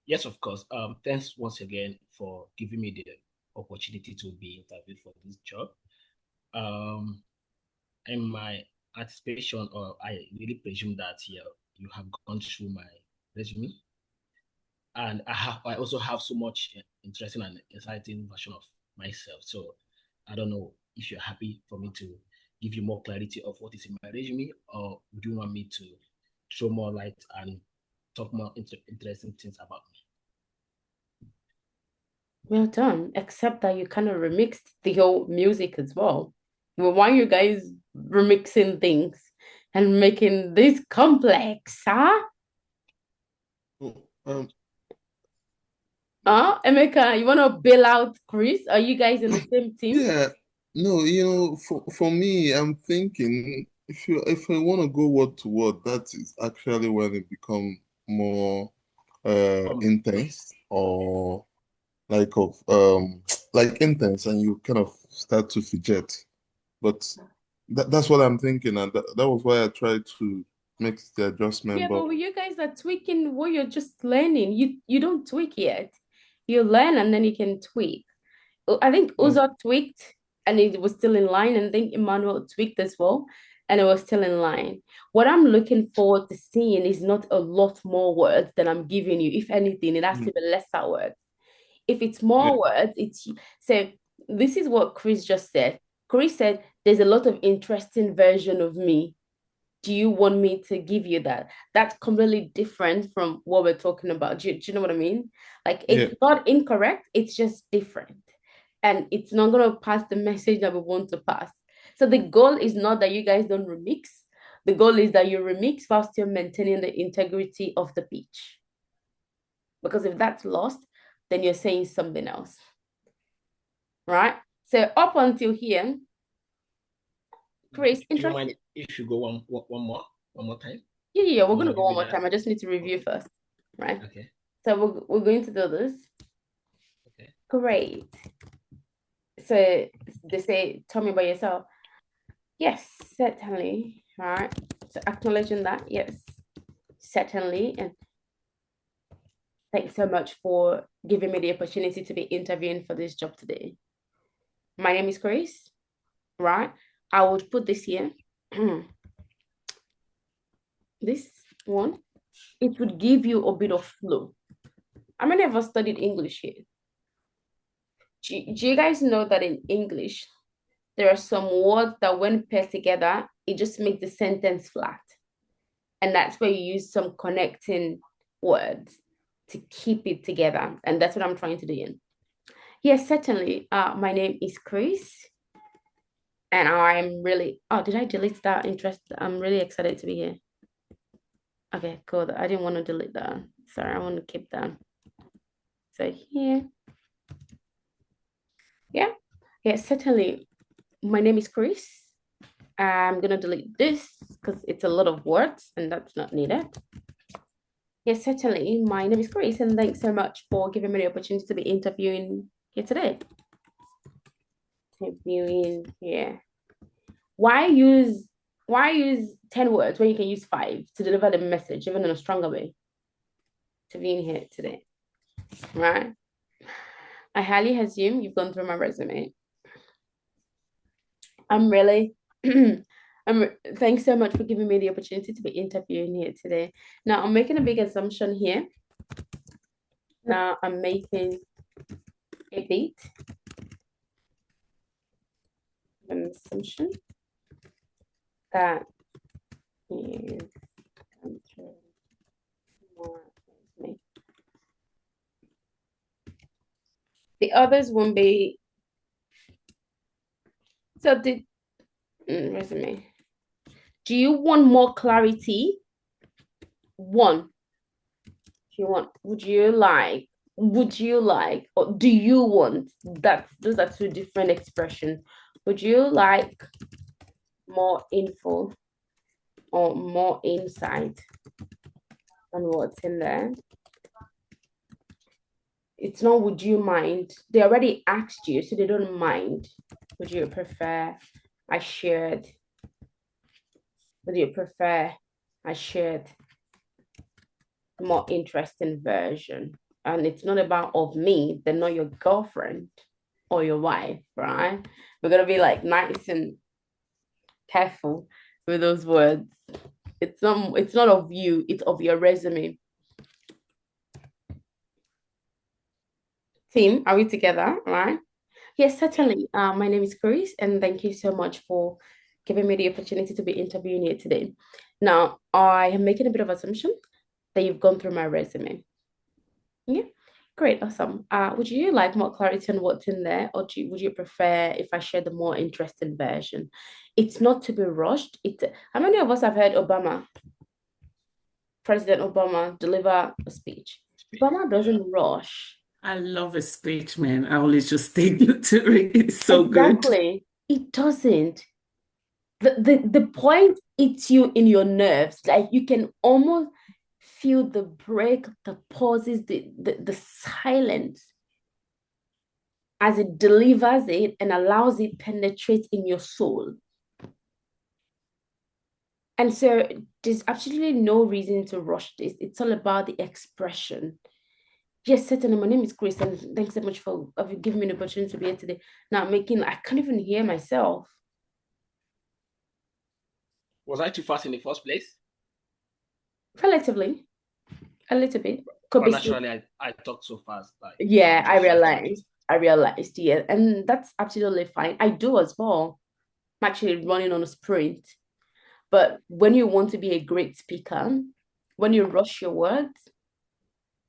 Yes, of course. Thanks once again for giving me the opportunity to be interviewed for this job. Um, in my anticipation, or I really presume that you have gone through my resume, and I also have so much interesting and exciting version of myself. So I don't know if you're happy for me to give you more clarity of what is in my resume, or do you want me to throw more light and talk more interesting things about me? Well done, except that you kind of remixed the whole music as well. Well, why are you guys remixing things and making this complex, huh? Oh, Emeka, you want to bail out Chris? Are you guys in the same team? yeah, no, for me, I'm thinking if I want to go word to word, that is actually when it become more intense or like of like intense, and you kind of start to fidget. But that's what I'm thinking, and that was why I tried to makes the adjustment. Yeah, But but you guys are tweaking what you're just learning. You don't tweak yet. You learn and then you can tweak. I think Uzo tweaked and it was still in line, and I think Emmanuel tweaked as well, and it was still in line. What I'm looking forward to seeing is not a lot more words than I'm giving you. If anything, it has to be lesser words. If it's more words, it's so this is what Chris just said. Chris said there's a lot of interesting version of me. Do you want me to give you that? That's completely different from what we're talking about. Do you know what I mean? Like, it's not incorrect, it's just different. And it's not going to pass the message that we want to pass. So the goal is not that you guys don't remix. The goal is that you remix while still maintaining the integrity of the pitch. Because if that's lost, then you're saying something else. Right? So up until here, Chris, do you mind if you go one more time? Yeah, we're gonna go one more time. I just need to review first, right? Okay. So we're going to do this. Okay. Great. So they say, tell me about yourself. Yes, certainly. Right. So acknowledging that, yes, certainly. And thanks so much for giving me the opportunity to be interviewing for this job today. My name is Grace, right? I would put this here. This one, it would give you a bit of flow. How many of us studied English here? Do you guys know that in English, there are some words that when paired together, it just makes the sentence flat. And that's where you use some connecting words to keep it together. And that's what I'm trying to do here. Yes, certainly. My name is Chris. And I'm really, did I delete that interest? I'm really excited to be here. Okay, cool. I didn't want to delete that. Sorry, I want to keep that. So here. Yeah, certainly. My name is Chris. I'm gonna delete this because it's a lot of words and that's not needed. Yes, certainly. My name is Chris, and thanks so much for giving me the opportunity to be interviewing here today. Interviewing here. Why use 10 words when you can use 5 to deliver the message, even in a stronger way? Interviewing here today. Right? I highly assume you've gone through my resume. I'm really thanks so much for giving me the opportunity to be interviewing here today. Now, I'm making a big assumption here. Now, I'm making a big an assumption that you come through more with me. The others won't be. So the resume. Do you want more clarity? One. Do you want? Would you like? Or do you want? Those are two different expressions. Would you like more info or more insight on what's in there? It's not would you mind. They already asked you, so they don't mind. Would you prefer I shared? Would you prefer I shared a more interesting version? And it's not about of me, they're not your girlfriend or your wife, right? We're gonna be like nice and careful with those words. It's not of you, it's of your resume. Team, are we together? Right? Yes, certainly. My name is Chris, and thank you so much for giving me the opportunity to be interviewing you today. Now, I am making a bit of assumption that you've gone through my resume. Yeah, great, awesome. Would you like more clarity on what's in there, or would you prefer if I share the more interesting version? It's not to be rushed. How many of us have heard President Obama deliver a speech? Obama doesn't rush. I love a speech, man. I always just stay to it. It's so good. Exactly. It doesn't. The point hits you in your nerves. Like you can almost feel the break, the pauses, the silence as it delivers it and allows it penetrate in your soul. And so there's absolutely no reason to rush this. It's all about the expression. Yes, certainly. My name is Chris, and thanks so much for giving me the opportunity to be here today. Now, I can't even hear myself. Was I too fast in the first place? Relatively, a little bit. Could But be naturally, I talk so fast. Like, yeah, I'm just trying to get. I realized, yeah, and that's absolutely fine. I do as well. I'm actually running on a sprint. But when you want to be a great speaker, when you rush your words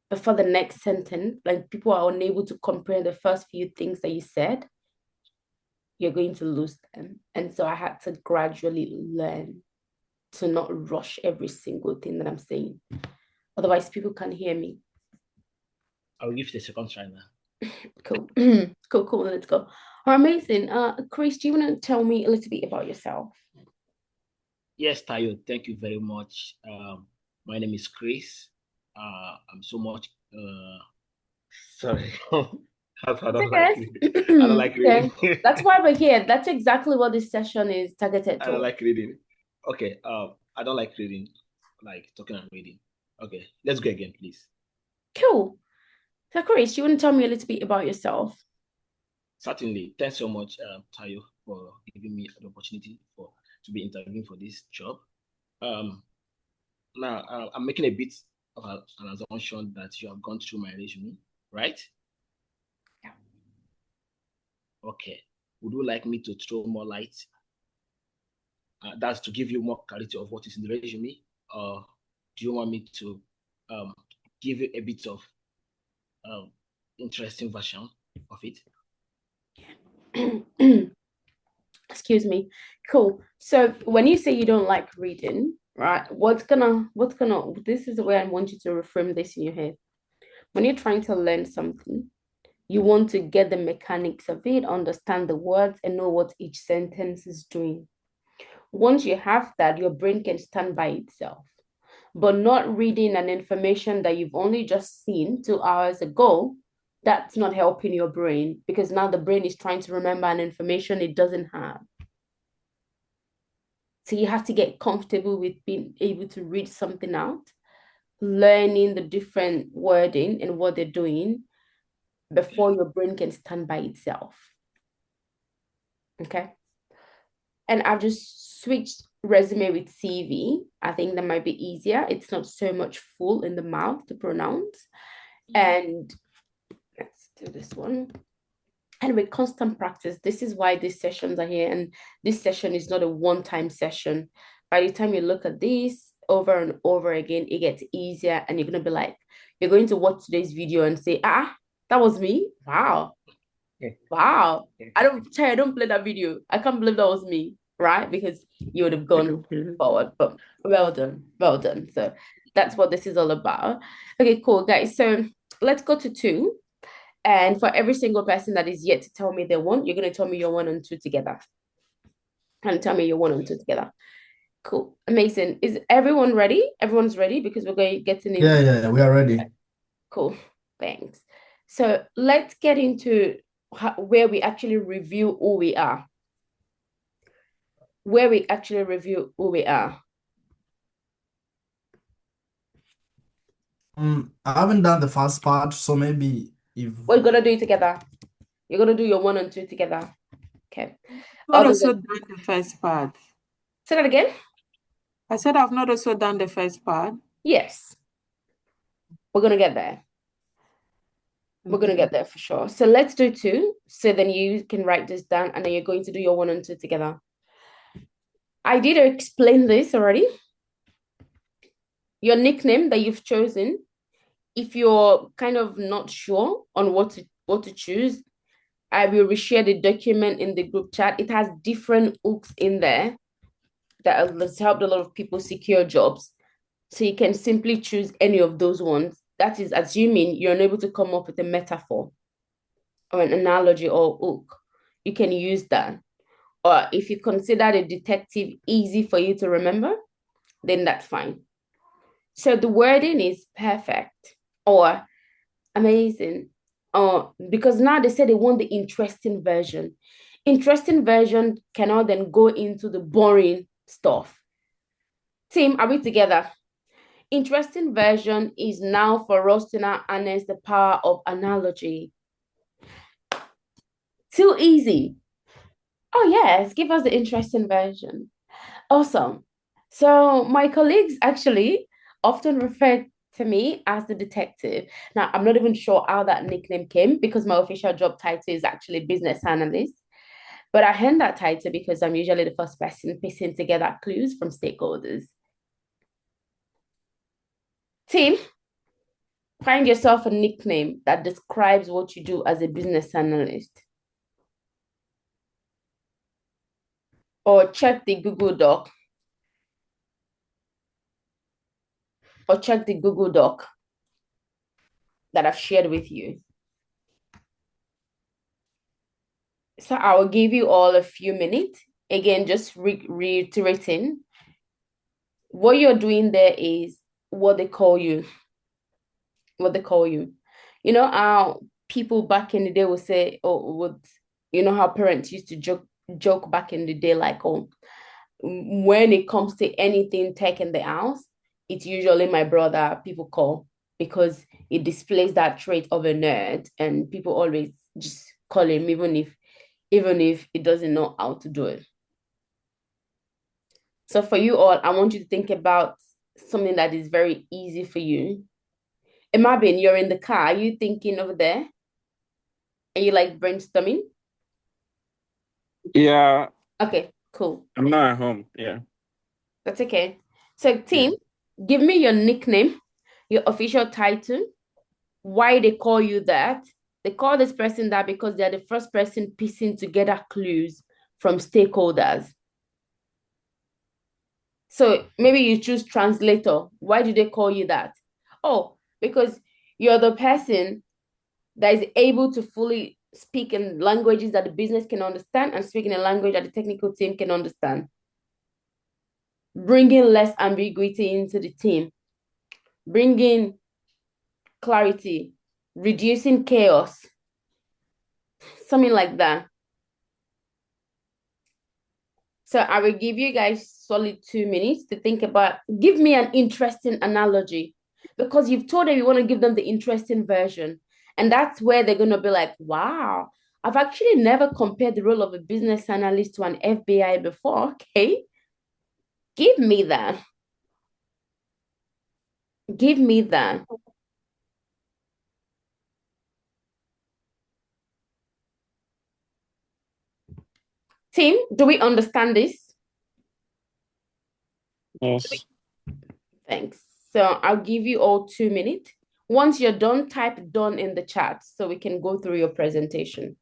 before the next sentence, like people are unable to comprehend the first few things that you said, you're going to lose them. And so I had to gradually learn to not rush every single thing that I'm saying. Otherwise, people can't hear me. I'll give it a second try now. Cool. Cool. Let's go. Amazing. Chris, do you want to tell me a little bit about yourself? Yes, Tayo, thank you very much. My name is Chris. I'm so much sorry. I don't like reading. I don't like reading. That's why we're here. That's exactly what this session is targeted I to. don't like reading. Okay. I don't like reading, like talking and reading. Okay, let's go again, please. Cool. So, Chris, you want to tell me a little bit about yourself? Certainly. Thanks so much, Tayo, for giving me the opportunity to be interviewing for this job. Now, I'm making a bit of an assumption that you have gone through my resume, right? Yeah. Okay. Would you like me to throw more light? That's to give you more clarity of what is in the resume, or do you want me to give you a bit of interesting version of it? Excuse me. Cool. So when you say you don't like reading, right? This is the way I want you to reframe this in your head. When you're trying to learn something, you want to get the mechanics of it, understand the words, and know what each sentence is doing. Once you have that, your brain can stand by itself. But not reading an information that you've only just seen 2 hours ago, that's not helping your brain, because now the brain is trying to remember an information it doesn't have. So you have to get comfortable with being able to read something out, learning the different wording and what they're doing before your brain can stand by itself. Okay. And I've just switched resume with CV. I think that might be easier. It's not so much full in the mouth to pronounce. And let's do this one. And with constant practice, this is why these sessions are here. And this session is not a one-time session. By the time you look at this over and over again, it gets easier. And you're going to be like, you're going to watch today's video and say, that was me. Wow. Wow. I don't play that video. I can't believe that was me, right? Because you would have gone forward. But well done. So that's what this is all about. Okay, cool, guys. So let's go to 2. And for every single person that is yet to tell me they want, you're going to tell me your 1 and 2 together. And tell me your 1 and 2 together. Cool. Amazing. Is everyone ready? Everyone's ready because we're going to get into Yeah, we are ready. Cool. Thanks. So let's get into where we actually review who we are. I haven't done the first part, so maybe if We're going to do it together. You're going to do your 1 and 2 together. Okay. I've not also done the first part. Say that again. I said I've not also done the first part. Yes. We're going to get there. We're going to get there for sure. So let's do 2. So then you can write this down and then you're going to do your 1 and 2 together. I did explain this already. Your nickname that you've chosen, if you're kind of not sure on what to choose, I will reshare the document in the group chat. It has different hooks in there that has helped a lot of people secure jobs. So you can simply choose any of those ones. That is assuming you're unable to come up with a metaphor or an analogy or hook. You can use that. Or if you consider the detective easy for you to remember, then that's fine. So the wording is perfect or amazing. Because now they say they want the interesting version. Interesting version cannot then go into the boring stuff. Team, are we together? Interesting version is now for us to now harness the power of analogy. Too easy. Oh, yes, give us the interesting version. Awesome. So, my colleagues actually often refer to me as the detective. Now, I'm not even sure how that nickname came because my official job title is actually business analyst. But I hand that title because I'm usually the first person piecing together clues from stakeholders. Team, find yourself a nickname that describes what you do as a business analyst. Or check the Google Doc. Or check the Google Doc that I've shared with you. So I will give you all a few minutes. Again, just reiterating, what you're doing there is what they call you. What they call you. You know how people back in the day would say, oh, would you know how parents used to joke back in the day, like, oh, when it comes to anything tech in the house, it's usually my brother people call because it displays that trait of a nerd, and people always just call him even if it doesn't know how to do it. So for you all, I want you to think about something that is very easy for you. Imagine you're in the car, are you thinking over there? Are you like brainstorming? Yeah, Okay, cool. I'm not at home. Yeah. That's okay. So team, give me your nickname, your official title, why they call you that. They call this person that because they're the first person piecing together clues from stakeholders. So maybe you choose translator. Why do they call you that? Oh, because you're the person that is able to fully speak in languages that the business can understand and speak in a language that the technical team can understand. Bringing less ambiguity into the team, bringing clarity, reducing chaos, something like that. So I will give you guys solid 2 minutes to think about, give me an interesting analogy because you've told them you want to give them the interesting version. And that's where they're going to be like, wow, I've actually never compared the role of a business analyst to an FBI before. Okay. Give me that. Give me that. Team, do we understand this? Yes. Thanks. So I'll give you all 2 minutes. Once you're done, type done in the chat so we can go through your presentation.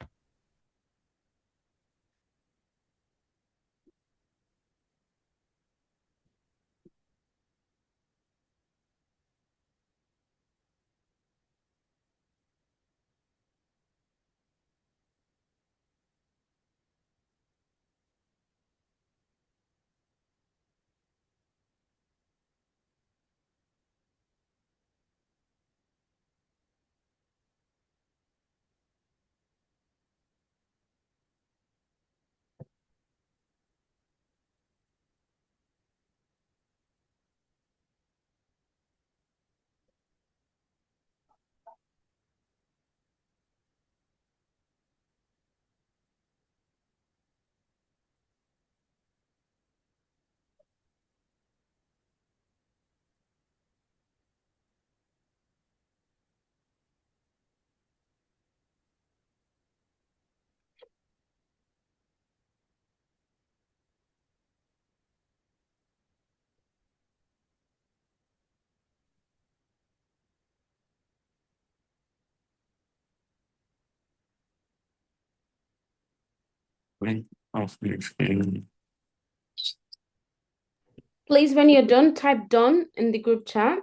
Please, when you're done, type done in the group chat.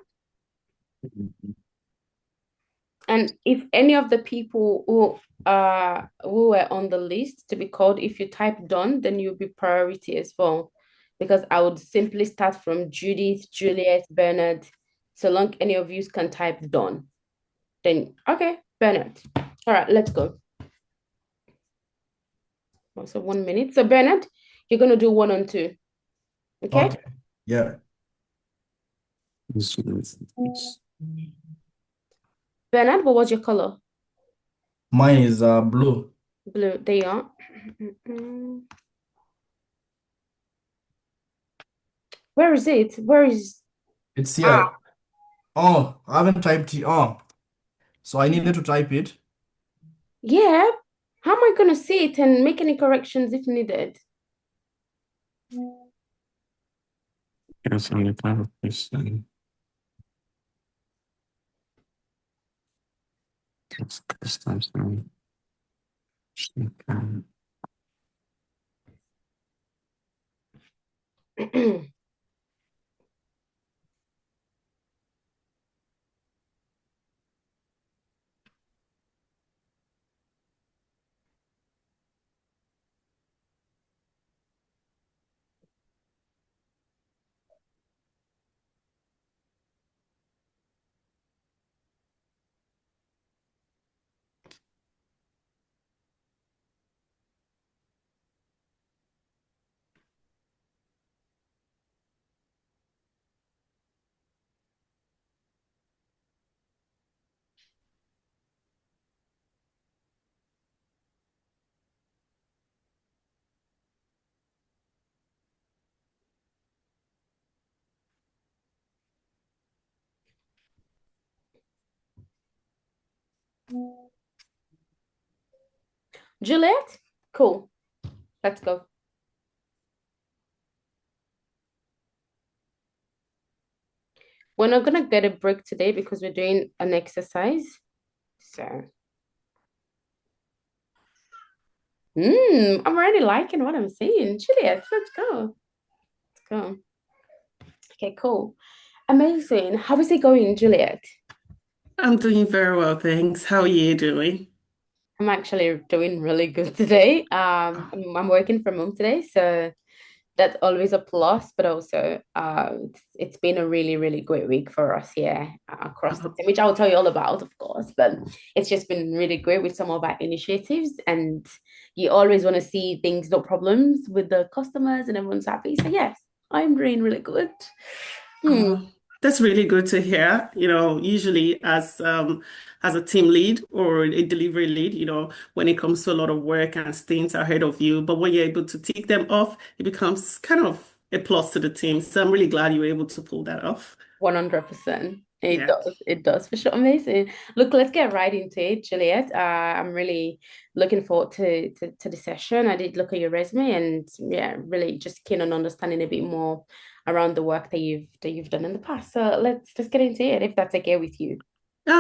And if any of the people who were on the list to be called, if you type done, then you'll be priority as well. Because I would simply start from Judith, Juliet, Bernard. So long any of you can type done. Then okay, Bernard. All right, let's go. So 1 minute. So Bernard, you're gonna do 1 and 2. Okay? Okay. Yeah. Bernard, what was your color? Mine is blue. Blue. There you are. Where is it? Where is... It's here. Oh, I haven't typed it. Oh, so I needed to type it. Yeah. How am I going to see it and make any corrections if needed? Yes, on the clarification. Text customs name. Juliet? Cool. Let's go. We're not gonna get a break today because we're doing an exercise. So, I'm already liking what I'm seeing. Juliet, let's go. Let's go. Okay, cool. Amazing. How is it going, Juliet? I'm doing very well, thanks. How are you doing? I'm actually doing really good today. I'm working from home today, so that's always a plus, but also it's been a really, really great week for us here across the team, which I'll tell you all about, of course. But it's just been really great with some of our initiatives, and you always want to see things, no problems with the customers, and everyone's happy. So yes, I'm doing really good. That's really good to hear. Usually as a team lead or a delivery lead, when it comes to a lot of work and things ahead of you, but when you're able to tick them off, it becomes kind of a plus to the team. So I'm really glad you were able to pull that off. 100%. Yeah. It does for sure. Amazing. Look, let's get right into it, Juliet. I'm really looking forward to the session. I did look at your resume and yeah, really just keen on understanding a bit more around the work that you've done in the past. So let's get into it if that's okay with you.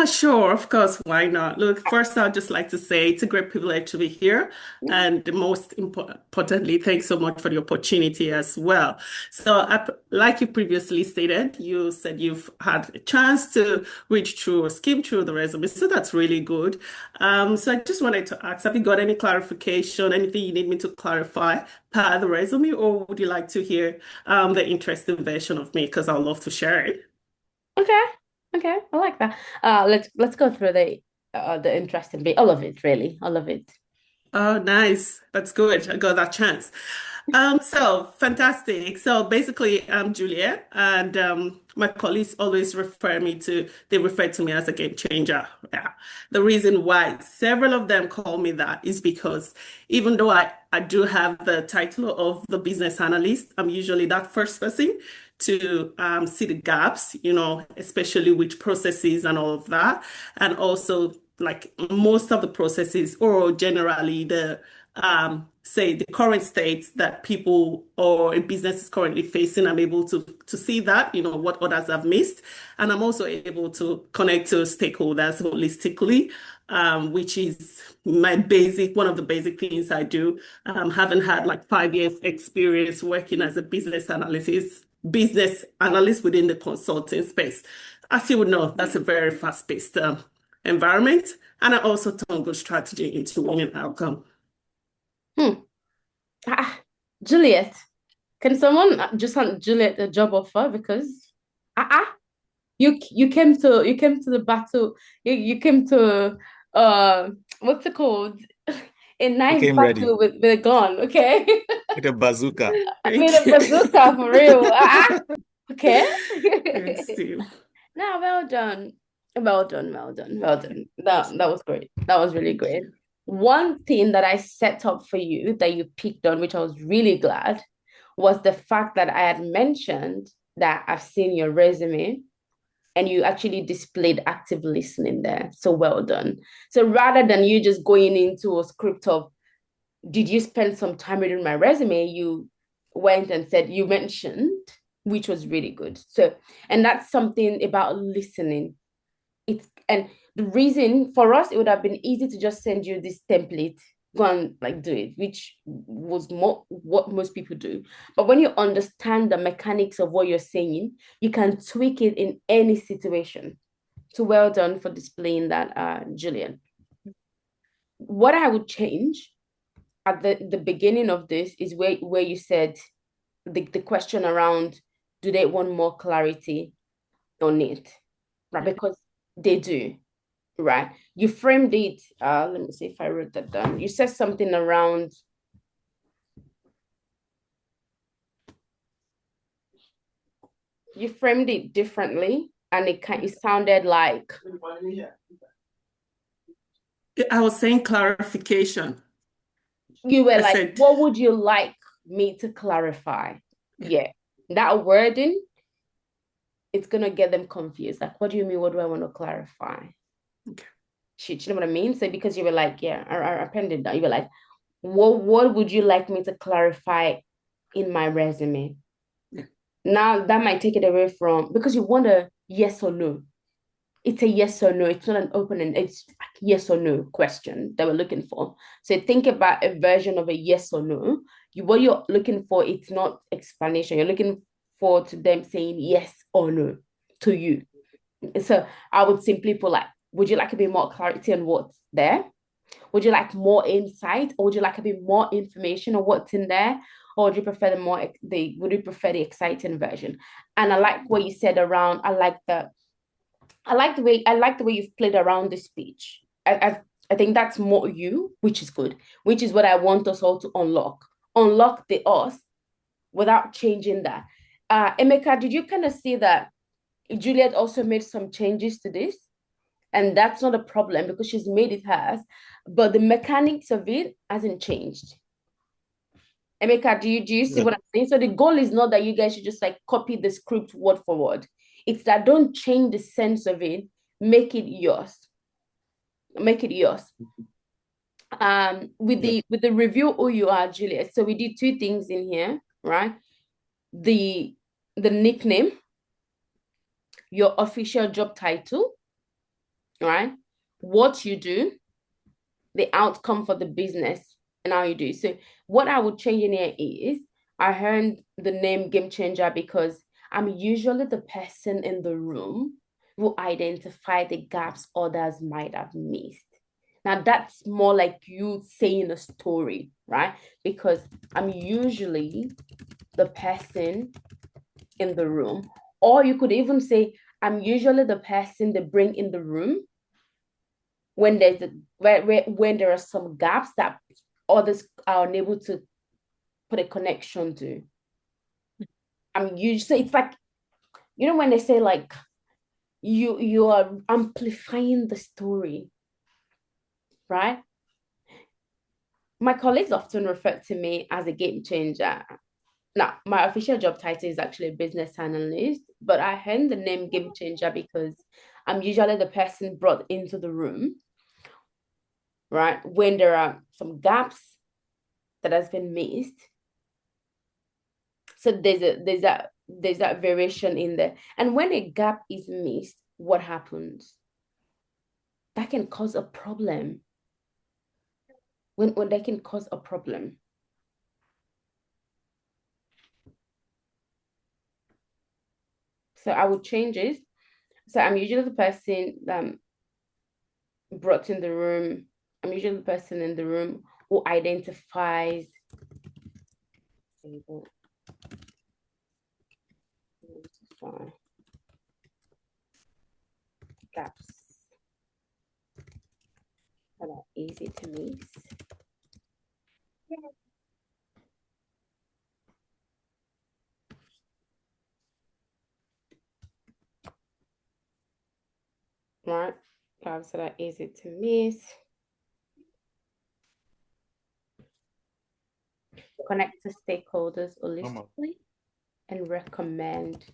Sure, of course, why not? Look, first, I'd just like to say it's a great privilege to be here. And most importantly, thanks so much for the opportunity as well. So, like you previously stated, you said you've had a chance to read through or skim through the resume. So that's really good. So I just wanted to ask, have you got any clarification, anything you need me to clarify part of the resume, or would you like to hear the interesting version of me? Because I'd love to share it. Okay, I like that. Let's go through the interesting bit. All of it, really. All of it. Oh, nice. That's good. I got that chance. So fantastic. So basically, I'm Julia, and my colleagues always they refer to me as a game changer. Yeah. The reason why several of them call me that is because even though I do have the title of the business analyst, I'm usually that first person to see the gaps, especially with processes and all of that. And also, like most of the processes, or generally say the current state that people or a business is currently facing, I'm able to see that, what others have missed. And I'm also able to connect to stakeholders holistically, which is one of the basic things I do. Having had like 5 years experience working as a business analyst within the consulting space. As you would know, that's a very fast-paced environment, and I also turn good strategy into winning outcome. Juliet, can someone just hand Juliet a job offer? Because you came to the battle. You came to what's it called? A knife Came ready battle with a gun, okay? with a bazooka. With a bazooka for real. Okay. Yes, Steve. Now, well done. Well done, well done, well done. That was great. That was really great. One thing that I set up for you that you picked on, which I was really glad, was the fact that I had mentioned that I've seen your resume and you actually displayed active listening there. So well done. So rather than you just going into a script of, did you spend some time reading my resume? You went and said, you mentioned, which was really good. So, and that's something about listening. And the reason for us, it would have been easy to just send you this template, go and like do it, which was more what most people do. But when you understand the mechanics of what you're saying, you can tweak it in any situation. So well done for displaying that, Julian. What I would change at the beginning of this is where you said the question around, do they want more clarity on it? Right? Because they do, right? You framed it, let me see if I wrote that down. You said something around, you framed it differently, and it sounded like I was saying clarification. you were I like, said, what would you like me to clarify? Yeah. That wording, it's gonna get them confused. Like, what do you mean? What do I want to clarify? Okay. You know what I mean? So because you were like, yeah, I penned it down. You were like, what would you like me to clarify in my resume? Yeah. Now that might take it away from, because you want a yes or no. It's a yes or no. It's not an open and it's yes or no question that we're looking for. So think about a version of a yes or no. What you're looking for, it's not explanation. You're looking for to them saying yes or no to you. So I would simply put like, would you like a bit more clarity on what's there? Would you like more insight, or would you like a bit more information on what's in there? Or would you prefer the exciting version? And I like what you said around, I like the way you've played around the speech. I think that's more you, which is good, which is what I want us all to unlock. Unlock the us without changing that. Emeka, did you kind of see that Juliet also made some changes to this? And that's not a problem because she's made it hers, but the mechanics of it hasn't changed. Emeka, do you see what I'm saying? So the goal is not that you guys should just like copy the script word for word. It's that don't change the sense of it, make it yours. Make it yours. With the review who you are, Juliet. So we did two things in here, right? The nickname, your official job title, right? What you do, the outcome for the business, and how you do. So what I would change in here is I heard the name game changer because I'm usually the person in the room who identify the gaps others might have missed. Now that's more like you saying a story, right? Because I'm usually the person in the room. Or you could even say, I'm usually the person they bring in the room when when there are some gaps that others are unable to put a connection to. I'm usually, it's like, you know, when they say like you are amplifying the story, right? My colleagues often refer to me as a game changer. Now, my official job title is actually a business analyst, but I heard the name game changer because I'm usually the person brought into the room, right? When there are some gaps that has been missed. So there's that variation in there. And when a gap is missed, what happens? That can cause a problem. When that can cause a problem. So I would change it. So I'm usually the person brought in the room. I'm usually the person in the room who identifies gaps that are easy to miss. right? So that easy to miss. Connect to stakeholders holistically and recommend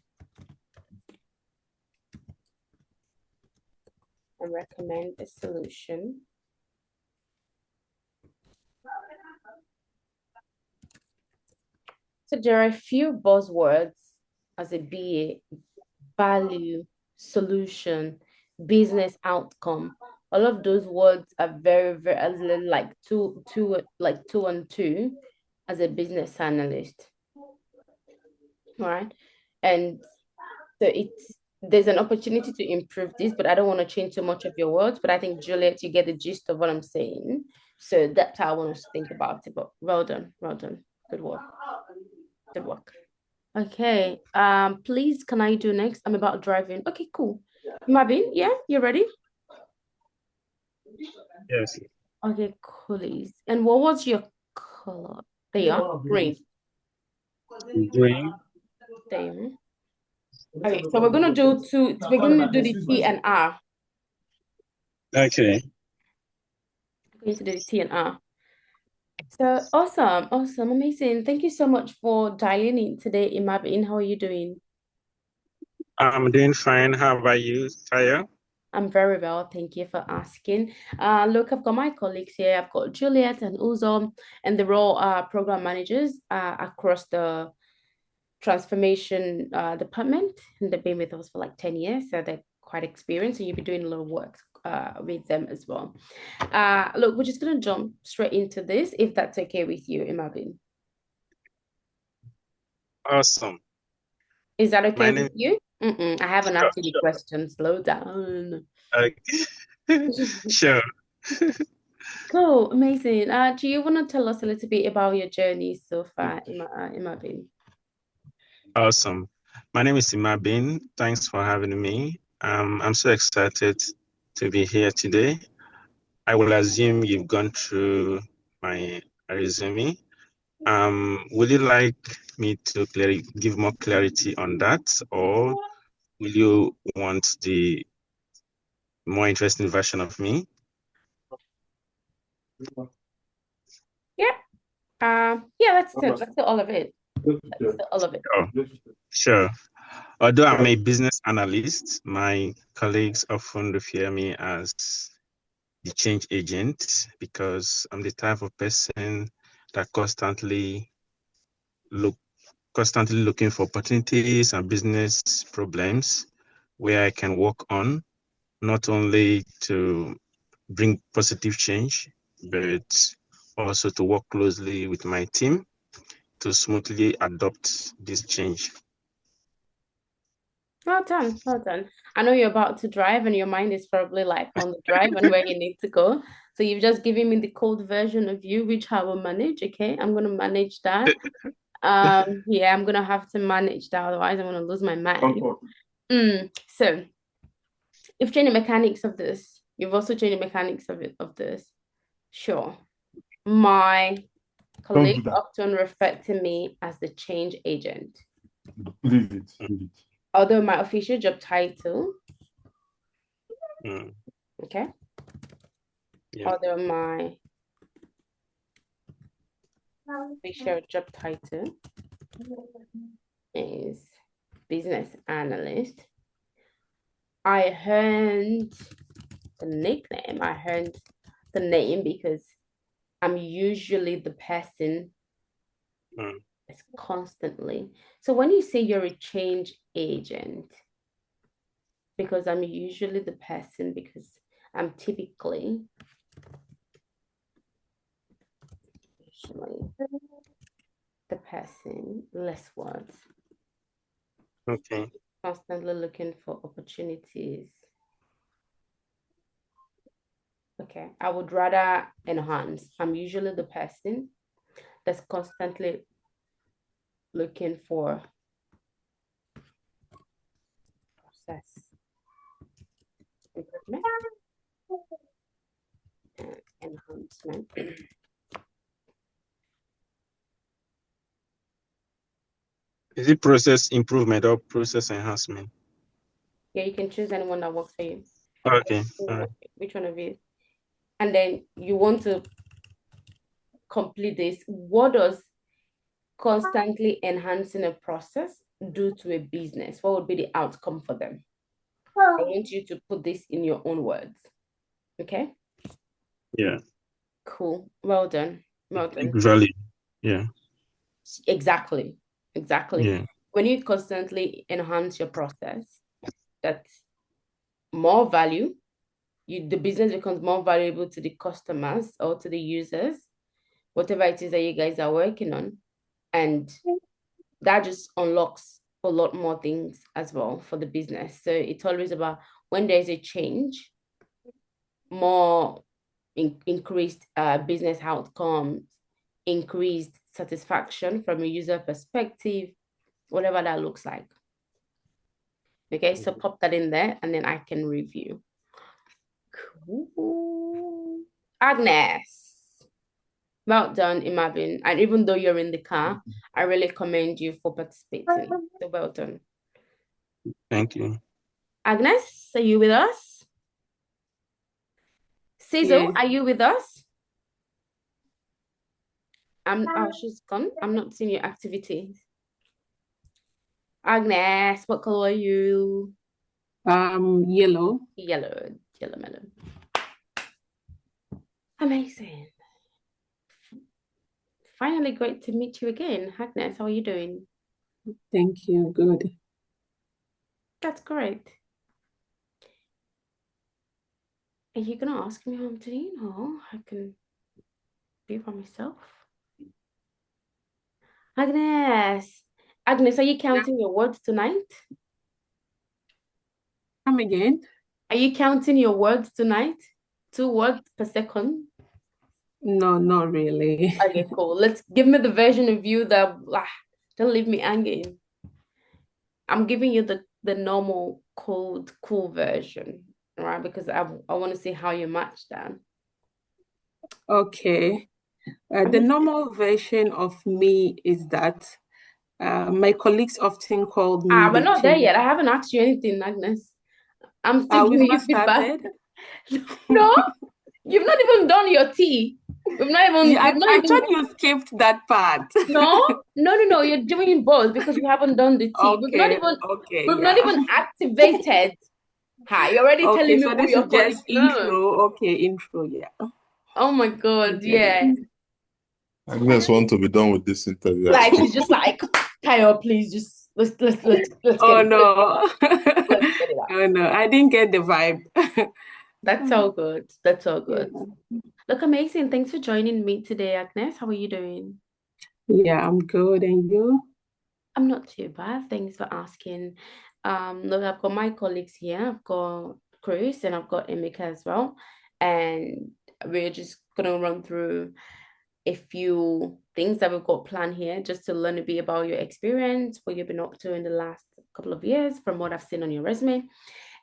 a solution. So there are a few buzzwords as a BA: value, solution, business outcome. All of those words are very, very like two and two as a business analyst, right? And so there's an opportunity to improve this, but I don't want to change too much of your words. But I think, Juliet, you get the gist of what I'm saying. So that's how I want us to think about it. But well done, good work, good work. Okay. Please, can I do next? I'm about driving. Okay, cool. Mabin, yeah, you ready? Yes. Okay, coolies. And what was your color? There you are. Green. Green. There you are. Okay, so we're gonna do the T and R. Okay. We're going to do the T and R. So awesome, amazing. Thank you so much for dialing in today, Imabin. How are you doing? I'm doing fine. How about you, Taya? I'm very well, thank you for asking. Look, I've got my colleagues here. I've got Juliet and Uzom, and they're all program managers across the transformation department, and they've been with us for like 10 years, so they're quite experienced, so you'll be doing a lot of work with them as well. Look, we're just gonna jump straight into this, if that's okay with you, Imabin. Awesome. Is that okay My with name. you? I haven't Sure, asked you the question. Slow down. Okay. Sure. Cool, amazing. Do you want to tell us a little bit about your journey so far, Imabin? Awesome. My name is Imabin. Thanks for having me. I'm so excited to be here today. I will assume you've gone through my resume. Would you like me to give more clarity on that, or will you want the more interesting version of me? Yeah. Yeah, let's do all of it. Let's do all of it. Oh, sure. Although I'm a business analyst, my colleagues often refer me as the change agent because I'm the type of person that constantly looking for opportunities and business problems where I can work on, not only to bring positive change, but also to work closely with my team to smoothly adopt this change. Well done, well done. I know you're about to drive and your mind is probably like on the drive and where you need to go. So you've just given me the cold version of you, which I will manage. Okay, I'm gonna manage that. Yeah, I'm gonna have to manage that, otherwise I'm gonna lose my mind. So you've changed the mechanics of this. You've also changed the mechanics of this. Sure. My colleagues often refer to me as the change agent. Leave it. Although my official job title, okay, although my official job title is business analyst, I heard the nickname, I heard the name because I'm usually the person that's constantly. So when you say you're a change agent, because I'm usually the person, because I'm typically usually the person, less words. Okay. Constantly looking for opportunities. Okay, I would rather enhance. I'm usually the person that's constantly looking for process improvement and enhancement. Is it process improvement or process enhancement? Yeah, you can choose anyone that works for you. Okay. All right. Which one of it? And then you want to complete this. What does constantly enhancing a process do to a business? What would be the outcome for them? I want you to put this in your own words. Okay? Yeah. Cool. Well done. Well done. Value. Yeah. Exactly. Exactly. Yeah. When you constantly enhance your process, that's more value. The business becomes more valuable to the customers or to the users, whatever it is that you guys are working on. And that just unlocks a lot more things as well for the business. So it's always about when there's a change, more increased business outcomes, increased satisfaction from a user perspective, whatever that looks like. Okay, so pop that in there and then I can review. Cool. Agnes, well done, Imagine. And even though you're in the car, I really commend you for participating. So well done. Thank you. Agnes, are you with us? Sizzle, Yes. are you with us? She's gone. I'm not seeing your activities. Agnes, what color are you? Yellow. Yellow melon. Amazing. Finally, great to meet you again. Agnes, how are you doing? Thank you. Good. That's great. Are you gonna ask me how I'm doing, or I can be by myself? Agnes, are you counting your words tonight? Come again? Are you counting your words tonight? 2 words per second? No, not really. Okay, cool. Let's give me the version of you that don't leave me hanging. I'm giving you the normal cool version, right? Because I want to see how you match that. Okay. The normal version of me is that my colleagues often called me We're the not there change. yet. I haven't asked you anything, Agnes. I'm still We've giving you not feedback. started. No, you've not even done your tea. We've not even. Yeah, You've not I even. thought you skipped that part. No. You're doing both because you haven't done the tea. Okay, We've not yeah. even activated. Hi, you're already Okay, telling me so who this your is colleagues just are. intro. Okay, intro, yeah. Oh my God, yeah. Agnes want to be done with this interview. Like she's just like, Tayo, please just let's get Oh it. no. Let's get it out. Oh no, I didn't get the vibe. That's all good. That's all Yeah. good. Look amazing. Thanks for joining me today, Agnes. How are you doing? Yeah, I'm good. And you? I'm not too bad. Thanks for asking. Look, I've got my colleagues here. I've got Chris and I've got Emeka as well. And we're just gonna run through a few things that we've got planned here just to learn a bit about your experience, what you've been up to in the last couple of years from what I've seen on your resume.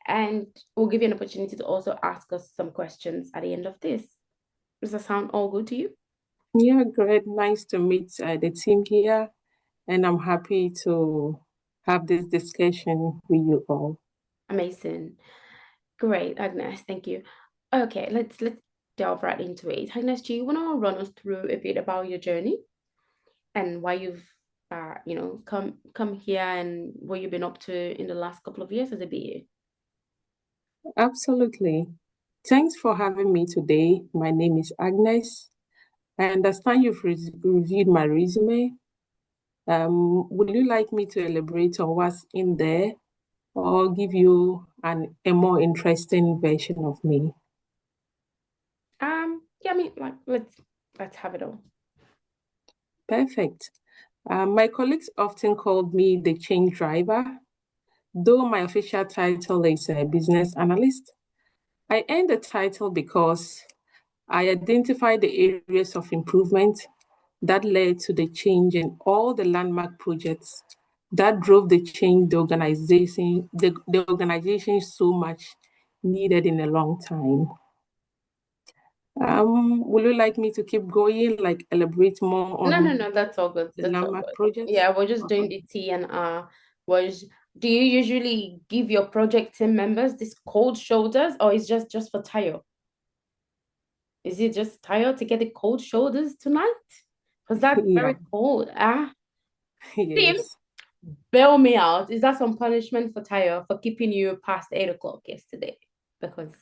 And we'll give you an opportunity to also ask us some questions at the end of this. Does that sound all good to you? Yeah, great. Nice to meet the team here. And I'm happy to have this discussion with you all. Amazing. Great, Agnes. Thank you. Okay, let's delve right into it. Agnes, do you want to run us through a bit about your journey and why you've come here and what you've been up to in the last couple of years as a BA? Absolutely. Thanks for having me today. My name is Agnes. I understand you've reviewed my resume. Would you like me to elaborate on what's in there or give you a more interesting version of me? Yeah, I mean, like let's have it all. Perfect. My colleagues often called me the change driver, though my official title is a business analyst. I earned the title because I identified the areas of improvement that led to the change in all the landmark projects that drove the change the organization so much needed in a long time. Would you like me to keep going, like elaborate more on No, that's all good. the That's all landmark good. projects? Yeah, we're just doing the T and R. Do you usually give your project team members this cold shoulders, or is just for Tayo? Is it just Tayo to get the cold shoulders tonight? Because that's Yeah. very cold. Team, Yes. bail me out. Is that some punishment for Tayo for keeping you past 8 o'clock yesterday? Because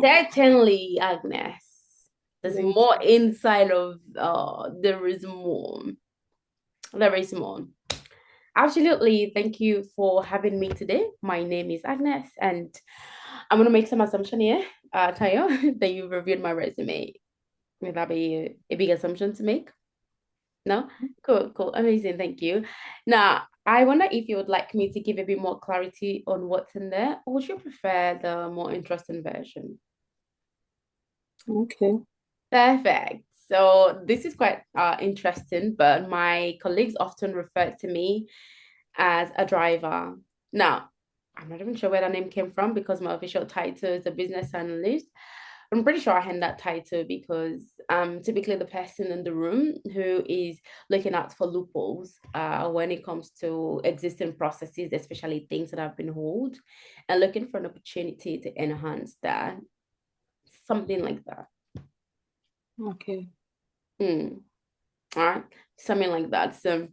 certainly, Agnes, there's Thank more you. inside of there is more. There is more. Absolutely. Thank you for having me today. My name is Agnes, and I'm going to make some assumption here, Tayo, that you've reviewed my resume. Would that be a big assumption to make? No? Cool, cool. Amazing. Thank you. Now, I wonder if you would like me to give a bit more clarity on what's in there, or would you prefer the more interesting version? Okay. Perfect. So this is quite interesting, but my colleagues often refer to me as a driver. Now, I'm not even sure where that name came from because my official title is a business analyst. I'm pretty sure I had that title because I'm typically the person in the room who is looking out for loopholes when it comes to existing processes, especially things that have been hold, and looking for an opportunity to enhance that. Something like that. Okay. All right, something like that. So,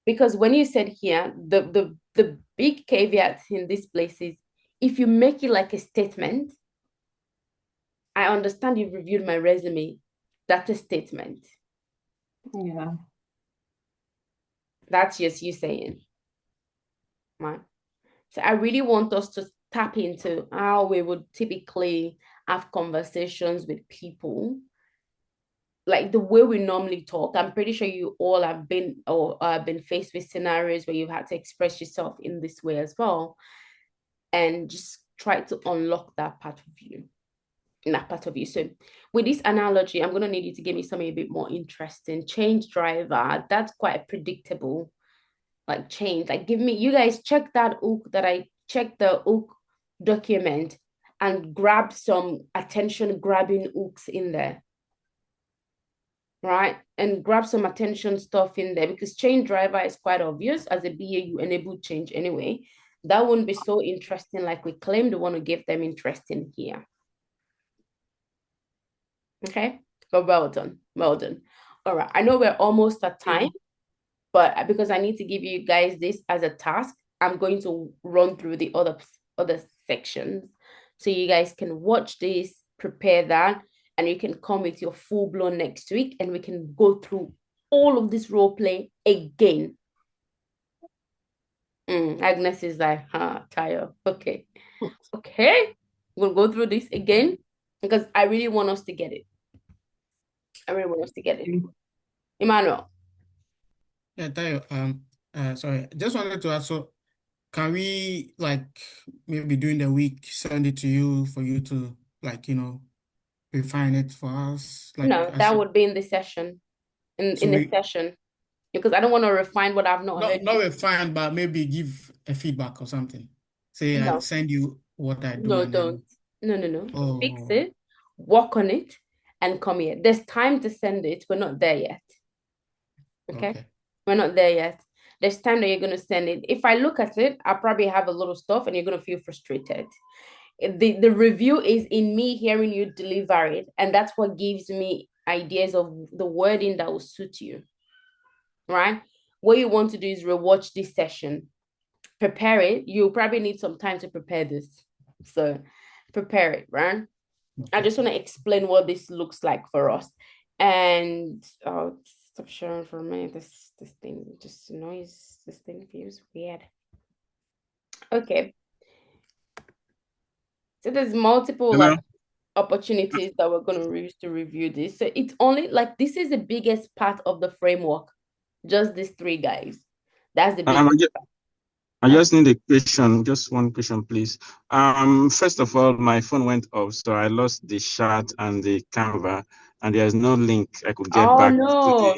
because when you said here, the big caveat in this place is if you make it like a statement, I understand you've reviewed my resume. That's a statement. Yeah. That's just you saying, right? So I really want us to tap into how we would typically have conversations with people, like the way we normally talk. I'm pretty sure you all have been or been faced with scenarios where you've had to express yourself in this way as well, and just try to unlock that part of you. In that part of you. So with this analogy, I'm gonna need you to give me something a bit more interesting. Change driver, that's quite predictable. Like change, like give me, you guys check that hook that I check the hook document and grab some attention grabbing hooks in there, right? And grab some attention stuff in there because change driver is quite obvious. As a BA, you enable change anyway. That wouldn't be so interesting like we claim to want to give them interest in here. Okay, but well done, well done. All right, I know we're almost at time, but because I need to give you guys this as a task, I'm going to run through the other sections so you guys can watch this, prepare that, and you can come with your full blown next week, and we can go through all of this role play again. Agnes is like, tired. Okay, okay, we'll go through this again because I really want us to get it. I really want us to get it. Emmanuel. Yeah, Tayo, sorry, just wanted to ask, so can we like maybe during the week send it to you for you to like, refine it for us? Like No, as that would be in the session, so in the we session, because I don't want to refine what I've not heard not you. refine, but maybe give a feedback or something. Say I No, send you what I do no, and don't. then No. Fix oh it, work on it, and come here. There's time to send it. We're not there yet. Okay? okay. We're not there yet. There's time that you're going to send it. If I look at it, I'll probably have a little stuff and you're going to feel frustrated. The review is in me hearing you deliver it, and that's what gives me ideas of the wording that will suit you, right? What you want to do is rewatch this session, prepare it. You'll probably need some time to prepare this. So prepare it, right? I just want to explain what this looks like for us. And stop sharing for me. This thing just noise. This thing feels weird. Okay. So there's multiple You like know, opportunities that we're going to use to review this. So it's only like this is the biggest part of the framework. Just these three guys. That's the I biggest just, part. I just need a question, just one question, please. First of all, my phone went off, so I lost the chat and the Canva, and there's no link I could get Oh back to no,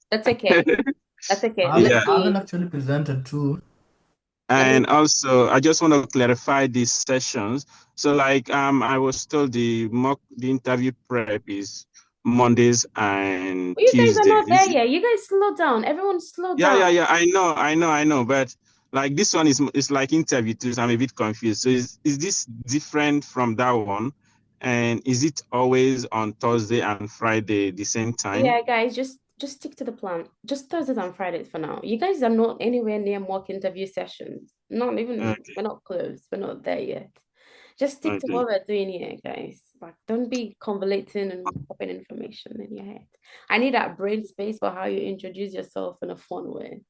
that's okay. the. That's okay. Let Yeah. I haven't me. actually presented too. Let me. And also, I just want to clarify these sessions. So, like, I was told the interview prep is Mondays and Well, you guys are not there Tuesdays. yet. You guys slow down. Everyone slow Yeah, down. I know. But like this one is like interview too, so I'm a bit confused. So is this different from that one? And is it always on Thursday and Friday the same time? Yeah, guys, just stick to the plan. Just Thursdays and Fridays for now. You guys are not anywhere near mock interview sessions. Not even, Okay, we're not close. We're not there yet. Just stick to okay. what we're doing here, guys. Like, don't be convoluting and popping information in your head. I need that brain space for how you introduce yourself in a fun way.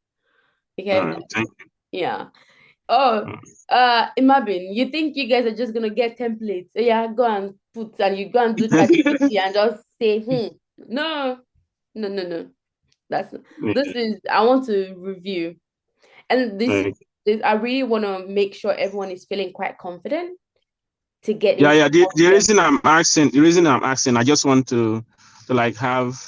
All Okay, right, thank yeah. Oh, you. Imagine you think you guys are just gonna get templates. So yeah, go and put and you go and do ChatGPT and just say, No, no, no, no. That's this is I want to review. And this I really want to make sure everyone is feeling quite confident to get Yeah, into yeah. the The reason I'm asking, I just want to like have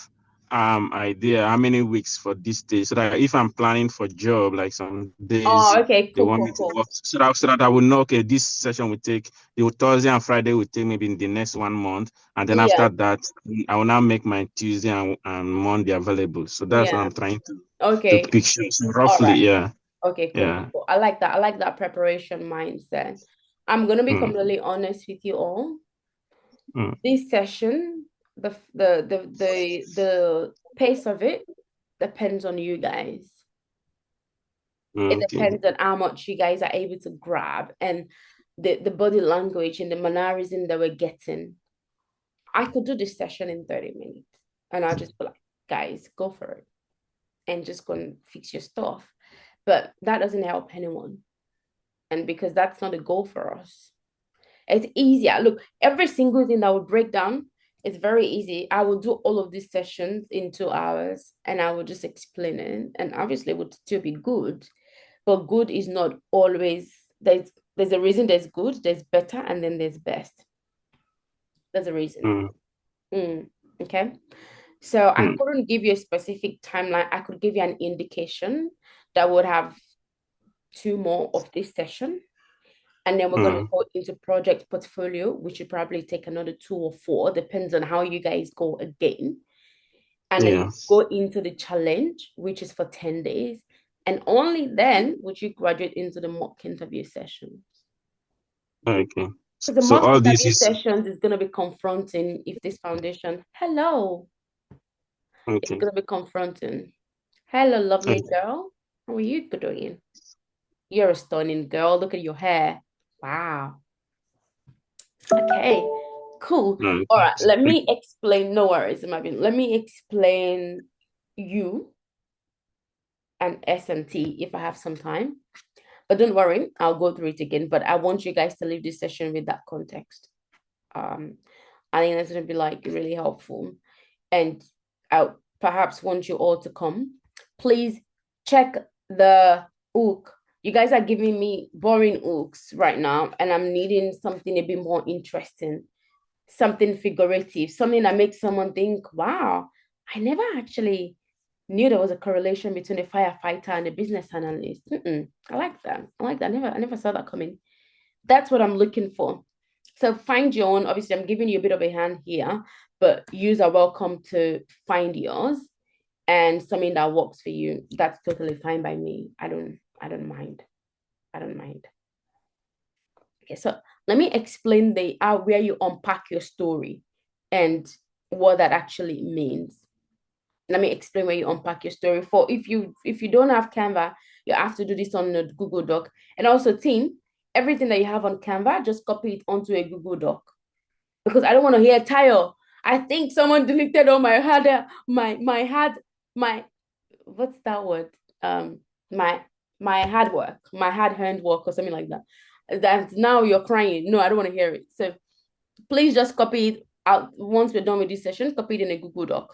idea how many weeks for this day, so that if I'm planning for job, like some Oh, days okay, they cool, want cool, me to cool. work, so that I will know, okay, this session will take the Thursday and Friday will take maybe in the next 1 month, and then Yeah, after that I will now make my Tuesday and Monday available. So that's what yeah. I'm trying to Okay. picture. So All roughly, right. yeah, Okay, cool, cool, yeah. cool. I like that. I like that preparation mindset. I'm gonna be Mm, completely honest with you all. mm, This session, the pace of it depends on you guys. It okay. depends on how much you guys are able to grab and the body language and the mannerism that we're getting. I could do this session in 30 minutes and I'll just be like, guys, go for it and just go and fix your stuff. But that doesn't help anyone. And because that's not a goal for us. It's easier. Look, every single thing that would break down, it's very easy. I will do all of these sessions in 2 hours and I will just explain it. And obviously it would still be good. But good is not always there's a reason there's good, there's better, and then there's best. There's a reason. Mm, Okay. So I mm, couldn't give you a specific timeline. I could give you an indication that would have 2 more of this session. And then we're going to mm. go into project portfolio, which will probably take another 2 or 4, depends on how you guys go again. And then Yeah. go into the challenge, which is for 10 days. And only then would you graduate into the mock interview session. Okay. Because the So mock all this interview is sessions is going to be confronting if this foundation, hello, it's okay. going to be confronting. Hello, lovely Okay. girl. How are you doing? You're a stunning girl. Look at your hair. Wow. Okay, cool. No, All right, let me explain. No worries, Imagine. Let me explain you and S&T if I have some time. But don't worry, I'll go through it again. But I want you guys to leave this session with that context. I think that's going to be like really helpful. And I perhaps want you all to come. Please check the hook. You guys are giving me boring hooks right now, and I'm needing something a bit more interesting, something figurative, something that makes someone think, wow, I never actually knew there was a correlation between a firefighter and a business analyst. I like that. I like that. I never saw that coming. That's what I'm looking for. So find your own. Obviously, I'm giving you a bit of a hand here, but you are welcome to find yours and something that works for you. That's totally fine by me. I don't mind. I don't mind. Okay, so let me explain the where you unpack your story and what that actually means. Let me explain where you unpack your story. For if you don't have Canva, you have to do this on a Google Doc. And also, team, everything that you have on Canva, just copy it onto a Google Doc. Because I don't want to hear tire. I think someone deleted all my hard my what's that word? My hard work, my hard hand work or something like that. That now you're crying. No, I don't want to hear it. So please just copy it out once we're done with this session, copy it in a Google Doc.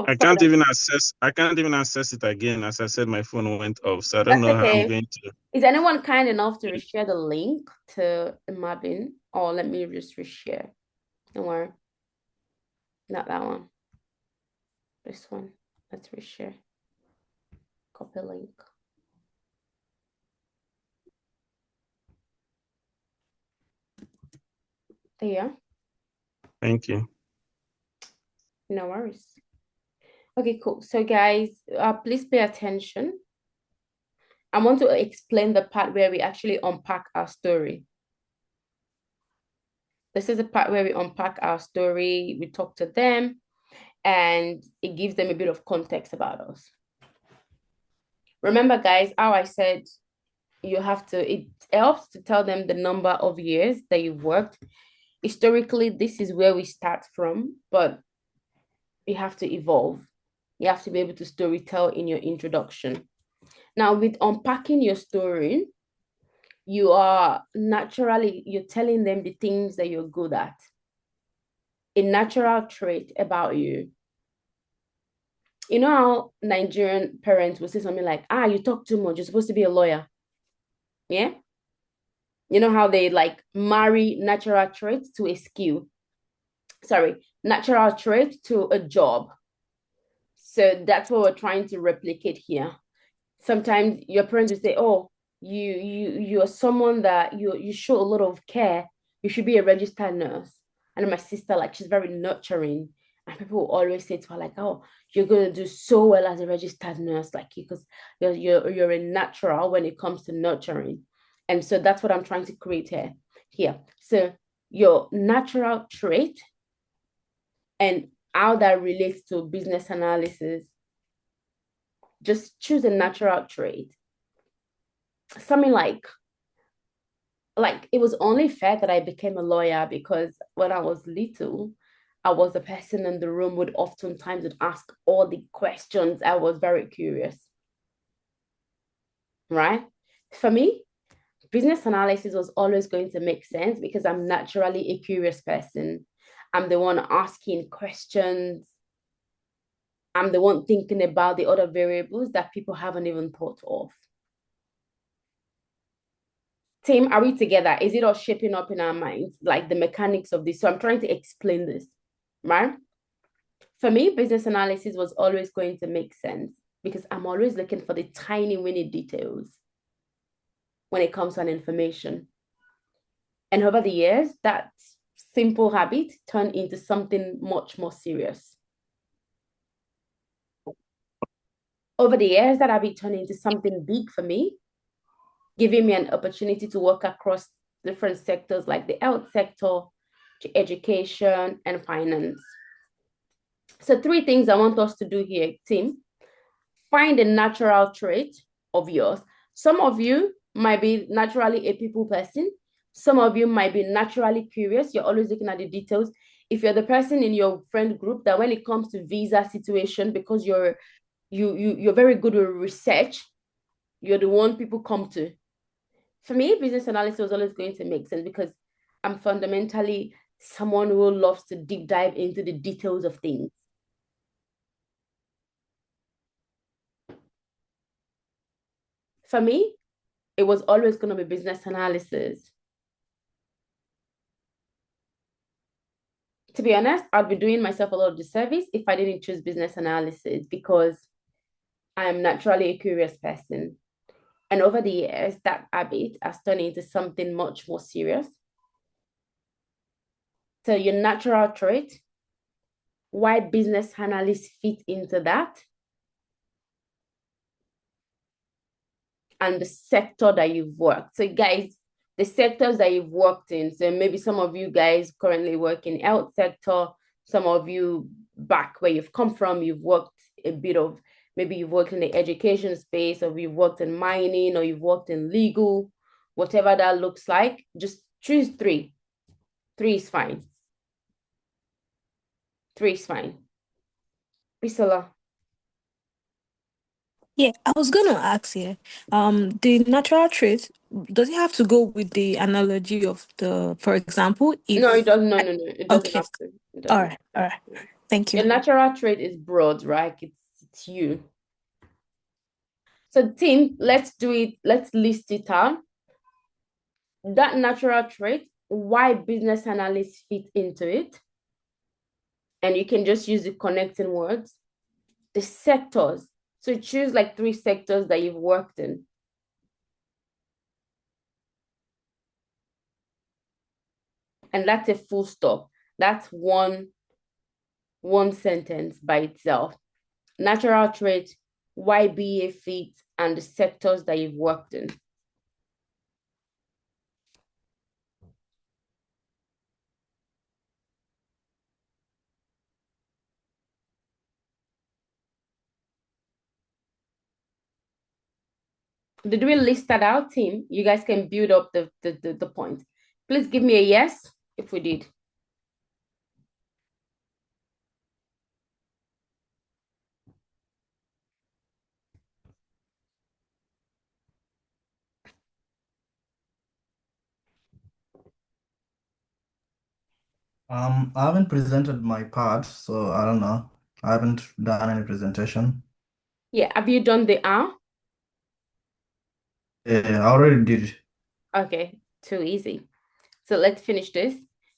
I can't even access it again. As I said, my phone went off, so I don't That's know how I'm okay. going to. Is anyone kind enough to reshare the link to Imabin? Or let me just reshare. Don't worry. Not that one. This one. Let's reshare. Copy link. There you are. Thank you. No worries. Okay, cool. So guys, please pay attention. I want to explain the part where we actually unpack our story. This is the part where we unpack our story, we talk to them, and it gives them a bit of context about us. Remember, guys, how I said it helps to tell them the number of years that you've worked. Historically, this is where we start from, but you have to evolve. You have to be able to storytell in your introduction. Now, with unpacking your story, you're telling them the things that you're good at. A natural trait about you. You know how Nigerian parents will say something like, you talk too much, you're supposed to be a lawyer. Yeah? You know how they like marry natural traits to a skill. Sorry, natural trait to a job. So that's what we're trying to replicate here. Sometimes your parents will say, oh, you're someone that you show a lot of care. You should be a registered nurse. And my sister, like, she's very nurturing. And people will always say to her, like, oh, you're going to do so well as a registered nurse, like, because you're a natural when it comes to nurturing. And so that's what I'm trying to create here. So your natural trait and how that relates to business analysis. Just choose a natural trait. Something like it was only fair that I became a lawyer because when I was little, I was the person in the room would oftentimes would ask all the questions. I was very curious. Right? For me, business analysis was always going to make sense because I'm naturally a curious person. I'm the one asking questions. I'm the one thinking about the other variables that people haven't even thought of. Team, are we together? Is it all shaping up in our minds, like the mechanics of this? So I'm trying to explain this, right? For me, business analysis was always going to make sense because I'm always looking for the tiny, winny details when it comes to an information. And over the years, that simple habit turned into something much more serious. Over the years, that habit turned into something big for me, giving me an opportunity to work across different sectors like the health sector, education, and finance. So 3 things I want us to do here, team. Find a natural trait of yours. Some of you might be naturally a people person. Some of you might be naturally curious. You're always looking at the details. If you're the person in your friend group that when it comes to visa situation, because you're very good with research, you're the one people come to. For me, business analysis was always going to make sense because I'm fundamentally someone who loves to deep dive into the details of things. For me, it was always going to be business analysis. To be honest, I'd be doing myself a lot of disservice if I didn't choose business analysis because I'm naturally a curious person. And over the years, that habit has turned into something much more serious. So your natural trait, why business analysts fit into that, and the sector that you've worked. So guys, the sectors that you've worked in. So maybe some of you guys currently work in health sector. Some of you back where you've come from, you've worked a bit of, maybe you've worked in the education space, or you've worked in mining, or you've worked in legal, whatever that looks like. Just choose 3. 3 is fine. 3 is fine. Bisola. Yeah, I was gonna ask you, the natural trait, does it have to go with the analogy of for example, No, it if doesn't. No, it doesn't okay, have to. It all doesn't right, have all to. right, thank Your you. natural trait is broad, right? It's you. So team, let's do it. Let's list it out. That natural trait, why business analysts fit into it. And you can just use the connecting words. The sectors. So choose like 3 sectors that you've worked in. And that's a full stop. That's one one sentence by itself. Natural trait, why be a fit, and the sectors that you've worked in. Did we list that out, team? You guys can build up the point. Please give me a yes if we did. I haven't presented my part, so I don't know. I haven't done any presentation. Yeah, have you done the R? Yeah, I already did it. Okay, too easy. So let's finish this.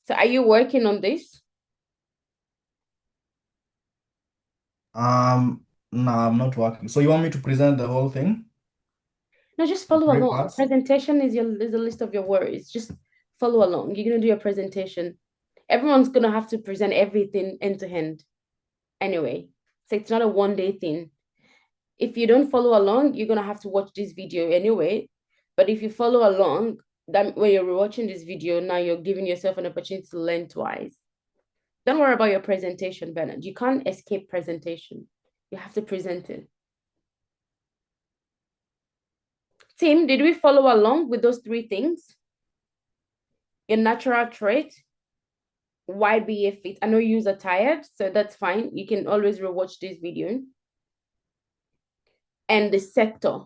So are you working on this? No, I'm not working. So you want me to present the whole thing? No, just follow Three along. parts? Presentation is a list of your words. Just follow along. You're gonna do your presentation. Everyone's gonna have to present everything end to end anyway. So it's not a one-day thing. If you don't follow along, you're gonna have to watch this video anyway. But if you follow along, that when you're watching this video, now you're giving yourself an opportunity to learn twice. Don't worry about your presentation, Bernard. You can't escape presentation. You have to present it. Tim, did we follow along with those three things? Your natural trait, why be a fit? I know you are tired, so that's fine. You can always rewatch this video. And the sector.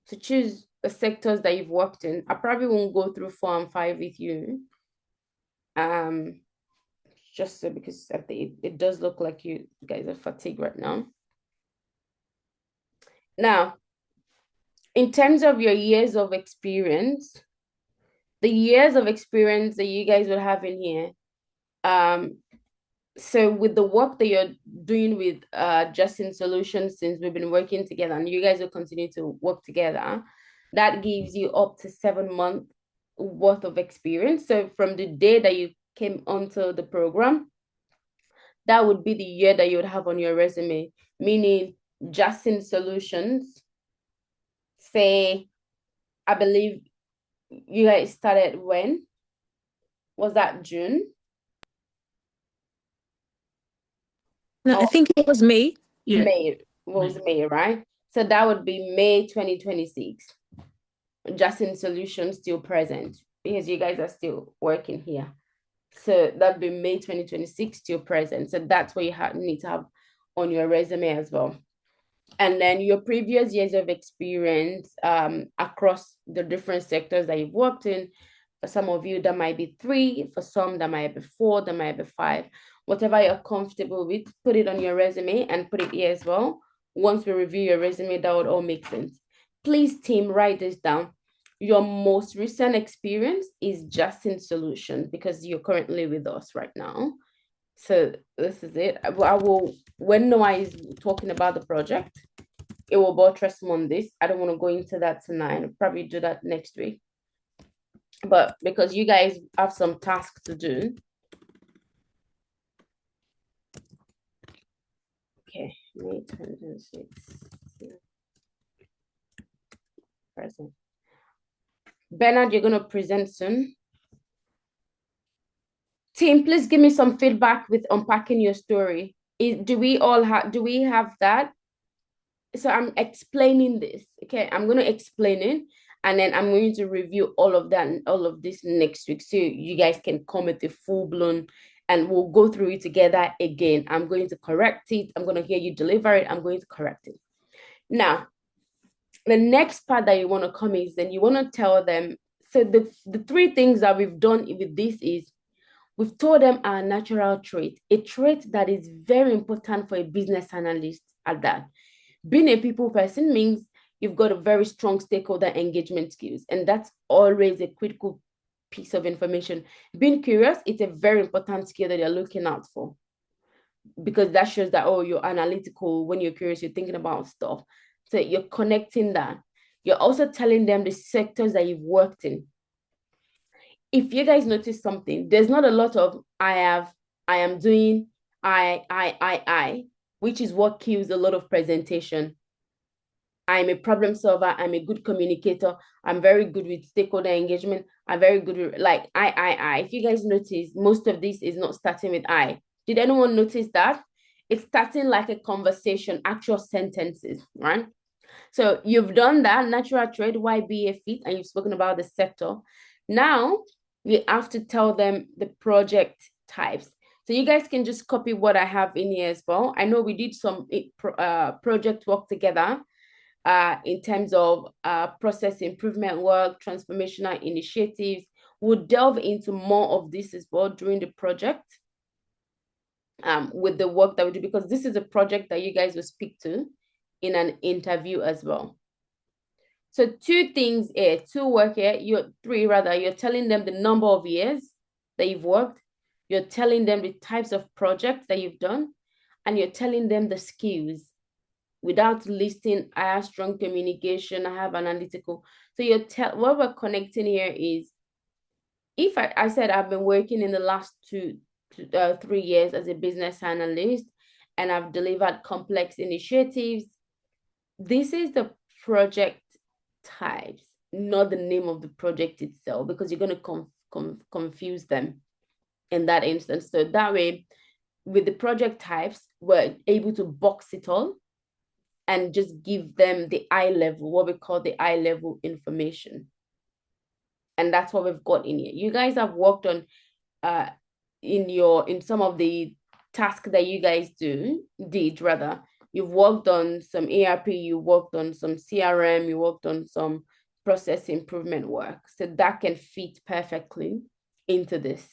So choose the sectors that you've worked in. I probably won't go through 4 and 5 with you. Just so because I think it does look like you guys are fatigued right now. Now, in terms of your years of experience, the years of experience that you guys will have in here, so with the work that you're doing with Justin Solutions, since we've been working together and you guys will continue to work together, that gives you up to 7 months worth of experience. So from the day that you came onto the program, that would be the year that you would have on your resume, meaning Justin Solutions, say, I believe you guys started when? Was that June? No, I think it was May. Yeah. May, was May, right? So that would be May 2026. Justin Solutions still present because you guys are still working here. So that'd be May 2026 still present. So that's what you need to have on your resume as well. And then your previous years of experience across the different sectors that you've worked in. For some of you, that might be 3. For some, that might be 4. That might be 5. Whatever you're comfortable with, put it on your resume and put it here as well. Once we review your resume, that would all make sense. Please, team, write this down. Your most recent experience is Justin Solutions because you're currently with us right now. So this is it. I will, when Noah is talking about the project, it will buttress on this. I don't want to go into that tonight. I'll probably do that next week. But because you guys have some tasks to do. Okay, May 26. Present. Bernard, you're going to present soon. Team, please give me some feedback with unpacking your story. Do we have that? So I'm explaining this. Okay, I'm going to explain it. And then I'm going to review all of that and all of this next week. So you guys can come with a full-blown and we'll go through it together again. I'm going to correct it. I'm going to hear you deliver it. I'm going to correct it. Now, the next part that you want to come is then you want to tell them. So the 3 things that we've done with this is we've told them our natural trait, a trait that is very important for a business analyst at that. Being a people person means you've got a very strong stakeholder engagement skills, and that's always a critical piece of information. Being curious, it's a very important skill that you're looking out for because that shows that, oh, you're analytical. When you're curious, you're thinking about stuff. So you're connecting that. You're also telling them the sectors that you've worked in. If you guys notice something, there's not a lot of I am doing, which is what kills a lot of presentation. I'm a problem solver. I'm a good communicator. I'm very good with stakeholder engagement. I'm very good with like I. If you guys notice, most of this is not starting with I. Did anyone notice that? It's starting like a conversation, actual sentences, right? So you've done that natural trade, why be a fit, and you've spoken about the sector. Now you have to tell them the project types. So you guys can just copy what I have in here as well. I know we did some project work together in terms of process improvement work, transformational initiatives. We'll delve into more of this as well during the project with the work that we do, because this is a project that you guys will speak to in an interview as well. So two things here, three rather, you're telling them the number of years that you've worked, you're telling them the types of projects that you've done, and you're telling them the skills without listing I have strong communication, I have analytical. So what we're connecting here is, if I said I've been working in the last 3 years as a business analyst and I've delivered complex initiatives, this is the project types, not the name of the project itself, because you're going to confuse them in that instance. So that way, with the project types, we're able to box it all and just give them the eye level, what we call the eye level information. And that's what we've got in here. You guys have worked on in some of the tasks that you guys did rather. You've worked on some ERP, you worked on some CRM, you worked on some process improvement work. So that can fit perfectly into this.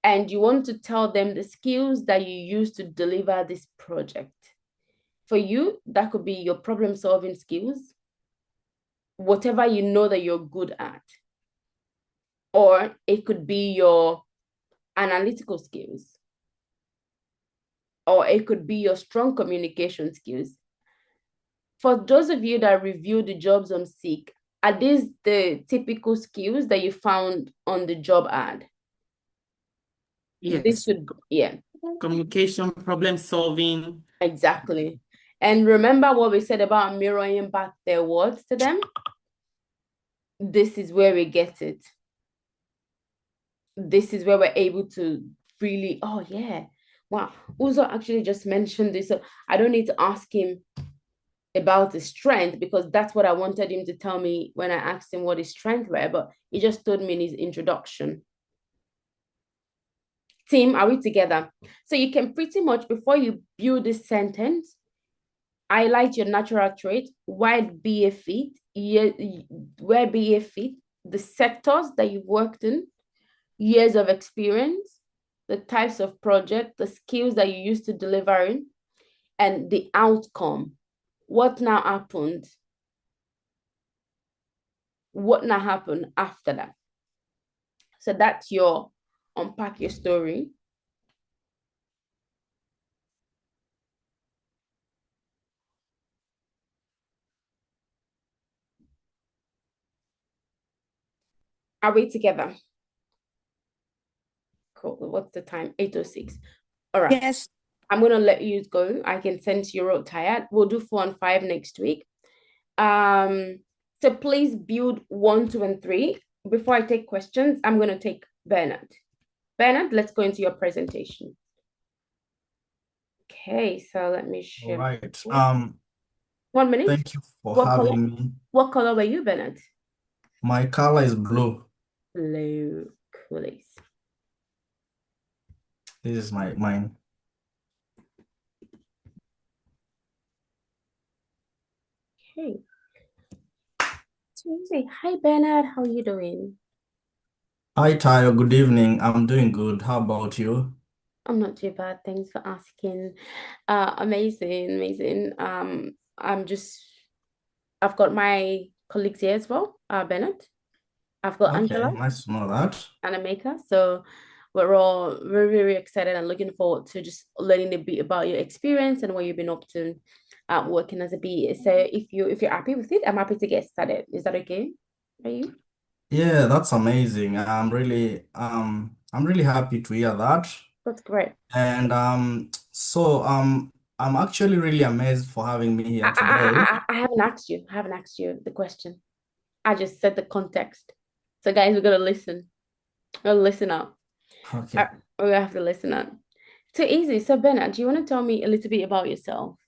And you want to tell them the skills that you use to deliver this project. For you, that could be your problem solving skills, whatever you know that you're good at. Or it could be your analytical skills. Or it could be your strong communication skills. For those of you that review the jobs on Seek, are these the typical skills that you found on the job ad? Yes. Yeah. Communication, problem solving. Exactly. And remember what we said about mirroring back their words to them? This is where we get it. This is where we're able to really, oh yeah, wow. Uzo actually just mentioned this. So I don't need to ask him about his strength, because that's what I wanted him to tell me when I asked him what his strength were, but he just told me in his introduction. Team, are we together? So you can pretty much, before you build this sentence, highlight your natural trait, why be a fit, where be a fit, the sectors that you've worked in, years of experience, the types of project, the skills that you used to deliver in, and the outcome. What now happened? What now happened after that? So that's your unpack your story. Are we together? Cool. What's the time? 8:06. All right. Yes. I'm gonna let you go. I can sense you're all tired. We'll do 4 and 5 next week. So please build 1, 2, and 3. Before I take questions, I'm gonna take Bernard. Bernard, let's go into your presentation. Okay, so let me share. All right. 1 minute. Thank you for having me. What color were you, Bernard? My color is blue. Blue. Cool. This is mine. Okay. So say, hi Bernard, how are you doing? Hi Tayo, good evening. I'm doing good. How about you? I'm not too bad. Thanks for asking. Amazing. I've got my colleagues here as well, Bernard. I've got Okay, Angela nice to know that. and Ameka. So we're all very, very excited and looking forward to just learning a bit about your experience and what you've been up to working as a BA. So if you're happy with it, I'm happy to get started. Is that okay? Are you? Yeah, that's amazing. I'm really happy to hear that. That's great. And I'm actually really amazed for having me here today. I haven't asked you. I haven't asked you the question. I just set the context. So guys, we're gonna listen. We're gonna listen up. Okay. We're gonna have to listen up. Too easy. So Bernard, do you want to tell me a little bit about yourself?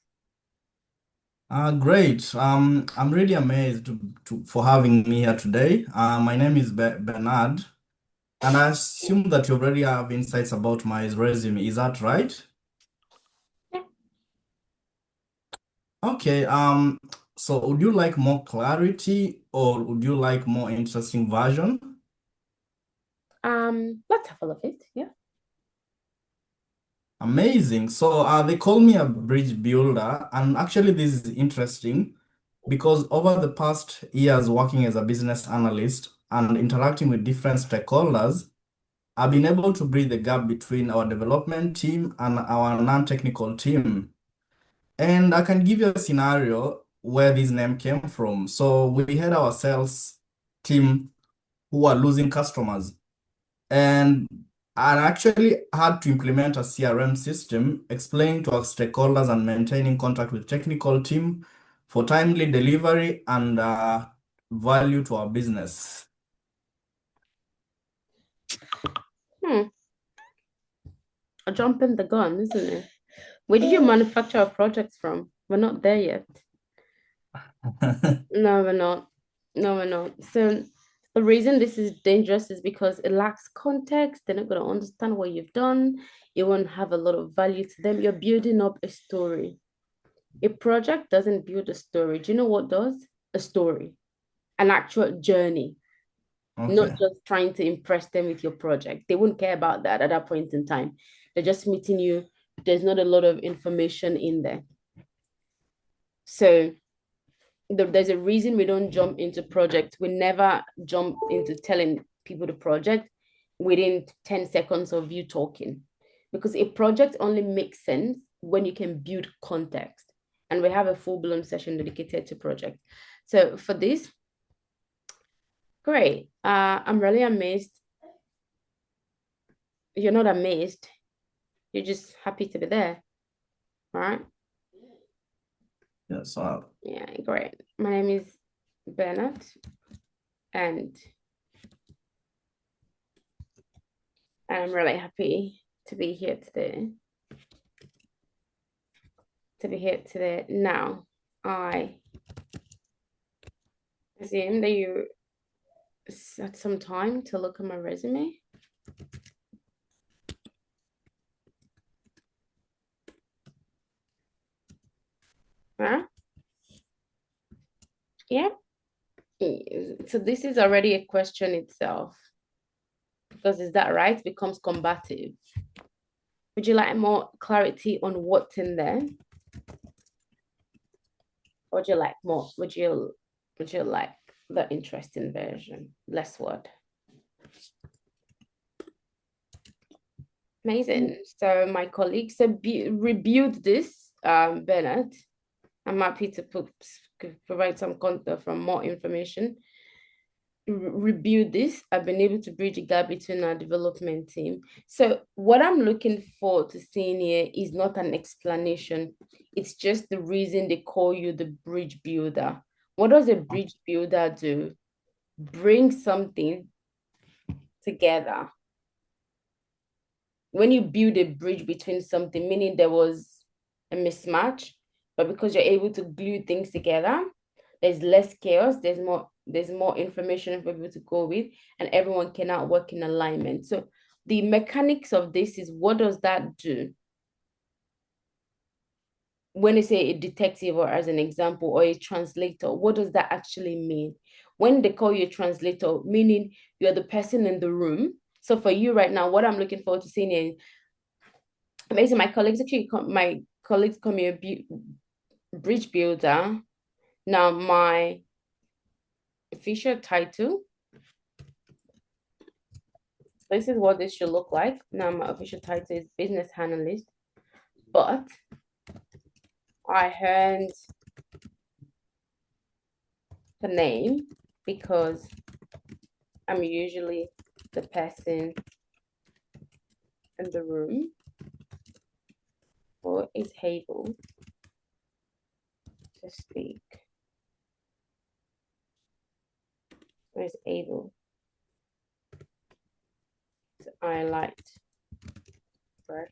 Great. I'm really amazed for having me here today. My name is Bernard, and I assume that you already have insights about my resume. Is that right? Yeah. Okay. So would you like more clarity or would you like more interesting version? Let's have a look at it. Yeah. Amazing. So they call me a bridge builder, and actually this is interesting because over the past years working as a business analyst and interacting with different stakeholders, I've been able to bridge the gap between our development team and our non-technical team. And I can give you a scenario where this name came from. So we had our sales team who are losing customers. And I actually had to implement a CRM system, explaining to our stakeholders and maintaining contact with technical team for timely delivery and value to our business. A jump in the gun, isn't it? Where did you manufacture our projects from? We're not there yet. No, we're not. No, we're not. So the reason this is dangerous is because it lacks context. They're not going to understand what you've done. You won't have a lot of value to them. You're building up a story. A project doesn't build a story. Do you know what does? A story, an actual journey, not Okay. just trying to impress them with your project. They won't care about that at that point in time. They're just meeting you. There's not a lot of information in there. So there's a reason we don't jump into projects. We never jump into telling people the project within 10 seconds of you talking. Because a project only makes sense when you can build context. And we have a full-blown session dedicated to project. So for this, great. I'm really amazed. You're not amazed. You're just happy to be there. All right. Yes. Yeah, great. My name is Bernard, and I'm really happy to be here today. Now, I assume that you had some time to look at my resume. Huh? Yeah. So this is already a question itself. Because is that right? It becomes combative. Would you like more clarity on what's in there? Or would you like more? Would you like the interesting version? Less word. Amazing. So my colleagues reviewed this, Bernard. I'm happy to provide some content from more information. Review this. I've been able to bridge a gap between our development team. So what I'm looking for to see here is not an explanation. It's just the reason they call you the bridge builder. What does a bridge builder do? Bring something together. When you build a bridge between something, meaning there was a mismatch, but because you're able to glue things together, there's less chaos, there's more information for people to go with, and everyone cannot work in alignment. So the mechanics of this is, what does that do? When you say a detective, or as an example, or a translator, what does that actually mean? When they call you a translator, meaning you're the person in the room. So for you right now, what I'm looking forward to seeing is, basically my colleagues call me a bridge builder. Now my official title, this is what this should look like. Now my official title is business analyst, but I earned the name because I'm usually the person in the room or is able to speak or is able to highlight breath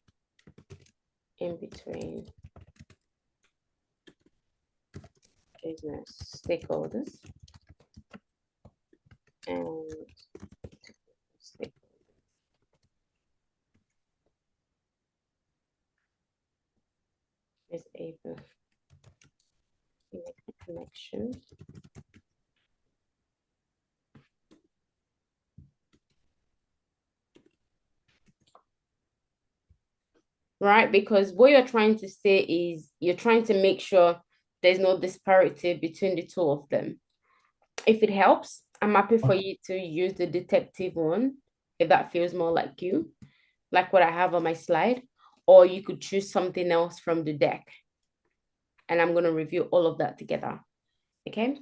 in between business stakeholders and stakeholders is able to make a connection right? Because what you're trying to say is you're trying to make sure there's no disparity between the two of them. If it helps, I'm happy for you to use the detective one if that feels more like you, like what I have on my slide, or you could choose something else from the deck. And I'm going to review all of that together. Okay.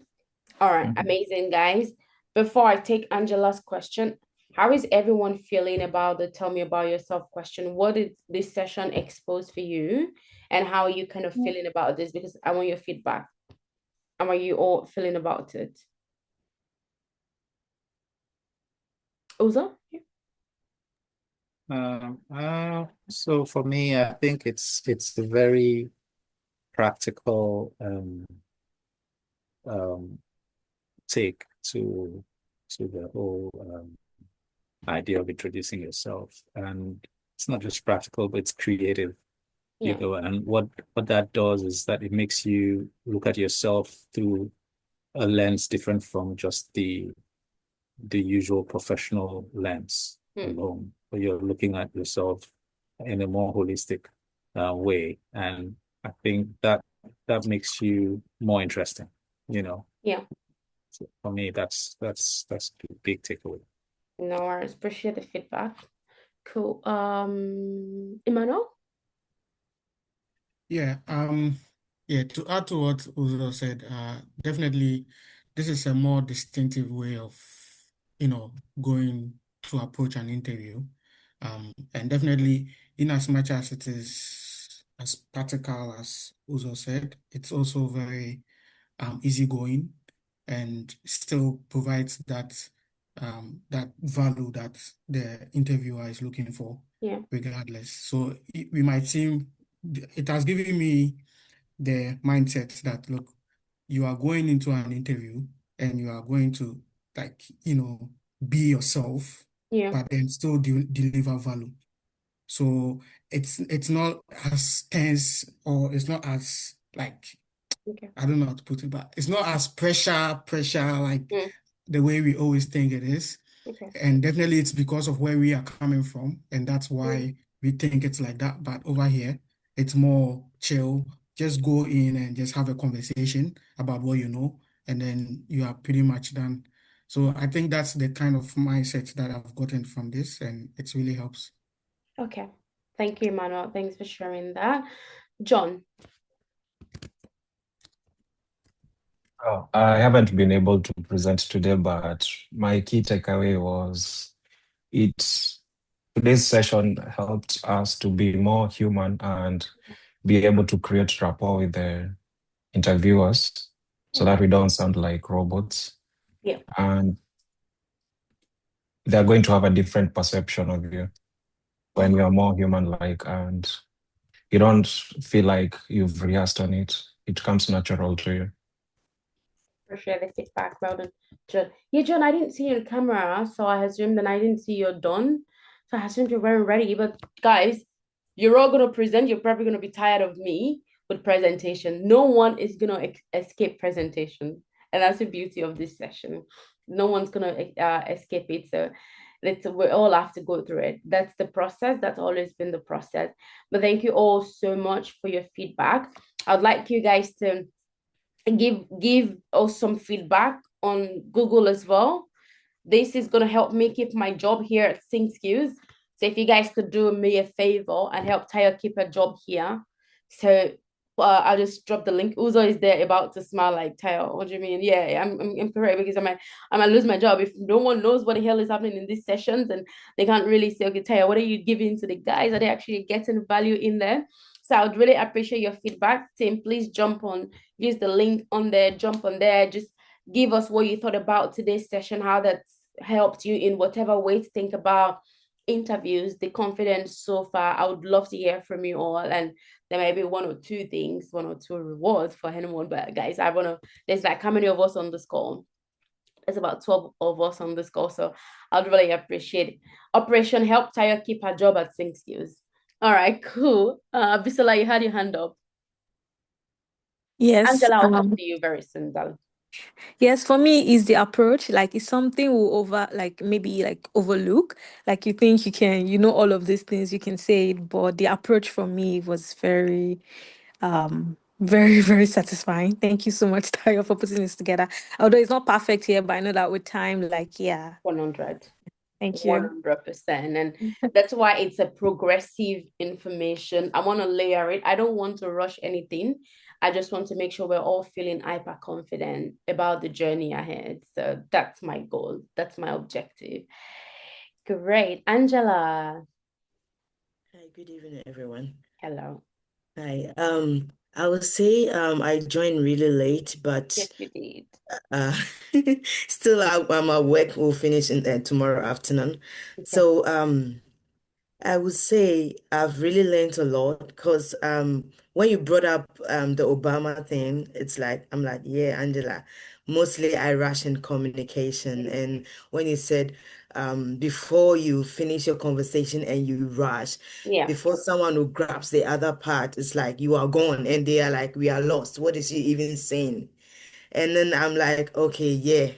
All right. Amazing, guys. Before I take Angela's question, how is everyone feeling about the tell me about yourself question? What did this session expose for you? And how are you kind of feeling about this? Because I want your feedback. How are you all feeling about it? Uzo? So for me, I think it's a very practical take to the whole idea of introducing yourself, and it's not just practical, but it's creative. You Yeah. know, and what that does is that it makes you look at yourself through a lens different from just the usual professional lens alone, but you're looking at yourself in a more holistic way, and I think that makes you more interesting, you know. Yeah. So for me, that's a big takeaway. No worries. Appreciate the feedback. Cool. Emmanuel? Yeah, to add to what Uzo said, definitely this is a more distinctive way of, going to approach an interview. And definitely in as much as it is as practical as Uzo said, it's also very easygoing and still provides that value that the interviewer is looking for, Yeah. regardless. So we might seem it has given me the mindset that look, you are going into an interview and you are going to be yourself, Yeah. but then still deliver value. So it's not as tense, or it's not as Okay. I don't know how to put it, but it's not as pressure like Mm. the way we always think it is. Okay. And definitely it's because of where we are coming from, and that's why we think it's like that. But over here, it's more chill. Just go in and just have a conversation about what you know, and then you are pretty much done. So I think that's the kind of mindset that I've gotten from this, and it really helps. Okay. Thank you, Emmanuel. Thanks for sharing that. John? Oh, I haven't been able to present today, but my key takeaway was today's session helped us to be more human and be able to create rapport with the interviewers so that we don't sound like robots. Yeah. And they're going to have a different perception of you when you're more human-like and you don't feel like you've rehearsed on it. It comes natural to you. Appreciate the feedback. Well done, John. Yeah, John, I didn't see your camera, so I assumed, and I didn't see your done. So I assumed you're very ready. But guys, you're all gonna present. You're probably gonna be tired of me with presentation. No one is gonna escape presentation, and that's the beauty of this session. No one's gonna escape it. So we all have to go through it. That's the process. That's always been the process. But thank you all so much for your feedback. I'd like you guys to give us some feedback on Google as well. This is going to help me keep my job here at Sing Skills. So if you guys could do me a favor and help Tayo keep her job here. So I'll just drop the link. Uzo is there about to smile like Tayo. What do you mean? Yeah, I'm correct because I might lose my job if no one knows what the hell is happening in these sessions and they can't really say, okay, Tayo, what are you giving to the guys? Are they actually getting value in there? So I would really appreciate your feedback. Tim, please jump on, use the link on there, jump on there, just give us what you thought about today's session, how that's helped you in whatever way to think about interviews, the confidence so far. I would love to hear from you all, and there may be one or two things, one or two rewards for anyone. But guys, I wanna, there's like how many of us on this call? There's about 12 of us on this call. So I'd really appreciate it. Operation Help Tayo keep her job at Sync Skills. All right, cool. Bisola, you had your hand up. Yes. Angela, I'll talk to you very soon, darling. Yes, for me is the approach. Like it's something we like maybe like overlook. Like you think you can, all of these things, you can say it, but the approach for me was very, very, very satisfying. Thank you so much, Tayo, for putting this together. Although it's not perfect here, but I know that with time, like, yeah. 100. Thank you. 100%. And that's why it's a progressive information. I want to layer it. I don't want to rush anything. I just want to make sure we're all feeling hyper confident about the journey ahead. So that's my goal. That's my objective. Great. Angela. Hi, good evening, everyone. Hello. Hi. I would say I joined really late, but Yes, you did. uh still I'm at work. We'll finish in tomorrow afternoon. Okay. So I would say I've really learned a lot because when you brought up the Obama thing, it's like I'm like, yeah, Angela, mostly I rush in communication. And when you said before you finish your conversation and you rush, Yeah. before someone who grabs the other part, it's like you are gone and they are like, we are lost. What is she even saying? And then I'm like, okay, yeah.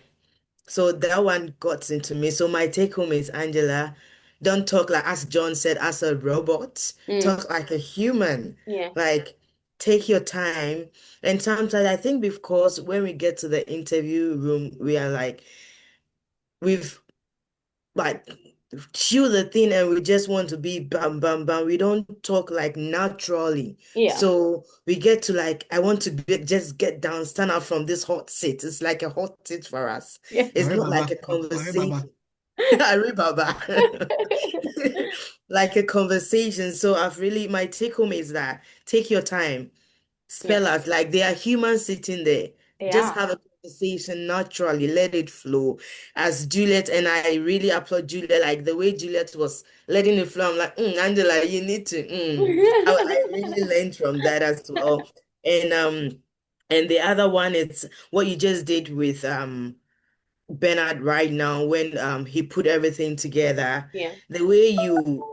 So that one got into me. So my take home is, Angela, don't talk like, as John said, as a robot. Talk like a human. Yeah. Like, take your time. And sometimes I think because when we get to the interview room, we are like, we've like chew the thing and we just want to be bam bam bam. We don't talk like naturally. Yeah. So we get to like, I want to just get down, stand up from this hot seat. It's like a hot seat for us. Yeah. It's Sorry, not like Baba. a Sorry, Baba. conversation. Sorry, Baba. Like a conversation. So I've really, my take home is that take your time. Spell out like they are humans sitting there. Just Yeah. have a conversation naturally, let it flow. As Juliet, and I really applaud Juliet, like the way Juliet was letting it flow. I'm like, Angela, you need to. I really learned from that as well. And the other one is what you just did with Bernard right now when he put everything together. Yeah. The way you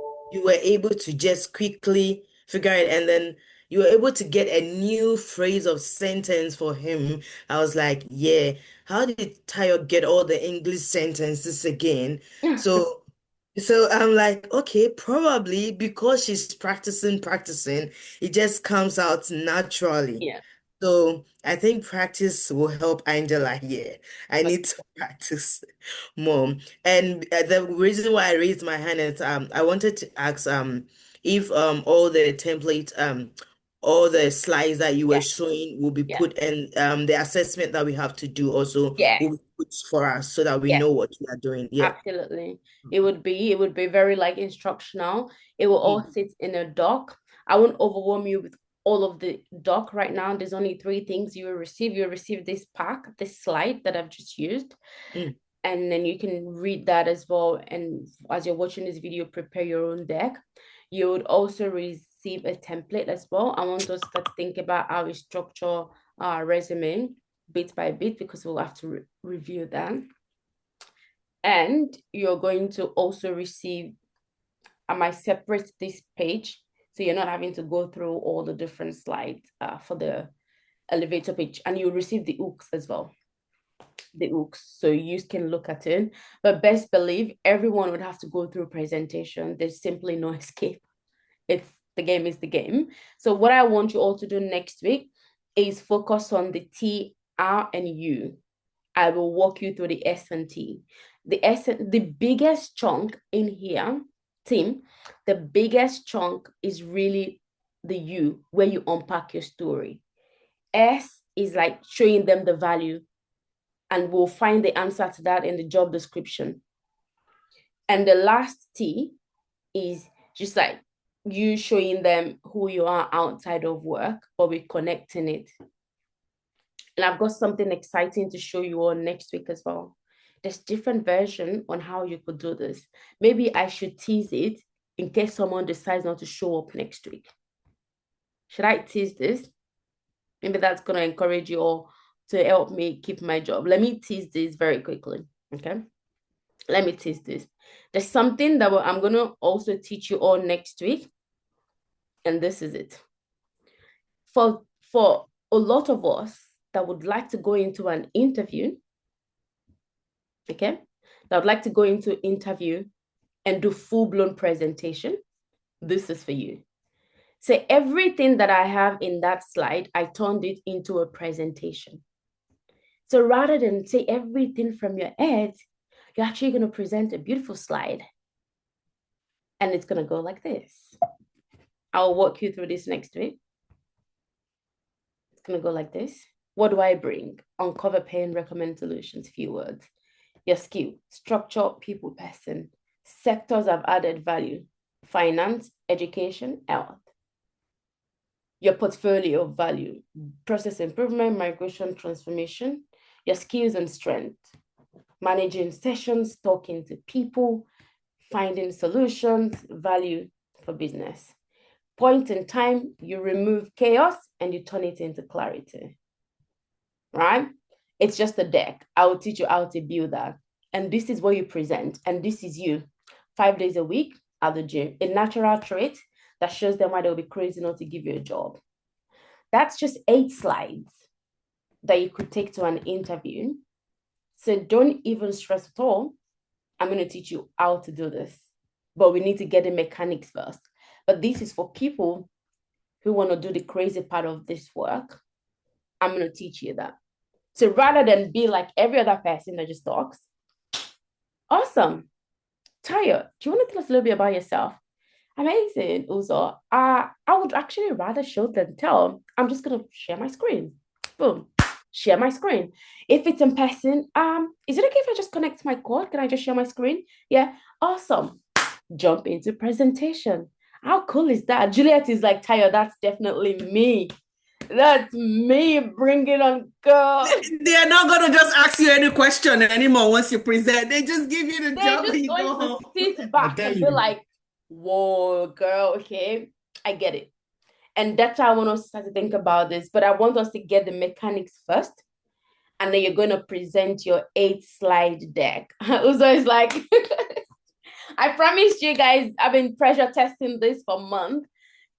were able to just quickly figure it and then you were able to get a new phrase of sentence for him. I was like, yeah, how did Tayo get all the English sentences again? So I'm like, okay, probably because she's practicing, it just comes out naturally. Yeah. So I think practice will help Angela here. I need to practice more. And the reason why I raised my hand is I wanted to ask if all the templates all the slides that you were showing will be put and the assessment that we have to do also will be put for us so that we know what we are doing. Yeah. Absolutely. It would be very like instructional. It will all sit in a doc. I won't overwhelm you with all of the doc right now. There's only three things you will receive. You'll receive this pack, this slide that I've just used. And then you can read that as well. And as you're watching this video, prepare your own deck. You would also receive a template as well. I want us to start to think about how we structure our resume bit by bit because we'll have to review that. And you're going to also receive, I might separate this page so you're not having to go through all the different slides for the elevator page. And you'll receive the hooks as well. The hooks, so you can look at it. But best believe everyone would have to go through presentation. There's simply no escape. It's the game is the game. So what I want you all to do next week is focus on the T, R, and U. I will walk you through the S and T. The biggest chunk in here, team, the biggest chunk is really the U, where you unpack your story. S is like showing them the value, and we'll find the answer to that in the job description. And the last T is just like you showing them who you are outside of work, but we're connecting it. And I've got something exciting to show you all next week as well. There's different version on how you could do this. Maybe I should tease it in case someone decides not to show up next week. Should I tease this? Maybe that's going to encourage you all to help me keep my job. Let me tease this very quickly, okay? Let me tease this. There's something that I'm going to also teach you all next week, and this is it. For a lot of us that would like to go into an interview, okay, that would like to go into interview and do full-blown presentation, this is for you. So everything that I have in that slide, I turned it into a presentation. So rather than say everything from your head, you're actually going to present a beautiful slide. And it's going to go like this. I'll walk you through this next week. It's going to go like this. What do I bring? Uncover pain, recommend solutions, few words. Your skill, structure, people, person. Sectors of added value, finance, education, health. Your portfolio of value, process improvement, migration, transformation, your skills and strengths, managing sessions, talking to people, finding solutions, value for business. Point in time, you remove chaos and you turn it into clarity, right? It's just a deck. I will teach you how to build that. And this is what you present. And this is you 5 days a week at the gym, a natural trait that shows them why they'll be crazy not to give you a job. That's just 8 slides that you could take to an interview. So don't even stress at all. I'm going to teach you how to do this, but we need to get the mechanics first. But this is for people who want to do the crazy part of this work. I'm going to teach you that. So rather than be like every other person that just talks, awesome. Taya, do you want to tell us a little bit about yourself? Amazing. Also, I would actually rather show than tell. I'm just going to share my screen. Boom. Share my screen. If it's in person, is it okay if I just connect my cord? Can I just share my screen? Yeah. Awesome. Jump into presentation. How cool is that? Juliet is like, Taya, that's definitely me. That's me. Bring it on, girl. They're not going to just ask you any question anymore once you present. They just give you the They're job and just you go going to home. sit back and be like, whoa, girl, okay, I get it. And that's how I want us to start to think about this. But I want us to get the mechanics first. And then you're going to present your 8-slide deck. Uzo is like, I promised you guys, I've been pressure testing this for months,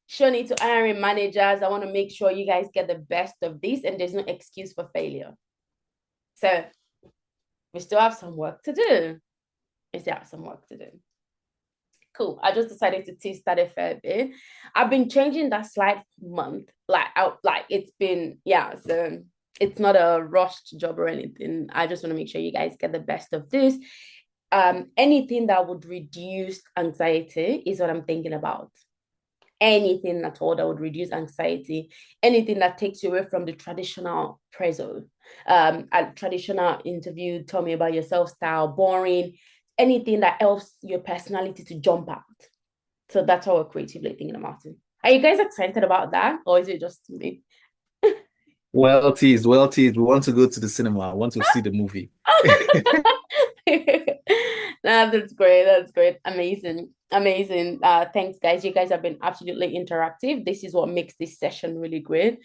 showing it to hiring managers. I want to make sure you guys get the best of this and there's no excuse for failure. So we still have some work to do. We still have some work to do. Cool. I just decided to tease that a fair bit. I've been changing that slide month. It's been, yeah, so it's not a rushed job or anything. I just want to make sure you guys get the best of this. Anything that would reduce anxiety is what I'm thinking about. Anything at all that would reduce anxiety, anything that takes you away from the traditional preso, a traditional interview, tell me about yourself style, boring, anything that helps your personality to jump out. So that's how we're creatively thinking about it. Are you guys excited about that? Or is it just me? Well teased, well teased. We want to go to the cinema. I want to see the movie. That's great. That's great. Amazing. Amazing. Thanks, guys. You guys have been absolutely interactive. This is what makes this session really great.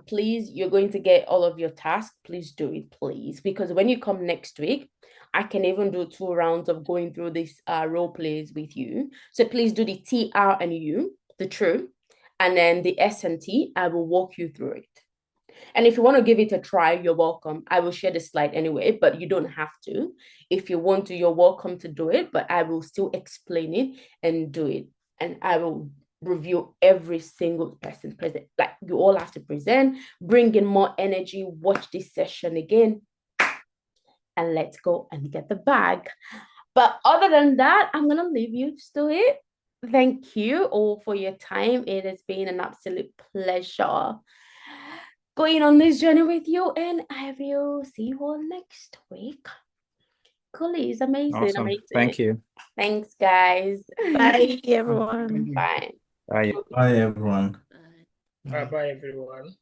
Please, you're going to get all of your tasks. Please do it, please. Because when you come next week, I can even do 2 rounds of going through these role plays with you. So please do the T, R, and U, the true, and then the S and T. I will walk you through it. And if you want to give it a try, you're welcome. I will share the slide anyway, but you don't have to. If you want to, you're welcome to do it, but I will still explain it and do it. And I will review every single person present. Like, you all have to present, bring in more energy, watch this session again, and let's go and get the bag. But other than that, I'm going to leave you to do it. Thank you all for your time. It has been an absolute pleasure going on this journey with you, and I will see you all next week. Cool, it's amazing, Awesome. amazing. Thank you. Thanks, guys. Bye, everyone. Bye. Bye. Bye, everyone. Bye, everyone.